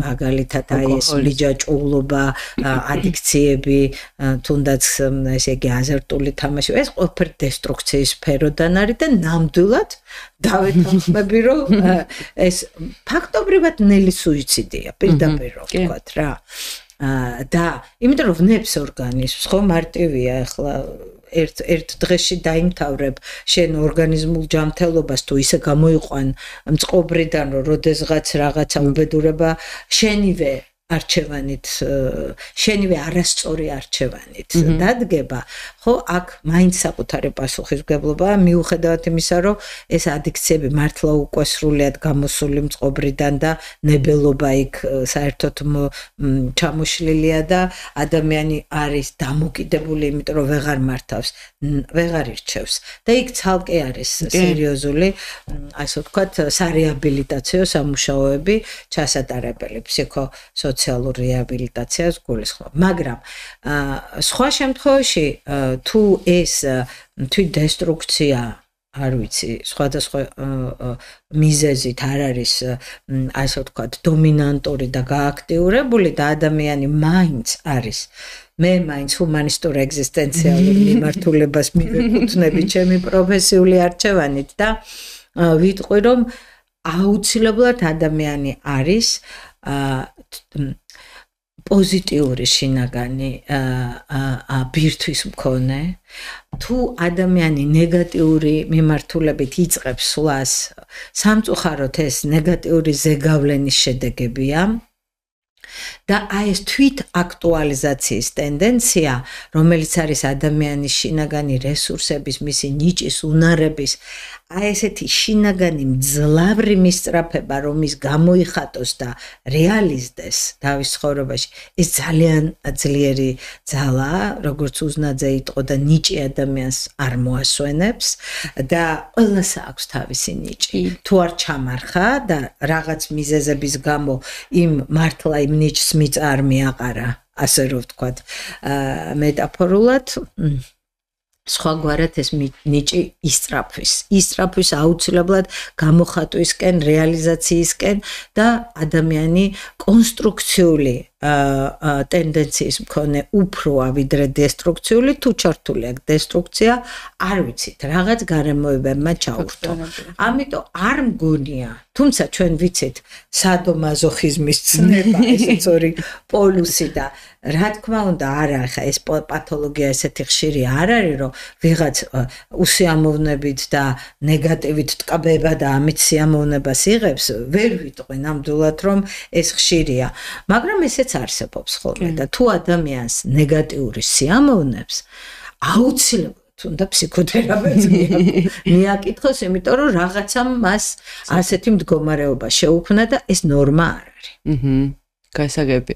მაგალითად აი ეს მიჯაჭვულობა, ადიქციები, თუნდაც ესე იგი აზარტული თამაში, ეს ყველაფერი დესტრუქციის სფეროდან არის და ნამდვილად დავეთანხმები რომ ეს ფაქტობრივად ნელი სუიციდია პირდაპირ ვთქვათ რა და იმიტომ რომ ვნებს ორგანიზმს ხო მარტივია ახლა ერთ დღეში დაიმთავრებ შენ ორგანიზმულ ჯანმრთელობას თუ ისე გამოიყვან მწყობრიდან რომ როდესღაც რაღაცა უბედურება შენივე არჩევანით შენივე არასწორი არჩევანით დადგება ხო აქ მაინც საკუთარი პასუხისმგებლობა მიუხედავად იმისა რომ ეს ადიქციები მართლა უკვე სრულიად გამოსული მწყობრიდან და ნებელობა იქ საერთოდ ჩამოშლილია და ადამიანი არის დამოკიდებული იმიტომ რომ ვეღარ მართავს ვეღარ ირჩევს და იქ ცალკე არის სერიოზული ასე ვთქვათ სარეაბილიტაციო სამუშაოები ჩასატარებელი ფსიქოსოციალურ რეაბილიტაციას გულისხმობ მაგრამ სხვა შემთხვევაში თუ ეს თვით დესტრუქცია არ ვიცი სხვადასხვა მიზეზით არ არის ასე ვთქვათ დომინანტური და გააქტიურებული და ადამიანი მაინც არის მე მაინც ჰუმანისტურ ეგზისტენციალურ მიმართულებას მივეკუთვნები ჩემი პროფესიული არჩევანით და ვიტყვი რომ აუცილებლად ადამიანი არის პოზიტიური შინაგანი ბირთვის მქონე თუ ადამიანი ნეგატიური მიმართულებით იწყებს სვლას სამწუხაროდ ეს ნეგატიური ზეგავლენის შედეგებია და აი ეს თვით აქტუალიზაციის ტენდენცია რომელიც არის ადამიანის შინაგანი რესურსების მისი ნიჭის უნარების აი ესეთი შინაგანი მძლავრი მისწრაფება რომ ის გამოიხატოს და რეალიზდეს თავის ცხოვრებაში ეს ძალიან ძლიერი ძალაა როგორც უზნაძე იტყო და ნიჭი ადამიანს არ მოასვენებს და ყველას აქვს თავისი ნიჭი თუ არ ჩამარხა და რაღაც მიზეზების გამო იმ მართლა იმ ნიჭს მიწა არ მიაყარა ასე რომ ვთქვათ მეტაფორულად სხვაგვარად ეს ნიჭი ისწრაფვის აუცილებლად გამოხატვისკენ რეალიზაციისკენ და ადამიანი კონსტრუქციული ტენდენციის მქონე უფროა ვიდრე დესტრუქციული თუ ჩართული აქვს დესტრუქცია არ ვიცით რაღაც გარემოებებმა ჩაურთო ამიტომ არ მგონია თუმცა ჩვენ ვიცით სადომაზოხიზმის ცნება ესეც ორი პოლუსი და რა თქმა უნდა არა ხა ეს პათოლოგია ესეთი ხშირი არ არის რომ ვიღაც უსიამოვნებით და ნეგატივით ტკბება და ამით სიამოვნებას იღებს ვერ ვიტყვი ნამდვილად რომ ეს ხშირია მაგრამ ესეც არსებობს ხოლმე და თუ ადამიანს ნეგატიური სიამოვნებს აუცილებლად უნდა ფსიქოთერაპევტს მიაკითხოს იმიტომ რომ რაღაცამ მას ასეთი მდგომარეობა შეუქმნა და ეს ნორმა არ არის გასაგები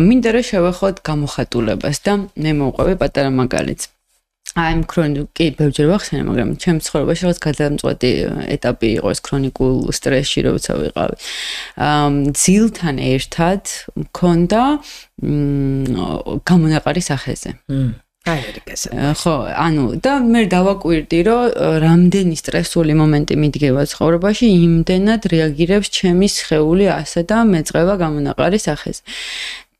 მინდა რომ შევეხოთ გამოხატულებას და მე მოვყვები პატარა მაგალითს აი ქრონიკი ბევრჯერ ვახსენე მაგრამ ჩემს ცხოვრებაში რაღაც გადამწყვეტი ეტაპი იყო ეს ქრონიკულ სტრესში როცა ვიყავი ძილთან ერთად მქონდა გამონაყარი სახეზე ხო ანუ და მე დავაკვირდი რომ რამდენი სტრესული მომენტი მიდგება ცხოვრებაში იმდენად რეაგირებს ჩემი სხეული ასე და მეწყება გამონაყარი სახეზე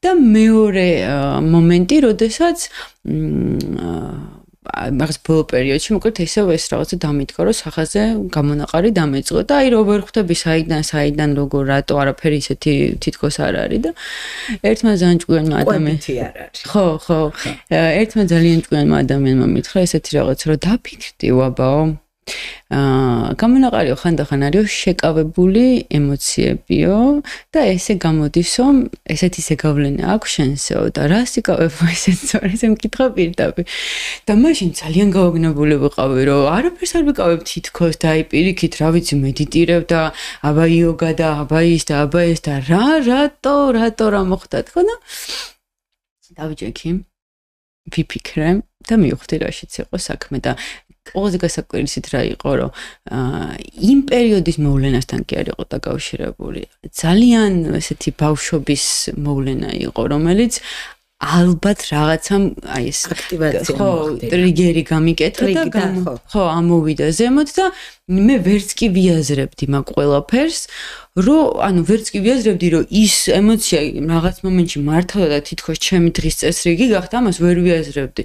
და მეორე მომენტი როდესაც მაგას ბოლო პერიოდში მოკლედ ესევ ეს რაღაცა დამიდგა რომ სახაზე გამონაყარი დამეწყო და აი რო ვერ ხვდები საიდან როგორ რატო არაფერი ისეთი თითქოს არ არის და ერთმა ძალიან ჭკვიანმა ადამიანმა ხო ერთმა ძალიან ჭკვიანმა ადამიანმა მითხრა ესეთი რაღაც რომ დაფიქრდი ვაბაო გამონაყარიო ხანდახან არისო შეკავებული ემოციებიო და ესე გამოდის რომ ესეთი ზეგავლენა აქვს შენსეო და რას იკავებ ესეც ეს მკითხა პირდაპირ და მაშინ ძალიან გაოგნებული ვიყავი რომ არაფერს არ ვიკავებ თითქოს და აი პირიქით რა ვიცი მედიტირებ და აბა იოგა და აბა ის და აბა ეს და რატო რა მოხდა თქო და დავიჯექი ვიფიქრე და მივხვდი რაშიც იყო საქმე და ყველაზე გასაკვირისით რა იყო რომ იმ პერიოდის მოვლენასთან კი არ იყო დაკავშირებული ძალიან ესეთი ბავშვობის მოვლენა იყო რომელიც ალბათ რაღაცამ აი ეს აქტივაცია მოხდა ტრიგერი გამიკეთა და ხო ამოვიდა ზემოთ და მე ვერც კი ვიაზრებდი მაგ ყველაფერს რომ ანუ ვერც კი ვიაზრებდი რომ ის ემოცია რაღაც მომენტში მართავდა და თითქოს ჩემი დღის წესრიგი გახდა ამას ვერ ვიაზრებდი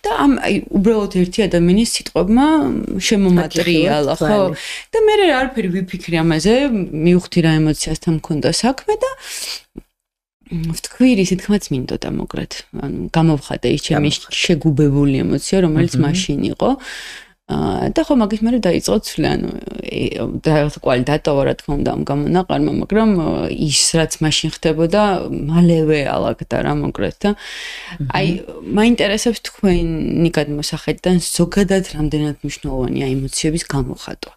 და ამ აი უბრალოდ ერთი ადამიანის სიტყვებმა შემომატრიალა ხო და მე არაფერი ვიფიქრე ამაზე მივხვდი რა ემოციასთან მქონდა საქმე და ვთქვი თქმაც მინდოდა მოგრად ანუ გამოვხატე ის ჩემი შეგუბებული ემოცია რომელიც მაშინ იყო და ხო მაგის მერე დაიწყო ცვლილ ანუ კვალი დატოვა რა თქმა უნდა ამ გამონაყარმა მაგრამ ის რაც მაშინ ხდებოდა მალევე ალაგდა რა მოგრად და აი მაინტერესებს თქვენი გადმოსახედიდან ზოგადად რამდენად მნიშვნელოვანია ემოციების გამოხატვა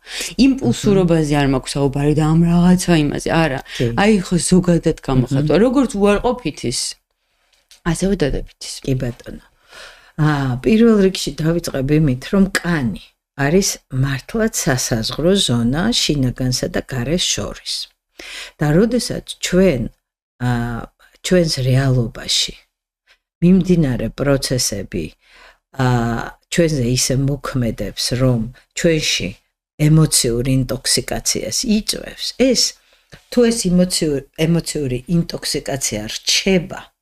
იმპულსურობაზე არ მაქვს საუბარი და ამ რაღაცა იმაზე არა აი ხო ზოგადად გამოხატვა როგორც უარყოფით ის ასევე დადებითის კი ბატონო პირველ რიგში დავიწყებ იმით, რომ კანი არის მართლაც სასაზღვრო ზონა შინაგანსა და გარეს შორის. და როდესაც ჩვენს რეალობაში მიმდინარე პროცესები ჩვენზე ისე მოქმედებს, რომ ჩვენში ემოციურ ინტოქსიკაციას იწვევს, თუ ეს ემოციური ინტოქსიკაცია რჩება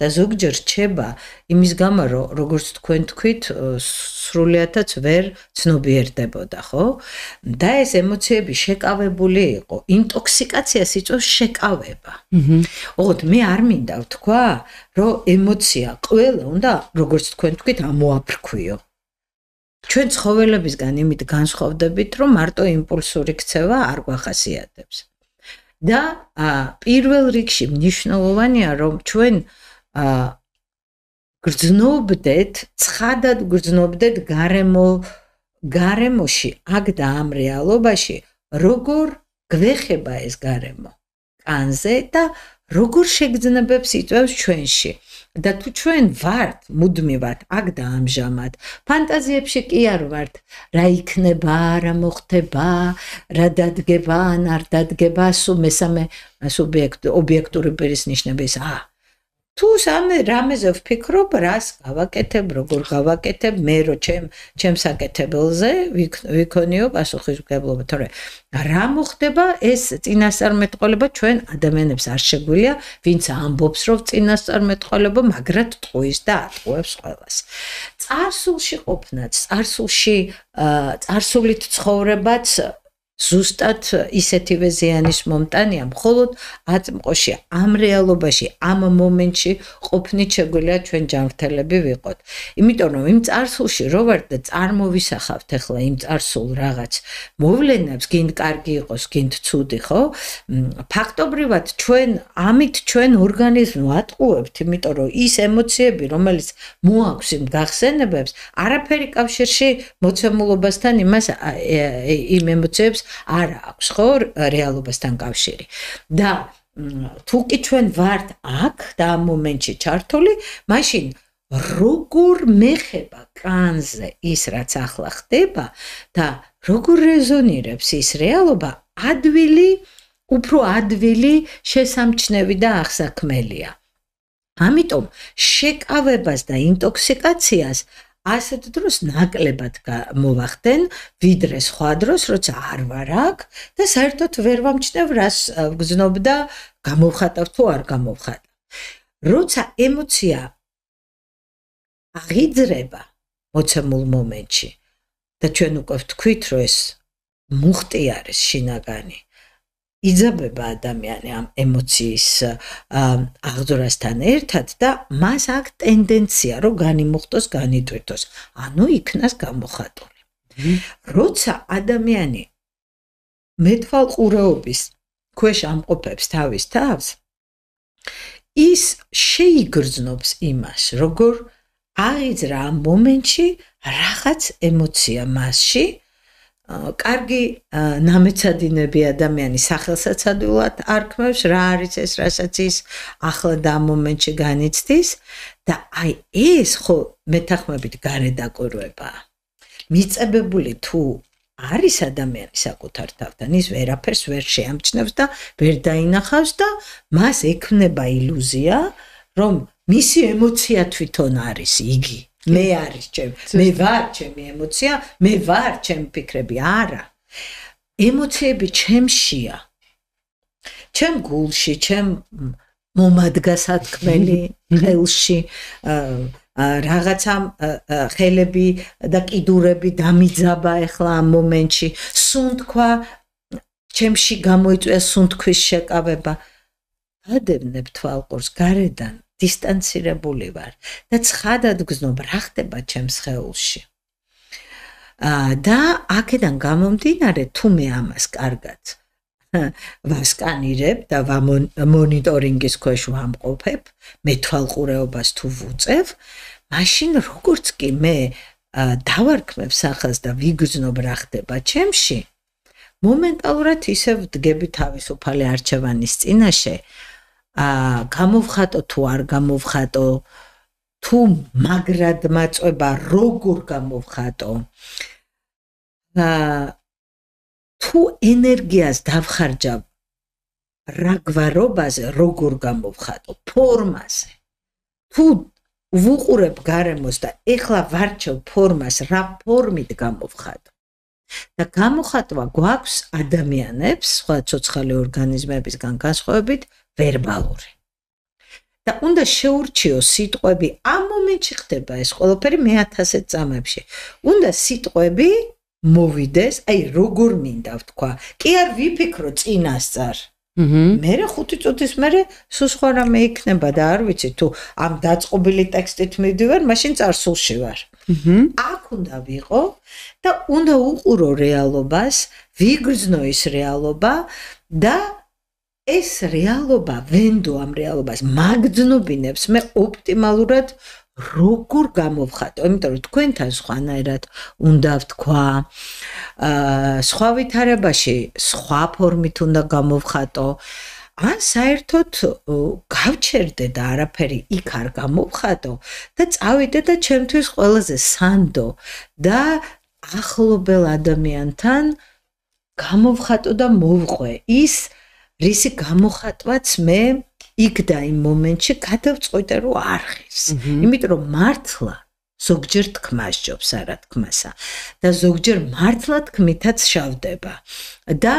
და ზოგჯერ რჩება იმის გამო რომ როგორც თქვენ თქვით სრულიადაც ვერ ცნობიერდებოდა ხო და ეს ემოციები შეკავებული იყო ინტოქსიკაციას იწვევს შეკავება ოღონდ მე არ მინდა ვთქვა რომ ემოცია ყველა უნდა როგორც თქვენ თქვით ამოაფრქვიო ჩვენ ცხოველებისგან იმით განსხვავდებით რომ მარტო იმპულსური ქცევა არ გვახასიათებს და პირველ რიგში მნიშვნელოვანია რომ ჩვენ გრძნობდეთ, ცხადად გრძნობდეთ გარემოში, აქ და ამ რეალობაში, როგორ გვეხება ეს გარემო კანზე და როგორ შეგრძნებებს იწვევს ჩვენში. და თუ ჩვენ ვართ, მუდმივად, აქ და ამჟამად, ფანტაზიებში კი არ ვართ, რა იქნება, რა მოხდება, რა დადგება, ან არ დადგება, სულ მესამე ობიექტური პირის ნიშნების თუ რამეზე ვფიქრობ, რას გავაკეთებ, როგორ გავაკეთებ, მე რო ჩემ საკეთებელზე ვიქონიო პასუხისმგებლობა, თორე რა მოხდება, ეს წინასწარმეტყველება ჩვენ ადამიანებს არ შეგვიძლია, ვინც ამბობს, რომ წინასწარმეტყველება მაგრად ტყუის და ატყუებს ყველას. წარსულში ყოფნაც, წარსულით ცხოვრებაც ზუსტად ისეთივე ზიანის მომტანია, მხოლოდ აწმყოში, ამ რეალობაში, ამ მომენტში ყოფნით შეგვიძლია ჩვენ ჯანმრთელები ვიყოთ. იმიტომ რომ იმ წარსულში რო ვართ და წარმოვისახავთ ახლა იმ წარსულ რაღაც მოვლენებს, გინდ კარგი იყოს, გინდ ცუდი, ხო? ფაქტობრივად ამით ჩვენ ორგანიზმს ვატყუებთ, იმიტომ რომ ის ემოციები, რომელიც მოაქვს იმ გახსენებებს, არაფერი კავშირში მოცემულობასთან იმ ემოციებს არ აქვს ხო რეალობასთან კავშირი და თუ კი ჩვენ ვართ აქ და ამ მომენტში ჩართული მაშინ როგორ მეხება კანზე ის რაც ახლა ხდება და როგორ რეზონირებს ის რეალობა უფრო ადვილი შესამჩნევი და აღსაქმელია ამიტომ შეკავებას და ინტოქსიკაციას ასეთ დროს ნაკლებად მოვახდენ, ვიდრე სხვა დროს, როცა არ ვარ აქ და საერთოდ ვერ ვამჩნევ, რას ვგრძნობ და გამოვხატავ თუ არ გამოვხატავ. როცა ემოცია აღიძრება მოცემულ მომენტში და ჩვენ უკვე ვთქვით, რომ ეს მუხტი არის შინაგანი. იძაბება ადამიანი ამ ემოციის აღძვრასთან ერთად და მას აქვს ტენდენცია რომ განიმუხტოს, განიტვირთოს, ანუ იქნას გამოხატული. როცა ადამიანი მეთვალყურეობის ქვეშ ამყოფებს თავის თავს, ის შეიგრძნობს იმას, როგორ აღიძრა ამ მომენტში რაღაც ემოცია მასში, კარგი ნამეცადინები ადამიანის სახელსაცდელად არქმევს, რა არის ეს, რასაც ის ახლა და ამ მომენტში განიცდის და აი ეს ხო მეთანხმებით გარედაკვირვებაა. მიწებებული თუ არის ადამიანი საკუთარ თავთან, ის ვერაფერს ვერ შეამჩნევს და ვერ დაინახავს და მას ექმნება ილუზია, რომ მისი ემოცია თვითონ არის იგი. მე არის მე ვარ ჩემი ემოცია, მე ვარ ჩემი ფიქრები, არა. ემოციები ჩემშია. ჩემ გულში, ჩემ მომადგასათქმელი ხელში, რაღაცა ხელები და კიდურები დამიძაბა ახლა ამ მომენტში, სუნთქვა ჩემში გამოიწვია სუნთქვის შეკავება. გადევნებ თვალყურს გარედან დისტანცირებული ვარ და ცხადად გზნობ რა ხდება ჩემს სხეულში. და აქედან გამომდინარე თუ მე ამას კარგად ვასკანირებ და მონიტორინგის ქვეშ ვამყოფებ, მეთვალყურეობას თუ ვუწევ, მაშინ როგორც კი მე დავარქმევ სახას და ვიგრძნობ რა ხდება ჩემში, მომენტალურად ისევ ვდგები თავისუფალი არჩევანის წინაშე, გამოვხატო თუ არ გამოვხატო, თუ მაგრად მაწვება როგორ გამოვხატო, თუ ენერგიას დავხარჯავ რა გვარობაზე, როგორ გამოვხატო, ფორმაზე, თუ ვუყურებ გარემოს და ეხლა ვარჩევ ფორმას, რა ფორმით გამოვხატო. და გამოხატვა გვაქვს ადამიანებს, სხვა ცოცხალი ორგანიზმებისგან განსხვავებით, ვერბალური. და უნდა შეურჩიო სიტყვები, ამ მომენტში ხდება ეს ყველაფერი მე-1000 წამებში. უნდა სიტყვები მოვიდეს, აი როგორ მინდა ვთქვა. კი არ ვიფიქრო წინასწარ. მერე 5 წუთის მერე სულ სხვა რამე იქნება და არ ვიცი თუ ამ დაწყობილი ტექსტით მივდივარ, მაშინ წარსულში ვარ. აქ უნდა ვიყო და უნდა უყურო რეალობას, ვიგრძნო ის რეალობა და ეს რეალობა, ვენდო ამ რეალობას მაგძნობინებს მე ოპტიმალურად როგორ გამოვხატო, იმიტომ რომ თქვენთან სხვანაირად უნდა ვთქვა, სხვა ვითარებაში სხვა ფორმით უნდა გამოვხატო, ან საერთოდ გავჩერდე და არაფერი იქ არ გამოვხატო და წავიდე და ჩემთვის ყველაზე სანდო და ახლობელ ადამიანთან გამოვხატო და მოვყვე ის რისი გამოხატვაც მე იქ და იმ მომენტში გადავწყვიტე რომ არხის. იმიტომ რომ მართლა ზოგჯერ თქმა სჯობს არა თქმასა და ზოგჯერ მართლა თქმითაც შავდება და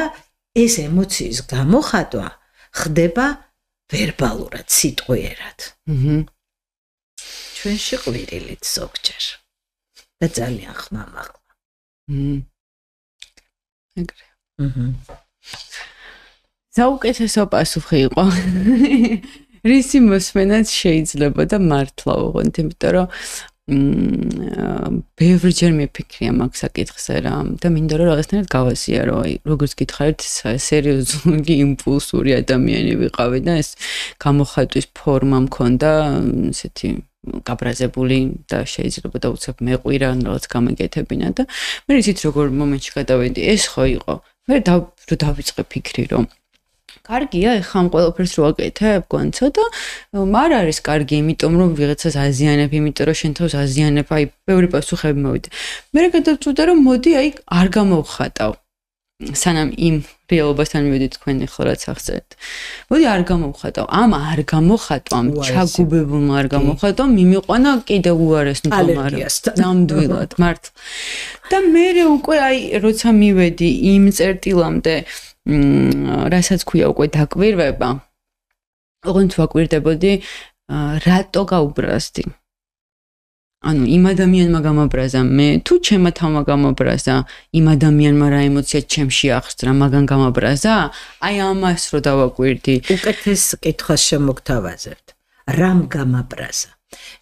ეს ემოციის გამოხატვა ხდება ვერბალურად, სიტყვიერად. ჩვენში ყვირილით ზოგჯერ და ძალიან ხმამაღლა. ეგრე. საუკეთესო პასუხი იყო. რისი მოსმენაც შეიძლება და მართლა უღონთ, იმიტომ რომ ბევრჯერ მიფიქრია მაგ საკითხზე რა და მინდა რომ რაღაცნაირად გავაზიარო, აი როგორც გითხარით, სერიოზული იმპულსური ადამიანი ვიყავი და ეს გამოხატვის ფორმა მქონდა ესეთი გაბრაზებული და შეიძლება და უცებ მეყვირა რაღაც გამეკეთებინა და მე იცით როგორ მომენტში გადავედი, ეს ხო იყო. მე დავიწყე ფიქრი რომ კარგია, ეხლა ამ ყველაფერს რო აკეთებ, გვანცო და არ არის კარგი, იმიტომ რომ ვიღაცას აზიანებ, იმიტომ რომ შენ თავს აზიანებ, აი, ბევრი პასუხები მოვიდა. მე გადავწყვიტე რომ მოდი, აი, არ გამოვხატავ. სანამ იმ რეალობასთან მივედი თქვენ ეხლა რაც ახსენეთ. მოდი არ გამოვხატავ. ამ არ გამოვხატვამ, ჩაგუბებულმა არ გამოვხატვამ მიმიყვანა კიდევ უარეს მდგომარე. ნამდვილად, მართლა. და მე უკვე აი, როცა მივედი იმ წერტილამდე რასაც ქვია უკვე დაკვირვება. ოღონდ ვაკვირდებოდი, რატო გაუბრაზდი. ანუ იმ ადამიანმა გამაბრაზა მე, თუ ჩემმა თავმა გამაბრაზა, იმ ადამიანმა რა ემოცია ჩემში აღსწრა, მაგან გამაბრაზა, აი ამას რო დავაკვირდი. უკეთეს კითხვას შემოგთავაზებთ. რამ გამაბრაზა?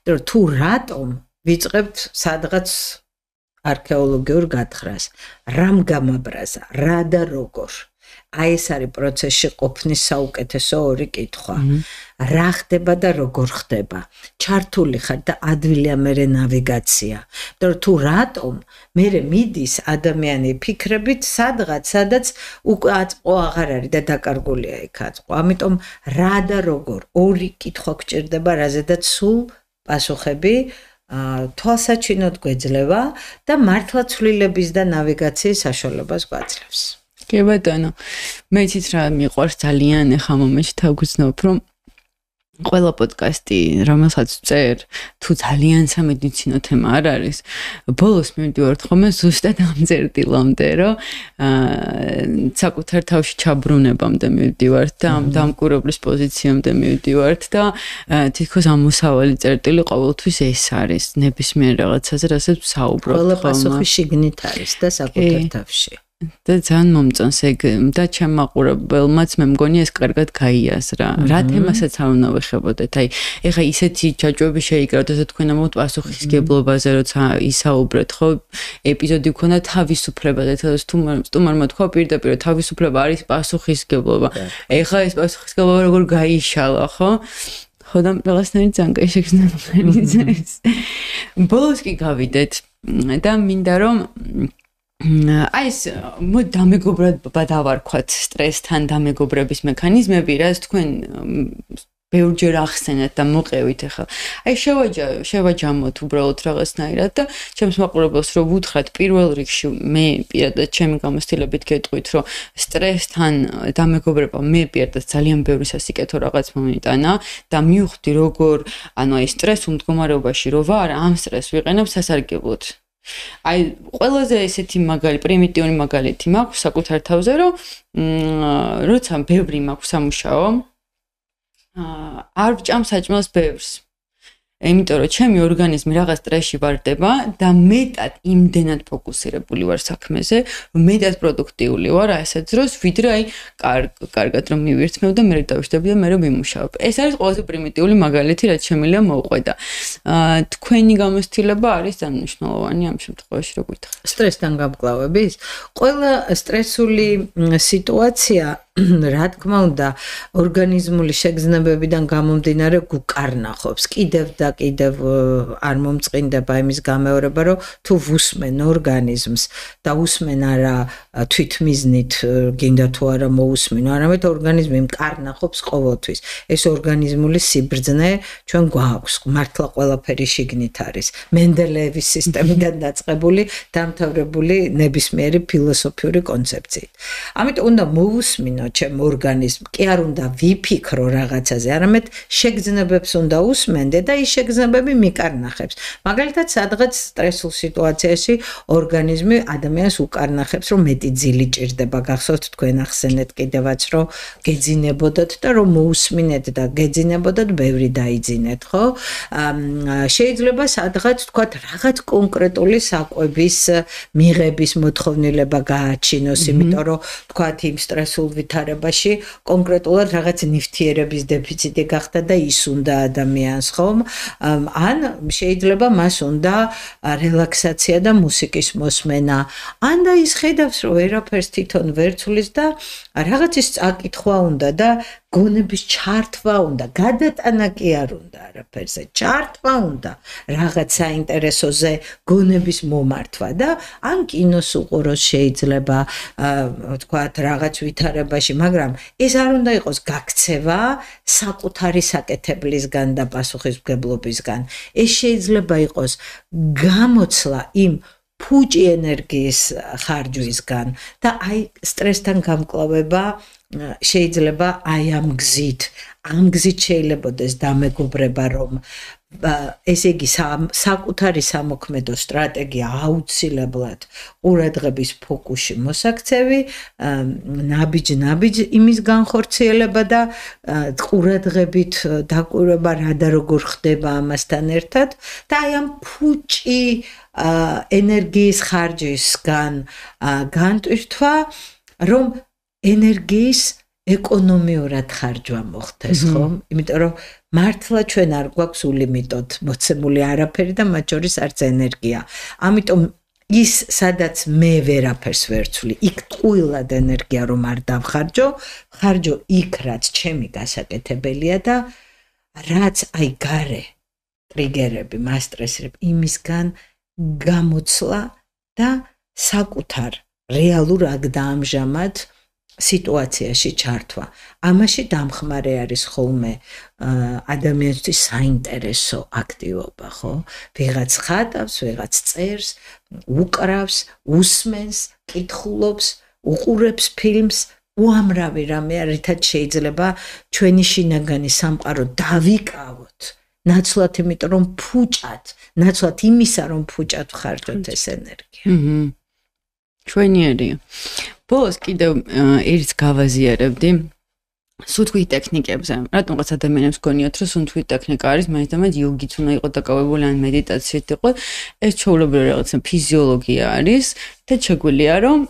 იმიტომ თუ რატომ ვიწყებთ სადღაც არქეოლოგიურ გათხრას, რამ გამაბრაზა, რა და როგორ. აი ეს არის პროცესში ყოფნის საუკეთესო ორი კითხვა. რა ხდება და როგორ ხდება? ჩართული ხარ და ადვილია მერე ნავიგაცია. იმიტომ თუ რატომ მერე მიდის ადამიანი ფიქრებით სადღაც, სადაც უკვე აწყო აღარ არის და დაკარგულია იქ აწყო. ამიტომ რა და როგორ ორი კითხვა გჭირდება, რაზედაც სულ პასუხები თვალსაჩინოდ გვეძლევა და მართლაცვლილების და ნავიგაციის საშუალებას გვაძლევს. კი ბატონო, მეც რა მიყვარს ძალიან ახლა მომენტში თავგრძნობ, რომ ყველა პოდკასტი, რომელსაც წერ, თუ ძალიან სამედიცინო თემა არ არის, ბოლოს მივდივართ ხოლმე ზუსტად ამ წერტილამდე, რომ საკუთარ თავში ჩაბრუნებამდე მივდივართ და ამ დამკვირვებლის პოზიციამდე მივდივართ და თითქოს ამოსავალი წერტილი ყოველთვის ეს არის, ნებისმიერ რაღაცაზე, რასაც ვსაუბრობ. ყველა პასუხი შიგნით არის და საკუთარ თავში. და ძალიან მომწონს ეგ და ჩემ მაყურებელმაც მე მგონი ეს კარგად გაიაზრა. რა თემასაც არ უნდა ვეხებოდეთ. აი, ეხა ისეთი ჯაჭვები შეიკრავთ, ესე თქვენ ამოთ პასუხისგებლობაზე, როცა ისაუბრეთ, ხო? ეპიზოდი გქონდა თავისუფლებაზე, სტუმარმა თქვა პირდაპირ თავისუფლება არის პასუხისგებლობა. ეხა ეს პასუხისგებლობა როგორ გაიშალა, ხო? ხო და რაღაცნაირად ძალიან კაი შეგრძნებაა ეს. ბოლოს კი გავიდეთ და მინდა რომ აი ეს დამეგობრად დავარქვათ სტრესთან დამეგობრების მექანიზმები, რაც თქვენ ბევრჯერ ახსენეთ და მოყევით ახლა. აი შევაჯამოთ უბრალოდ რაღაცნაირად და ჩემს მაყურებელს რომ ვუთხრათ პირველ რიგში მე პირადად ჩემი გამოცდილებით გეტყვით რომ სტრესთან დამეგობრება მე პირადად ძალიან ბევრი სასიკეთო რაღაც მომიტანა და მივხვდი როგორ ანუ აი სტრესულ მდგომარეობაში რო ვარ ამ სტრესს ვიყენებ სასარგებლოდ. აი ყველაზე ესეთი პრიმიტიული მაგალითი მაქვს საკუთარ თავზე რომ როცა ბევრი მაქვს სამუშაო არ ვჭამ საჭმელს ბევრს იმიტომ რომ ჩემი ორგანიზმი რაღაც სტრესში ვარდება და მეტად იმდენად ფოკუსირებული ვარ საქმეზე რომ მეტად პროდუქტიული ვარ ასეთ დროს ვიდრე აი კარგად რომ მივირთმევ და მე დავშტები და მე რომ ვიმუშავებ ეს არის ყველაზე პრიმიტიული მაგალითი რაც შემიძლია მოვყვედა თქვენი გამოცდილება არის მნიშვნელოვანი ამ შემთხვევაში რო გითხრათ სტრესთან გამკლავების ყველა სტრესული სიტუაცია რა თქმა უნდა ორგანიზმული შეგრძნებებიდან გამომდინარე გუკარნახობს კიდევ და კიდევ არ მომწყინდება იმის გამეორება რომ თუ ვუსმენ ორგანიზმს და უსმენ არა თვითმიზნით გინდა თუ არა მოусმინო არამედ ორგანიზმი მკარნახობს ყოველთვის ეს ორგანიზმული სიბრძნე ჩვენ გვაქვს მართლა ყველაფერი შიგნით არის მენდელეევის სისტემიდან დაწყებული დამთავრებული ნებისმიერი ფილოსოფიური კონცეფციით ამიტომ უნდა მოусმინო ჩემ ორგანიზმ კი არ უნდა ვიფიქრო რაღაცაზე არამედ შეგრძნებებს უნდა უსმენდე და ის შეგრძნებები მიკარნახებს მაგალითად სადღაც სტრესულ სიტუაციაში ორგანიზმი ადამიანს უკარნახებს რომ მეტი ძილი ჭირდება გახსოვთ თქვენ ახსენეთ კიდევაც რომ გეძინებოდოთ და რომ მოусმინეთ და გეძინებოდოთ ბევრი დაიძინეთ ხო შეიძლება სადღაც თქვა რაღაც კონკრეტული საკვების მიღების მოთხოვნილება გააჩინოს იმიტომ რომ თქვა იმ სტრესულ ვითარებაში კონკრეტულად რაღაც ნივთიერების დეფიციტი გახდა და ის უნდა ადამიანს ხომ ან შეიძლება მას უნდა რელაქსაცია და მუსიკის მოსმენა ან და ის ხედავს რომ ვერაფერს თვითონ ვერ ცulis და რაღაცის წაკითხვა უნდა და გონების ჩართვა უნდა გადატანა კი არ უნდა არაფერზე ჩართვა უნდა რაღაც საინტერესოზე გონების მომართვა და ან კინოს უყუროს შეიძლება თქვათ რაღაც ვითარებაში მაგრამ ეს არ უნდა იყოს გაქცევა საკუთარი საკეთებლისგან და პასუხისმგებლობისგან ეს შეიძლება იყოს გამოცლა იმ ფუჭი ენერგიის ხარჯვისგან და აი სტრესთან გამკლავება შეიძლება აი ამ გზით შეიძლებაოდეს დამეგობრება რომ ესე იგი საკუთარი სამოქმედო სტრატეგია აუცილებლად ყურადღების ფოკუსში მოსაქცევი ნაბიჯ იმის განხორციელება და ყურადღებით დაკვირვება რა და როგორ ხდება ამასთან ერთად და აი ამ ფუჭი ენერგიის ხარჯისგან განტვირთვა რომ ენერგიის ეკონომიურად ხარჯვა მოხდეს ხომ? იმიტომ რომ მართლა ჩვენ არ გვაქვს ულიმიტოდ მოცემული არაფერი და მათ შორის არც ენერგია. ამიტომ ის სადაც მე ვერაფერს ვერ ვცვლი, იქ ტყუილად ენერგია რომ არ დავხარჯო, ხარჯო იქ რაც ჩემი გასაკეთებელია და რაც აი გარე ტრიგერები, მასტრესები იმისგან გამოცლა და საკუთარ რეალურ აქ და ამჟამად სიტუაციაში ჩართვა. ამაში დამხმარე არის ხოლმე ადამიანისთვის საინტერესო აქტივობა, ხო? ვიღაც ხატავს, ვიღაც წერს, უკრავს, უსმენს, კითხულობს, უყურებს ფილმს, უამრავი რამე რითაც შეიძლება ჩვენი შინაგანი სამყარო დავიკავოთ. ნაცვლად იმიტომ რომ ფუჭად, ნაცვლად იმისა რომ ფუჭად ხარჯოთ ეს ენერგია. ჩვენიერია. ბოლოს კიდევ ერთს გავაზიარებდი სუნთქვის ტექნიკებზე. რატომღაც ადამიანებს გონიათ, რომ სუნთქვის ტექნიკა არის მაინც და მაინც იოგით უნდა იყოს დაკავებული ან მედიტაციით იყოს. ეს ჩვეულებრივი რაღაცა ფიზიოლოგია არის და შეგვიძლია რომ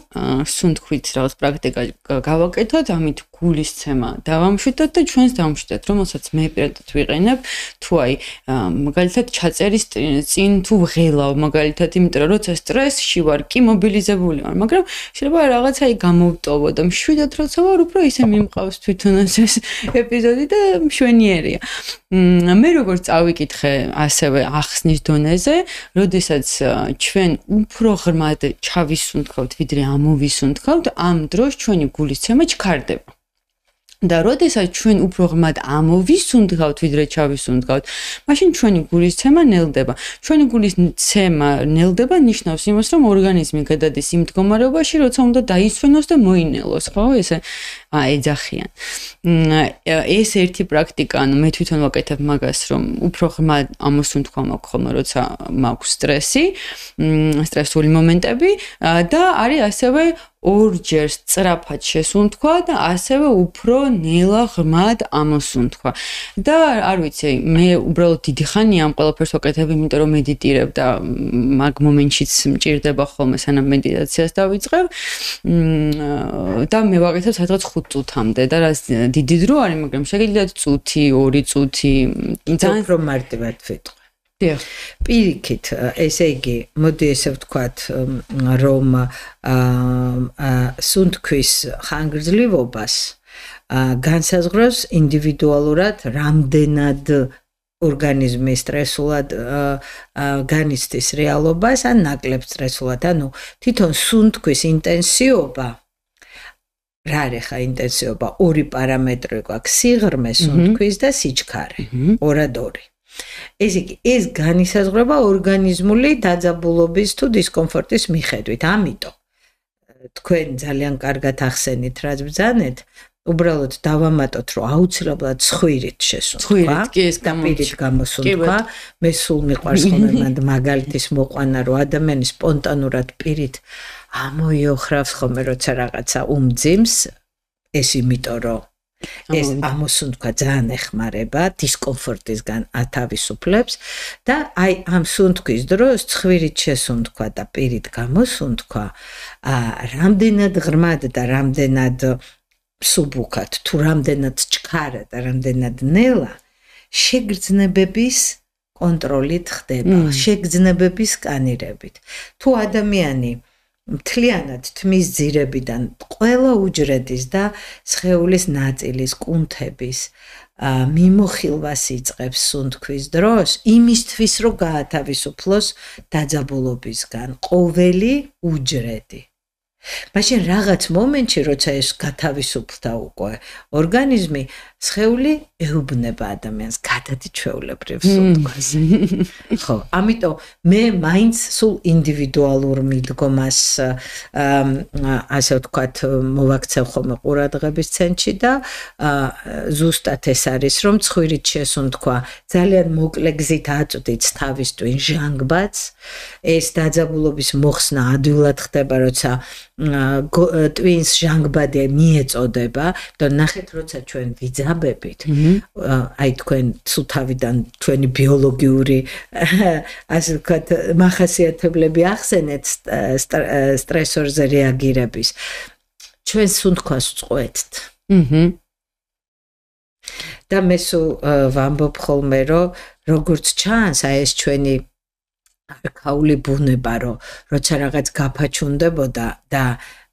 სუნთქვით რაღაც პრაქტიკა გავაკეთოთ, ამით გულისცემა დავამშვიდოთ და ჩვენს დავამშვიდოთ, რომელსაც მე პირადად ვიყენებ, თუ აი მაგალითად ჩაწერის წინ თუ ვღელავ, მაგალითად, იმიტომ რომ როცა სტრესში ვარ, კი მობილიზებული ვარ, მაგრამ შეიძლება რაღაცა აი გამოვტოვო და მშვიდად როცა ვარ, უფრო ისე მიმყავს თვითონ ეს ეპიზოდი და მშვენიერია. მე როგორც წავიკითხე ასევე ახსნის დონეზე, როდესაც ჩვენ უფრო ღრმად ჩავისუნთქავთ, ვიდრე ამოვისუნთქავთ, ამ დროს ჩვენი გულისცემა ჩქარდება. და როდესაც ჩვენ უფრო ღრმად ამოვისუნთქავთ, ვიდრე ჩავისუნთქავთ, მაშინ ჩვენი გულისცემა ნელდება. ჩვენი გულისცემა ნელდება ნიშნავს იმას, რომ ორგანიზმი გადადის იმ მდგომარეობაში, როცა უნდა დაისვენოს და მოინელოს, ხო? ესე ეძახიან. ეს ერთი პრაქტიკა, ანუ მე თვითონ ვაკეთებ მაგას, რომ უფრო ღრმად ამოსუნთქვა მაქვს ხოლმე, როცა მაქვს სტრესი, სტრესული მომენტები და არის ასევე ორჯერ სწრაფად შესუნთქვა და ასევე უფრო ნელა ღრმად ამოსუნთქვა. და არ ვიცი, მე უბრალოდ დიდი ხანია ამ ყველაფერს ვაკეთებ, იმიტომ რომ მედიტირებ და მაგ მომენტშიც მჭირდება ხოლმე სანამ მედიტაციას დავიწყებ. და მე ვაკეთებ სადღაც 5 წუთამდე და რაც დიდი დრო არის, მაგრამ შეგიძლიათ წუთი, 2 წუთი, ძალიან უფრო მარტივად ვიტყვი. პირიქით, ესე იგი, მოდი ესე ვთქვათ, რომ სუნთქვის ხანგრძლივობას განსაზღვრავს ინდივიდუალურად, რამდენად ორგანიზმი სტრესულად განიცდის რეალობას ან ნაკლებ სტრესულად. ანუ თვითონ სუნთქვის ინტენსივობა რა არის ხა ინტენსივობა? ორი პარამეტრი გვაქვს, სიღრმე სუნთქვის და სიჩქარე. ორად ორი. ეს იგი, ეს განისაზღვრება ორგანიზმული დაძაბულობის თუ დისკომფორტის მიხედვით. ამიტომ თქვენ ძალიან კარგად ახსენით, რაც ბრძანეთ, უბრალოდ დავამატოთ, რომ აუცილებლად ცხვირით შესუნთქვა და პირით გამოსუნთქვა. მე სულ მიყვარს ხოლმე მაგალითის მოყვანა, რომ ადამიანი სპონტანურად პირით ამოიოხრავს ხოლმე, როცა რაღაცა უმძიმს, ეს იმიტომ რომ ეს ამოსუნთქვა ძალიან ეხმარება, დისკომფორტისგან ათავისუფლებს და აი ამ სუნთქვის დროს ცხვირით შესუნთქვა და პირით გამოსუნთქვა, რამდენად ღრმად და რამდენად სუბუქად, თუ რამდენად ჩქარა და რამდენად ნელა, შეგრძნებების კონტროლით ხდება, შეგრძნებების სკანირებით. თუ ადამიანი მთლიანად თმის ძირებიდან ყველა უჯრედის და სხეულის ნაწილის, კუნთების მიმოხილვას იწყებს სუნთქვის დროს, იმისთვის რომ გაათავისუფლოს დაძაბულობისგან ყოველი უჯრედი. მაშინ რაღაც მომენტში, როცა ეს გათავისუფლდა უკვე ორგანიზმი, სხეული ეუბნება ადამიანს გადადი ჩვეულებრივ სუნთქვას. ხო, ამიტომ მე მაინც სულ ინდივიდუალურ მიდგომას ასე ვთქვათ, მოვაქცევ ხოლმე ყურადღების ცენტრში და ზუსტად ეს არის, რომ ცხვირით შესუნთქვა ძალიან მოკლე გზით აწვდით თავის ტვინ ჟანგბადს. ეს დაძაბულობის მოხსნა ადვილად ხდება, როცა ტვინს ჟანგბადი მიეწოდება და ნახეთ, როცა ჩვენ ვიძაბებით, აი თქვენ ცუთავიდან ჩვენი ბიოლოგიური ასე ვთქვათ მახასიათებლები ახსენეთ სტრესორზე რეაგირების. ჩვენ სუნთქვას წყვეტთ. და მე სულ ვამბობ ხოლმე, რომ როგორც ჩანს, აი ეს ჩვენი არქაული ბუნება, როცა რაღაც გაფაჩუნდებოდა და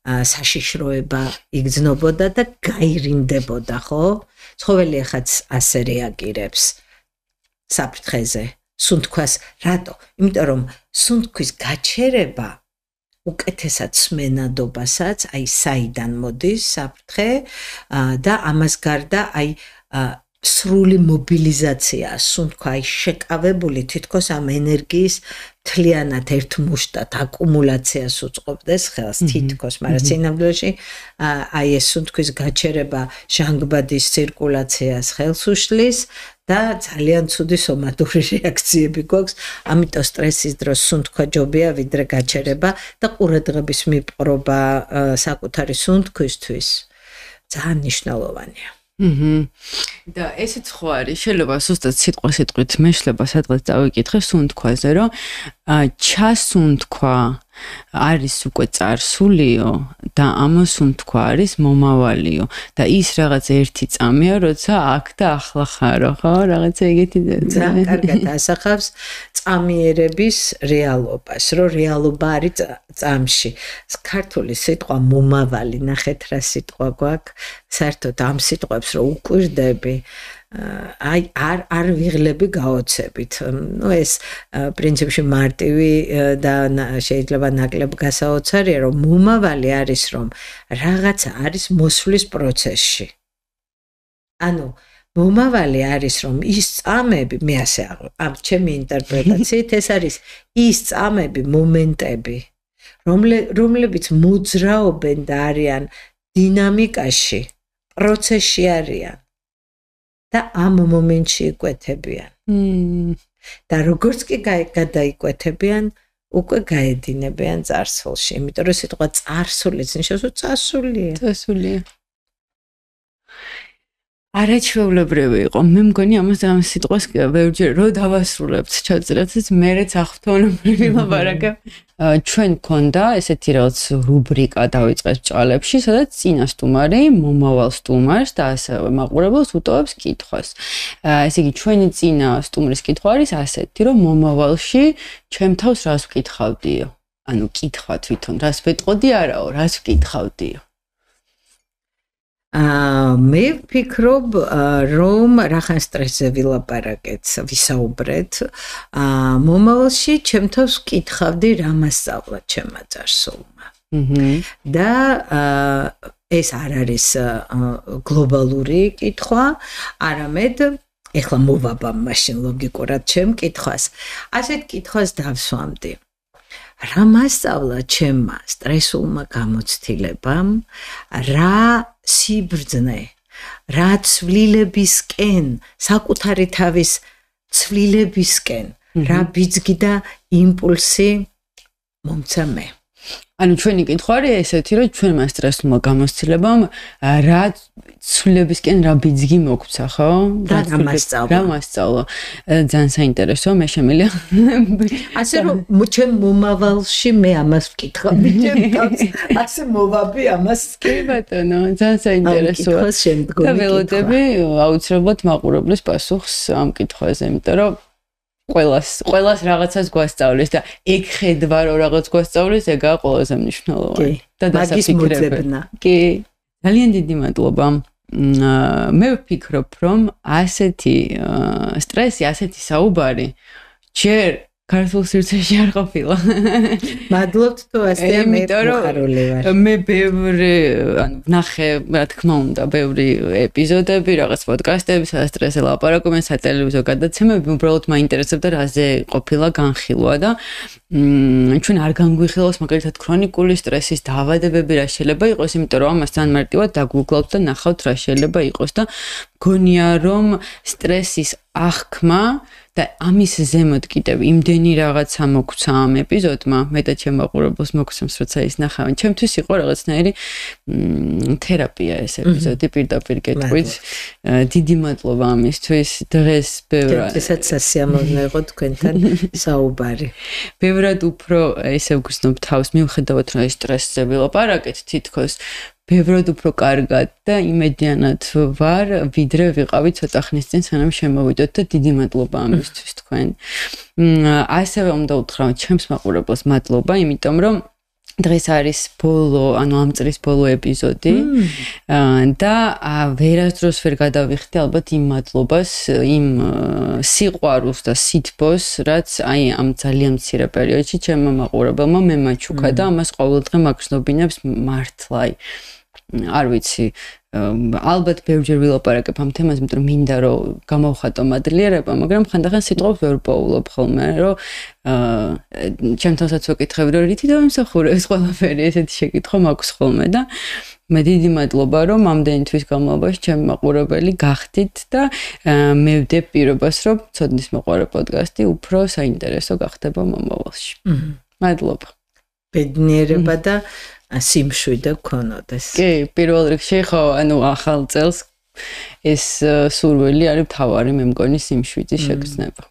საშიშროება იგრძნობოდა და გაირინდებოდა, ხო? ცხოველი ახაც ასე რეაგირებს საფრთხეზე. სუნთქვას რატო? იმიტომ რომ სუნთქვის გაჩერება უკეთესად სმენადობასაც, აი საიდან მოდის საფრთხე და ამას გარდა აი სრული მობილიზაცია, სუნთქვა აი შეკავებული თითქოს ამ ენერგიის მთლიანად ერთ მუშტად აკუმულაციას უწყობდეს ხელს თითქოს, მაგრამ სინამდვილეში აი ეს სუნთქვის გაჩერება ჟანგბადის ცირკულაციას ხელს უშლის და ძალიან ცუდი სომატური რეაქციები გვაქვს, ამიტომ სტრესის დროს სუნთქვა ჯობია ვიდრე გაჩერება და ყურადღების მიპყრობა საკუთარი სუნთქვისთვის ძალიან მნიშვნელოვანია. და ესეც ხო არის, შეიძლება ზუსტად სიტყვით მეშლება სადღაც დავიკითხე სუნთქვაზე, რომ ჩასუნთქვა არის უკვე წარსულიო და ამოსუნთქვა არის მომავალიო და ის რაღაც ერთი წამია, როცა აქ და ახლა ხარო, ხო? რაღაცა ეგეთი ძალიან კარგად ასახავს წამიერების რეალობას, რომ რეალობა არის წამში. ქართული სიტყვა მომავალი, ნახეთ რა სიტყვა გვაქვს, საერთოდ ამ სიტყვებს რომ უკვირდები აი არ ვიღლები გაოცებით. ნუ ეს პრინციპში მარტივი და შეიძლება ნაკლებ გასაოცარია, რომ მომავალი არის რომ რაღაცა არის მოსვლის პროცესში. ანუ მომავალი არის რომ ის წამები, მე ასე ამ ჩემი ინტერპრეტაციით ეს არის ის წამები, მომენტები, რომლებიც მოძრაობენ და არიან დინამიკაში, პროცესში არიან. და ამ მომენტში იკვეთებიან. და როგორც კი გადაიკვეთებიან, უკვე გაედინებიან წარსულში. იმიტომ რომ სიტყვა წარსულიც ნიშნავს, რომ წასულია. წასულია. არაჩვეულებრივი იყო. მე მგონი ამას ამ სიტყვას ბევრჯერ რო დავასრულებთ ჩაწერეთს, მერეც ახთოვნობრივი ლაპარაკებ. ჩვენ გქონდა ესეთი რაღაც რუბრიკა დავიწყეთ ბჭყალებში, სადაც წინა სტუმარი მომავალ სტუმარს და ასევე მაყურებელს უტოვებს კითხვას. ესე იგი ჩვენი წინა სტუმრის კითხვა არის ასეთი, რომ მომავალში ჩემ თავს რას ვკითხავდიო? ანუ კითხვა თვითონ რას ვეტყოდი არაო, რას ვკითხავდიო? მე ვფიქრობ, რომ რახან სტრესზე ვილაპარაკეთ, ვისაუბრეთ, მომავალში ჩემ თავს ვკითხავდი რა მასწავლა ჩემმა წარსულმა. და ეს არ არის გლობალური კითხვა, არამედ ეხლა მოვაბამ მაშინ ლოგიკურად ჩემ კითხვას. ასეთ კითხვას დავსვამდი. რა მასწავლა ჩემმა სტრესულმა გამოცდილებამ, რა სიბრძნე, რა ცვლილებისკენ, საკუთარი თავის ცვლილებისკენ, რა ბიძგი და იმპულსი მომცა მე. ანუ ჩვენი კითხვა არის ესეთი, რომ ჩვენმა სტრესულმა გამოცდილებამ რა ცვლილებისკენ რა ბიძგი მოგცა, ხო? რა მასწავლა. რა მასწავლა. ძალიან საინტერესოა, მე შემიძლია. ასე რომ ჩემ მომავალში მე ამას ვკითხავდი, ჩემ თავს ასე მოვაბი ამას. კი ბატონო, ძალიან საინტერესოა. და ველოდები აუცილებლად მაყურებლის პასუხს ამ კითხვაზე, იმიტომ რომ ყველას რაღაცას გვასწავლის და ეგ ხედვა რომ რაღაც გვასწავლის, ეგაა ყველაზე მნიშვნელოვანი. და დასაფიქრებელი. კი, ძალიან დიდი მადლობა. მე ვფიქრობ, რომ ასეთი სტრესი, ასეთი საუბარი ჯერ ქართულ სივრცეში არ ყოფილა. მადლობთ თუ ასე მე მოხარული ვარ. მე ბევრი, ანუ ნახე, რა თქმა უნდა, ბევრი ეპიზოდები, რაღაც პოდკასტები, სადაც სტრესზე ლაპარაკობენ, სატელევიზიო გადაცემები, უბრალოდ მაინტერესებდა რაზე ყოფილა განხილვა და ჩვენ არ განგვიხილავს მაგალითად ქრონიკული სტრესის დაავადებები რა შეიძლება იყოს, იმიტომ რომ ამას ძალიან მარტივად დაგუგლავთ და ნახავთ რა შეიძლება იყოს და მგონია რომ სტრესის აღქმა და ამის ზემოთ კიდევ იმდენი რაღაცა მოგცა ამ ეპიზოდმა, მეტად შემაყურებელს მოგცემს, როცა ის ნახავენ. ჩემთვის იყო რაღაცნაირი თერაპია ეს ეპიზოდი, პირდაპირ გეტყვით. დიდი მადლობა ამისთვის. დღეს ბევრად ესეც სასიამოვნო იყო თქვენთან საუბარი. ბევრად უფრო ესე ვგრძნობ თავს, მიუხედავად რომ ეს სტრესზე ვილაპარაკეთ, თითქოს ბევრად უფრო კარგად და იმედიანად ვარ, ვიდრე ვიყავი ცოტა ხნის წინ, სანამ შემოვიდოთ და დიდი მადლობა ამისთვის თქვენ. ასევე უნდა უთხრა ჩემს მაყურებელს მადლობა, იმიტომ რომ დღეს არის ბოლო, ანუ ამ წლის ბოლო ეპიზოდი და ვერასდროს ვერ გადავიხდი ალბათ იმ მადლობას, იმ სიყვარულს და სითბოს, რაც აი ამ ძალიან მცირე პერიოდში ჩემმა მაყურებელმა მე მაჩუქა და ამას ყოველდღე მაგრძნობინებს მართლა. არ ვიცი, ალბათ ბევრჯერ ვილაპარაკებ ამ თემაზე, იმიტომ რომ მინდა რომ გამოვხატო მადლიერება, მაგრამ ხანდახან სიტყვებს ვერ პოულობ ხოლმე, რომ ჩემთანაც ვეკითხები, რომ რითი დავიმსახურე ეს ყველაფერი, ესეთი შეკითხვა მაქვს ხოლმე და მე დიდი მადლობა, რომ ამდენი თვის განმავლობაში ჩემი მაყურებელი გახდით და მე ვდებ პირობას, რომ ცოდნის მოყვარე პოდკასტი უფრო საინტერესო გახდება მომავალში. მადლობა. ბედნიერება და სიმშვიდე გქონოდეს. კი, პირველ რიგში ხო, ანუ ახალ წელს ეს სურვილი არის მთავარი, მე მგონი სიმშვიდის შეგრძნება.